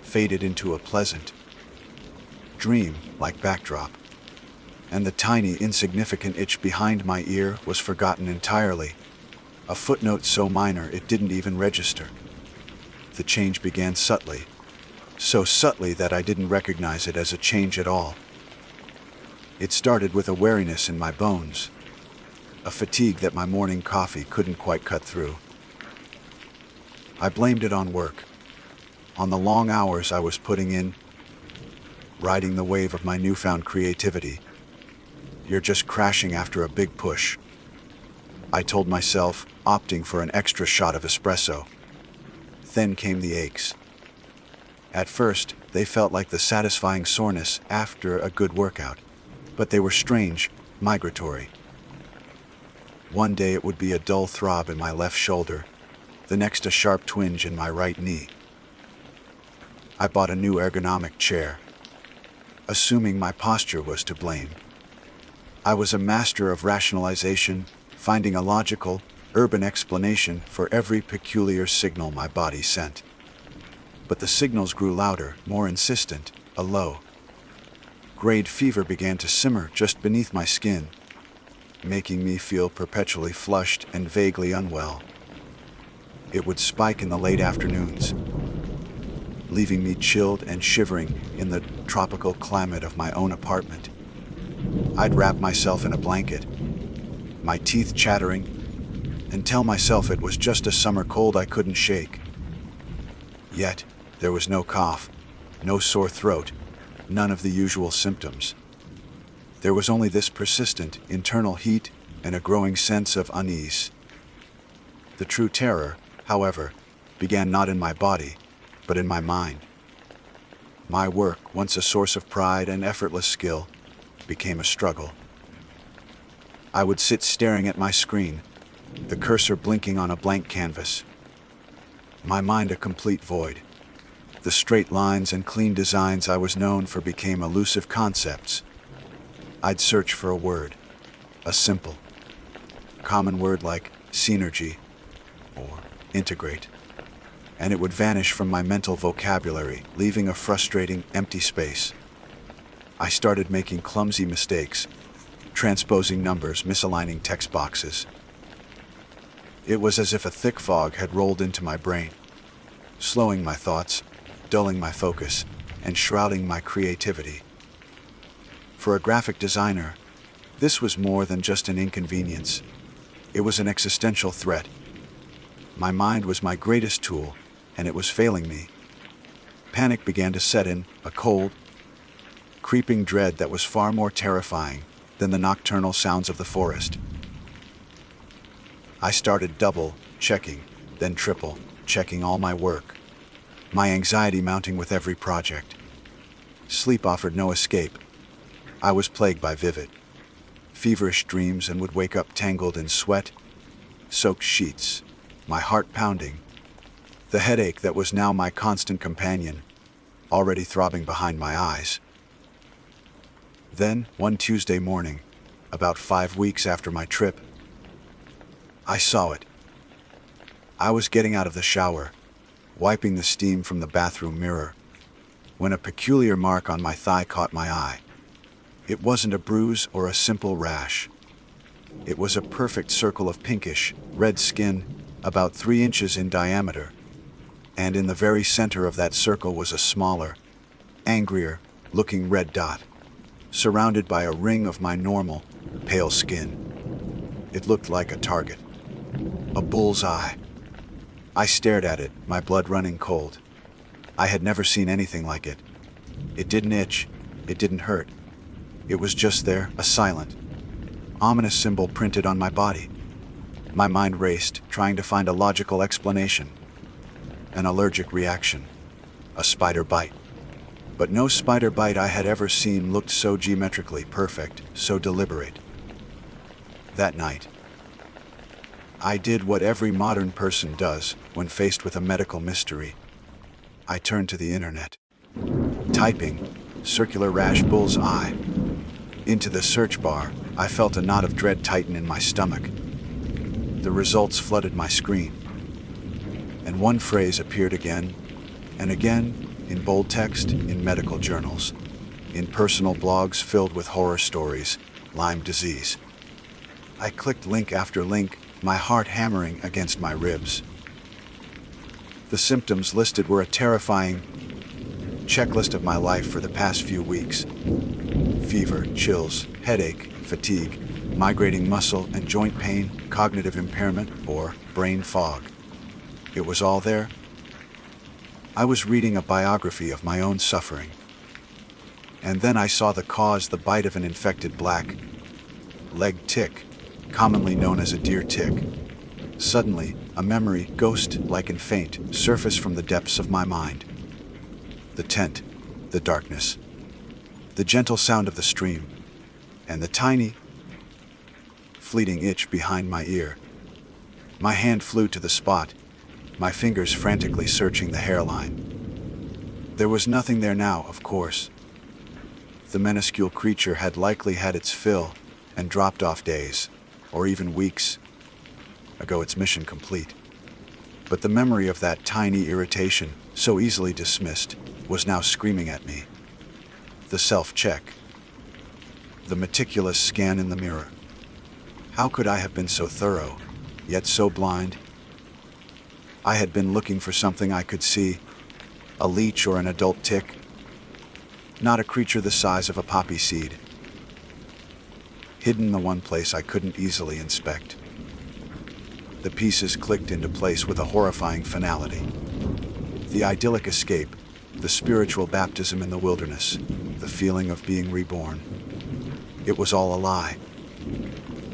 faded into a pleasant, dream-like backdrop, and the tiny, insignificant itch behind my ear was forgotten entirely, a footnote so minor it didn't even register. The change began subtly, so subtly that I didn't recognize it as a change at all. It started with a wariness in my bones, a fatigue that my morning coffee couldn't quite cut through. I blamed it on work, on the long hours I was putting in, riding the wave of my newfound creativity. You're just crashing after a big push, I told myself, opting for an extra shot of espresso. Then came the aches. At first, they felt like the satisfying soreness after a good workout, but they were strange, migratory. One day it would be a dull throb in my left shoulder, the next a sharp twinge in my right knee. I bought a new ergonomic chair, assuming my posture was to blame. I was a master of rationalization, finding a logical, urban explanation for every peculiar signal my body sent. But the signals grew louder, more insistent, a low-grade fever began to simmer just beneath my skin, making me feel perpetually flushed and vaguely unwell. It would spike in the late afternoons, leaving me chilled and shivering in the tropical climate of my own apartment. I'd wrap myself in a blanket, my teeth chattering, and tell myself it was just a summer cold I couldn't shake. Yet, there was no cough, no sore throat, none of the usual symptoms. There was only this persistent internal heat and a growing sense of unease. The true terror, however, began not in my body, but in my mind. My work, once a source of pride and effortless skill, became a struggle. I would sit staring at my screen, the cursor blinking on a blank canvas. My mind a complete void. The straight lines and clean designs I was known for became elusive concepts. I'd search for a word, a simple, common word like synergy or integrate, and it would vanish from my mental vocabulary, leaving a frustrating, empty space. I started making clumsy mistakes, transposing numbers, misaligning text boxes. It was as if a thick fog had rolled into my brain, slowing my thoughts, dulling my focus, and shrouding my creativity. For a graphic designer, this was more than just an inconvenience. It was an existential threat. My mind was my greatest tool, and it was failing me. Panic began to set in, a cold, creeping dread that was far more terrifying than the nocturnal sounds of the forest. I started double checking, then triple checking all my work, my anxiety mounting with every project. Sleep offered no escape. I was plagued by vivid, feverish dreams and would wake up tangled in sweat-soaked sheets, my heart pounding. The headache that was now my constant companion, already throbbing behind my eyes. Then, one Tuesday morning, about 5 weeks after my trip, I saw it. I was getting out of the shower, wiping the steam from the bathroom mirror, when a peculiar mark on my thigh caught my eye. It wasn't a bruise or a simple rash. It was a perfect circle of pinkish, red skin, about 3 inches in diameter. And in the very center of that circle was a smaller, angrier-looking red dot, surrounded by a ring of my normal, pale skin. It looked like a target. A bull's eye. I stared at it, my blood running cold. I had never seen anything like it. It didn't itch. It didn't hurt. It was just there, a silent, ominous symbol printed on my body. My mind raced, trying to find a logical explanation. An allergic reaction. A spider bite. But no spider bite I had ever seen looked so geometrically perfect, so deliberate. That night, I did what every modern person does when faced with a medical mystery. I turned to the internet. Typing, circular rash bull's eye, into the search bar, I felt a knot of dread tighten in my stomach. The results flooded my screen. And one phrase appeared again and again in bold text in medical journals, in personal blogs filled with horror stories, Lyme disease. I clicked link after link, my heart hammering against my ribs. The symptoms listed were a terrifying checklist of my life for the past few weeks. Fever, chills, headache, fatigue, migrating muscle and joint pain, cognitive impairment, or brain fog. It was all there. I was reading a biography of my own suffering. And then I saw the cause, the bite of an infected black-legged tick, commonly known as a deer tick. Suddenly, a memory, ghost-like and faint, surfaced from the depths of my mind. The tent, the darkness, the gentle sound of the stream, and the tiny, fleeting itch behind my ear. My hand flew to the spot, my fingers frantically searching the hairline. There was nothing there now, of course. The minuscule creature had likely had its fill and dropped off days, or even weeks, ago, its mission complete. But the memory of that tiny irritation, so easily dismissed, was now screaming at me. The self-check. The meticulous scan in the mirror. How could I have been so thorough, yet so blind? I had been looking for something I could see, a leech or an adult tick, not a creature the size of a poppy seed, hidden in the one place I couldn't easily inspect. The pieces clicked into place with a horrifying finality. The idyllic escape, the spiritual baptism in the wilderness, the feeling of being reborn. It was all a lie.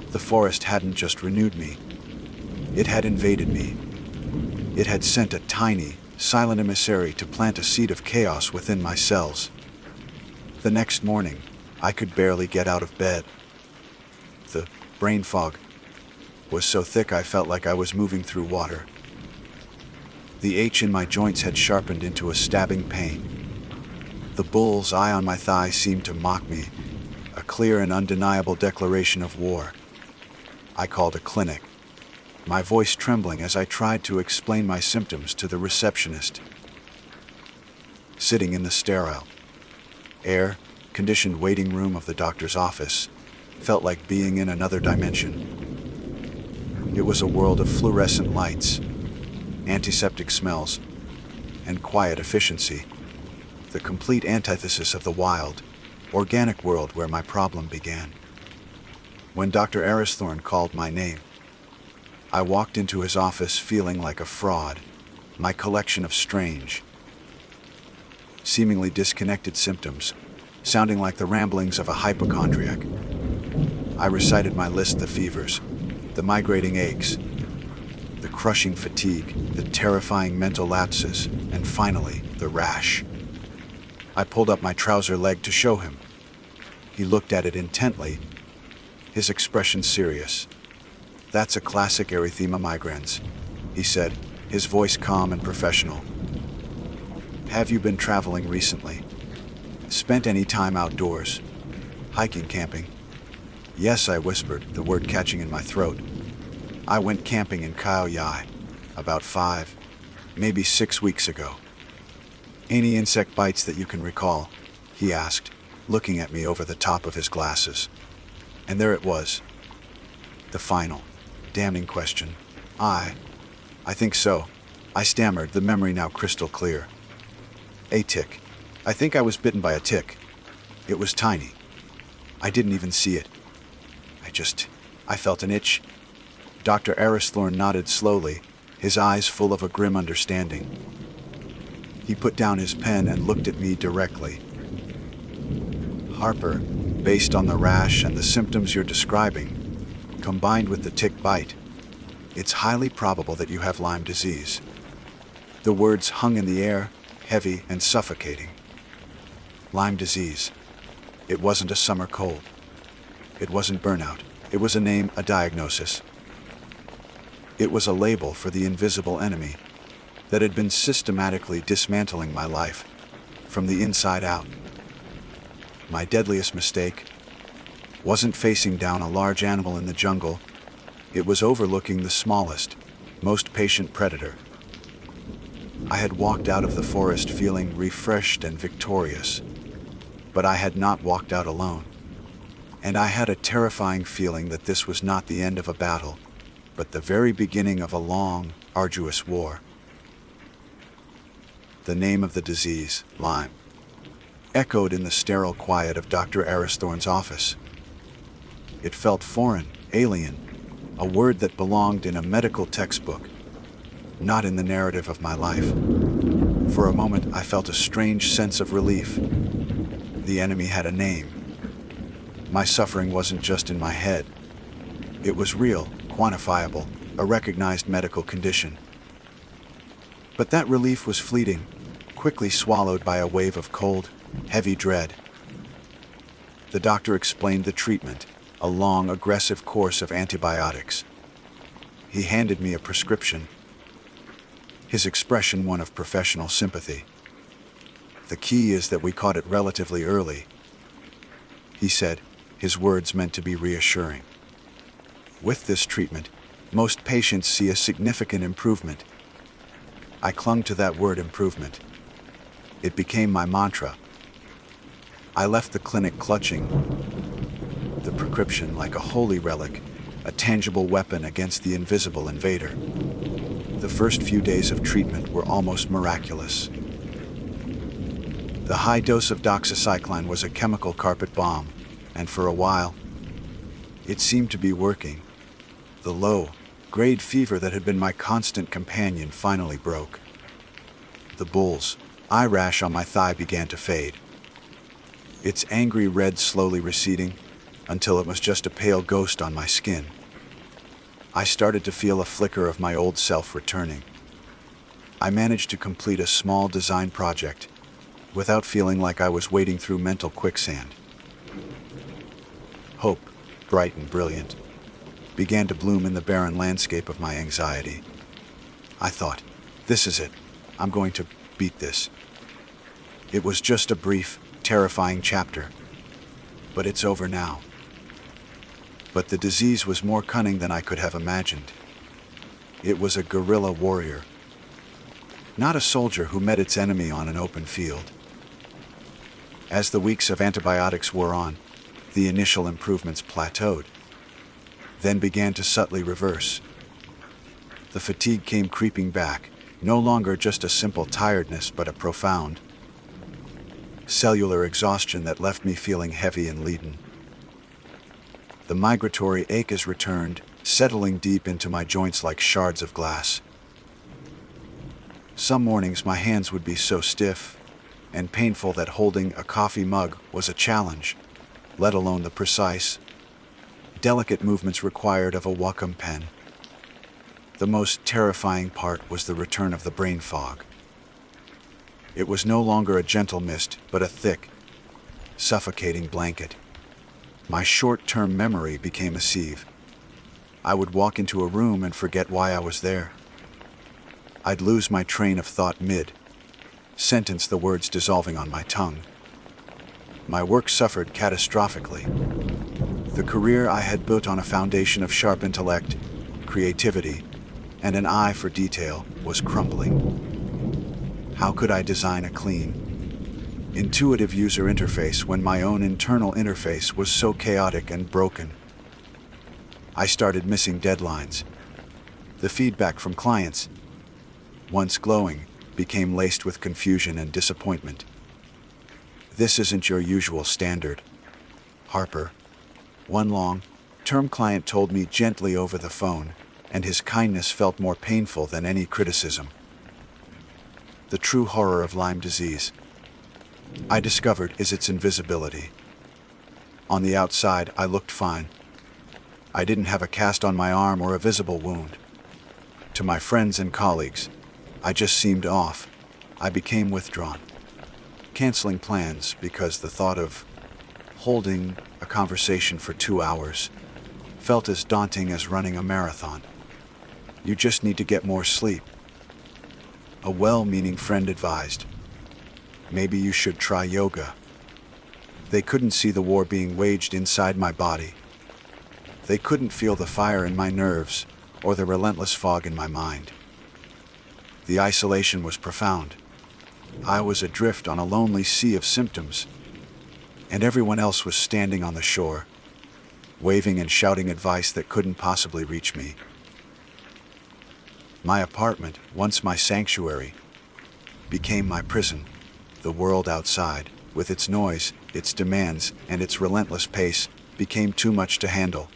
The forest hadn't just renewed me. It had invaded me. It had sent a tiny, silent emissary to plant a seed of chaos within my cells. The next morning, I could barely get out of bed. The brain fog was so thick I felt like I was moving through water. The ache in my joints had sharpened into a stabbing pain. The bull's eye on my thigh seemed to mock me, a clear and undeniable declaration of war. I called a clinic, my voice trembling as I tried to explain my symptoms to the receptionist. Sitting in the sterile, air-conditioned waiting room of the doctor's office felt like being in another dimension. It was a world of fluorescent lights, antiseptic smells, and quiet efficiency, the complete antithesis of the wild, organic world where my problem began. When Dr. Aristhorn called my name, I walked into his office feeling like a fraud, my collection of strange, seemingly disconnected symptoms, sounding like the ramblings of a hypochondriac. I recited my list: the fevers, the migrating aches, the crushing fatigue, the terrifying mental lapses, and finally, the rash. I pulled up my trouser leg to show him. He looked at it intently, his expression serious. "That's a classic erythema migrans," he said, his voice calm and professional. "Have you been traveling recently? Spent any time outdoors? Hiking, camping?" "Yes," I whispered, the word catching in my throat. "I went camping in Khao Yai about 5, maybe 6 weeks ago." "Any insect bites that you can recall?" he asked, looking at me over the top of his glasses. And there it was, the final, damning question. I think so," I stammered, the memory now crystal clear. "A tick. I think I was bitten by a tick. It was tiny. I didn't even see it. I felt an itch." Dr. Aristhorn nodded slowly, his eyes full of a grim understanding. He put down his pen and looked at me directly. "Harper, based on the rash and the symptoms you're describing, combined with the tick bite, it's highly probable that you have Lyme disease." The words hung in the air, heavy and suffocating. Lyme disease. It wasn't a summer cold. It wasn't burnout. It was a name, a diagnosis. It was a label for the invisible enemy that had been systematically dismantling my life from the inside out. My deadliest mistake wasn't facing down a large animal in the jungle. It was overlooking the smallest, most patient predator. I had walked out of the forest feeling refreshed and victorious, but I had not walked out alone. And I had a terrifying feeling that this was not the end of a battle, but the very beginning of a long, arduous war. The name of the disease, Lyme, echoed in the sterile quiet of Dr. Aristhorn's office. It felt foreign, alien, a word that belonged in a medical textbook, not in the narrative of my life. For a moment, I felt a strange sense of relief. The enemy had a name. My suffering wasn't just in my head. It was real, quantifiable, a recognized medical condition. But that relief was fleeting, quickly swallowed by a wave of cold, heavy dread. The doctor explained the treatment, a long, aggressive course of antibiotics. He handed me a prescription, his expression one of professional sympathy. "The key is that we caught it relatively early," he said, his words meant to be reassuring. "With this treatment, most patients see a significant improvement." I clung to that word, improvement. It became my mantra. I left the clinic clutching the prescription like a holy relic, a tangible weapon against the invisible invader. The first few days of treatment were almost miraculous. The high dose of doxycycline was a chemical carpet bomb, and for a while, it seemed to be working. The low-grade fever that had been my constant companion finally broke. The bull's eye rash on my thigh began to fade, its angry red slowly receding until it was just a pale ghost on my skin. I started to feel a flicker of my old self returning. I managed to complete a small design project without feeling like I was wading through mental quicksand. Hope, bright and brilliant. began to bloom in the barren landscape of my anxiety. I thought, this is it. I'm going to beat this. It was just a brief, terrifying chapter. But it's over now. But the disease was more cunning than I could have imagined. It was a guerrilla warrior, not a soldier who met its enemy on an open field. As the weeks of antibiotics wore on, the initial improvements plateaued, then began to subtly reverse. The fatigue came creeping back, no longer just a simple tiredness but a profound, cellular exhaustion that left me feeling heavy and leaden. The migratory ache has returned, settling deep into my joints like shards of glass. Some mornings my hands would be so stiff and painful that holding a coffee mug was a challenge, let alone the precise, delicate movements required of a Wacom pen. The most terrifying part was the return of the brain fog. It was no longer a gentle mist, but a thick, suffocating blanket. My short-term memory became a sieve. I would walk into a room and forget why I was there. I'd lose my train of thought mid-sentence, the words dissolving on my tongue. My work suffered catastrophically. The career I had built on a foundation of sharp intellect, creativity, and an eye for detail was crumbling. How could I design a clean, intuitive user interface when my own internal interface was so chaotic and broken? I started missing deadlines. The feedback from clients, once glowing, became laced with confusion and disappointment. "This isn't your usual standard, Harper," one long-term client told me gently over the phone, and his kindness felt more painful than any criticism. The true horror of Lyme disease, I discovered, is its invisibility. On the outside, I looked fine. I didn't have a cast on my arm or a visible wound. To my friends and colleagues, I just seemed off. I became withdrawn, canceling plans because the thought of holding a conversation for 2 hours felt as daunting as running a marathon. "You just need to get more sleep," a well-meaning friend advised. "Maybe you should try yoga." They couldn't see the war being waged inside my body. They couldn't feel the fire in my nerves or the relentless fog in my mind. The isolation was profound. I was adrift on a lonely sea of symptoms, and everyone else was standing on the shore, waving and shouting advice that couldn't possibly reach me. My apartment, once my sanctuary, became my prison. The world outside, with its noise, its demands, and its relentless pace, became too much to handle.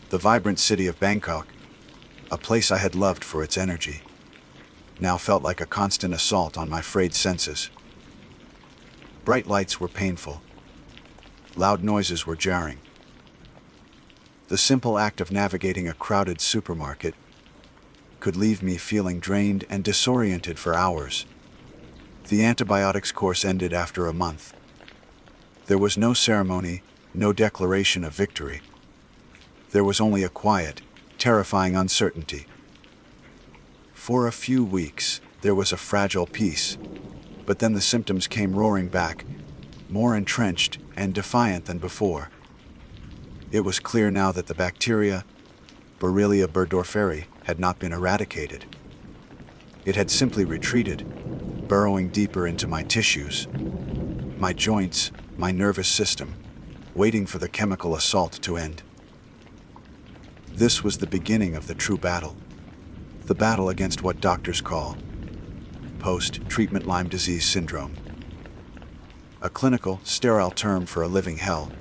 The vibrant city of Bangkok, a place I had loved for its energy, now felt like a constant assault on my frayed senses. Bright lights were painful. Loud noises were jarring. The simple act of navigating a crowded supermarket could leave me feeling drained and disoriented for hours. The antibiotics course ended after a month. There was no ceremony, no declaration of victory. There was only a quiet, terrifying uncertainty. For a few weeks, there was a fragile peace, but then the symptoms came roaring back, more entrenched and defiant than before. It was clear now that the bacteria, Borrelia burgdorferi, had not been eradicated. It had simply retreated, burrowing deeper into my tissues, my joints, my nervous system, waiting for the chemical assault to end. This was the beginning of the true battle. The battle against what doctors call post-treatment Lyme disease syndrome. A clinical, sterile term for a living hell.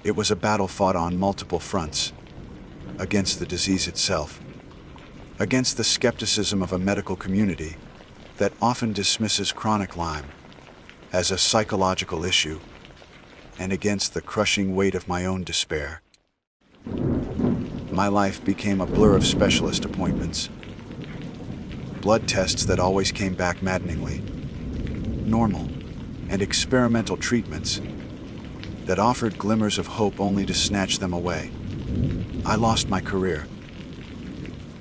It was a battle fought on multiple fronts, against the disease itself, against the skepticism of a medical community that often dismisses chronic Lyme as a psychological issue, and against the crushing weight of my own despair. My life became a blur of specialist appointments, blood tests that always came back maddeningly normal, and experimental treatments that offered glimmers of hope only to snatch them away. I lost my career.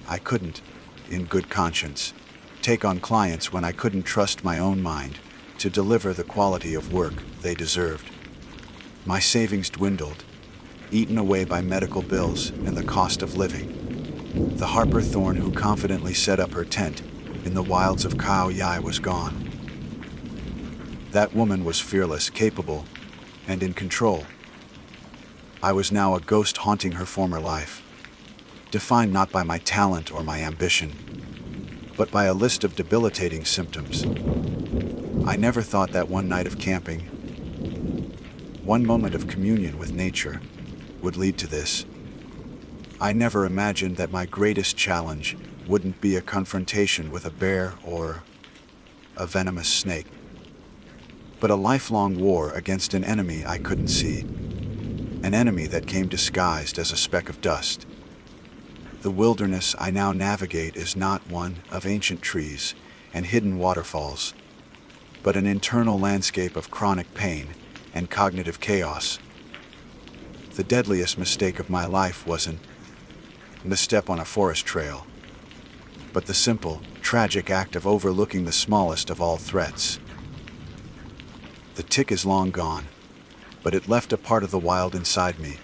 I couldn't, in good conscience, take on clients when I couldn't trust my own mind to deliver the quality of work they deserved. My savings dwindled, eaten away by medical bills and the cost of living. The Harper Thorne who confidently set up her tent in the wilds of Khao Yai was gone. That woman was fearless, capable, and in control. I was now a ghost haunting her former life, defined not by my talent or my ambition, but by a list of debilitating symptoms. I never thought that one night of camping, one moment of communion with nature, would lead to this. I never imagined that my greatest challenge wouldn't be a confrontation with a bear or a venomous snake, but a lifelong war against an enemy I couldn't see, an enemy that came disguised as a speck of dust. The wilderness I now navigate is not one of ancient trees and hidden waterfalls, but an internal landscape of chronic pain and cognitive chaos. The deadliest mistake of my life wasn't a misstep on a forest trail, but the simple, tragic act of overlooking the smallest of all threats. The tick is long gone, but it left a part of the wild inside me,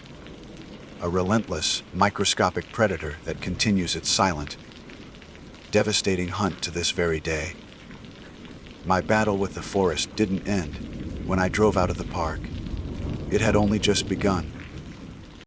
a relentless, microscopic predator that continues its silent, devastating hunt to this very day. My battle with the forest didn't end when I drove out of the park. It had only just begun.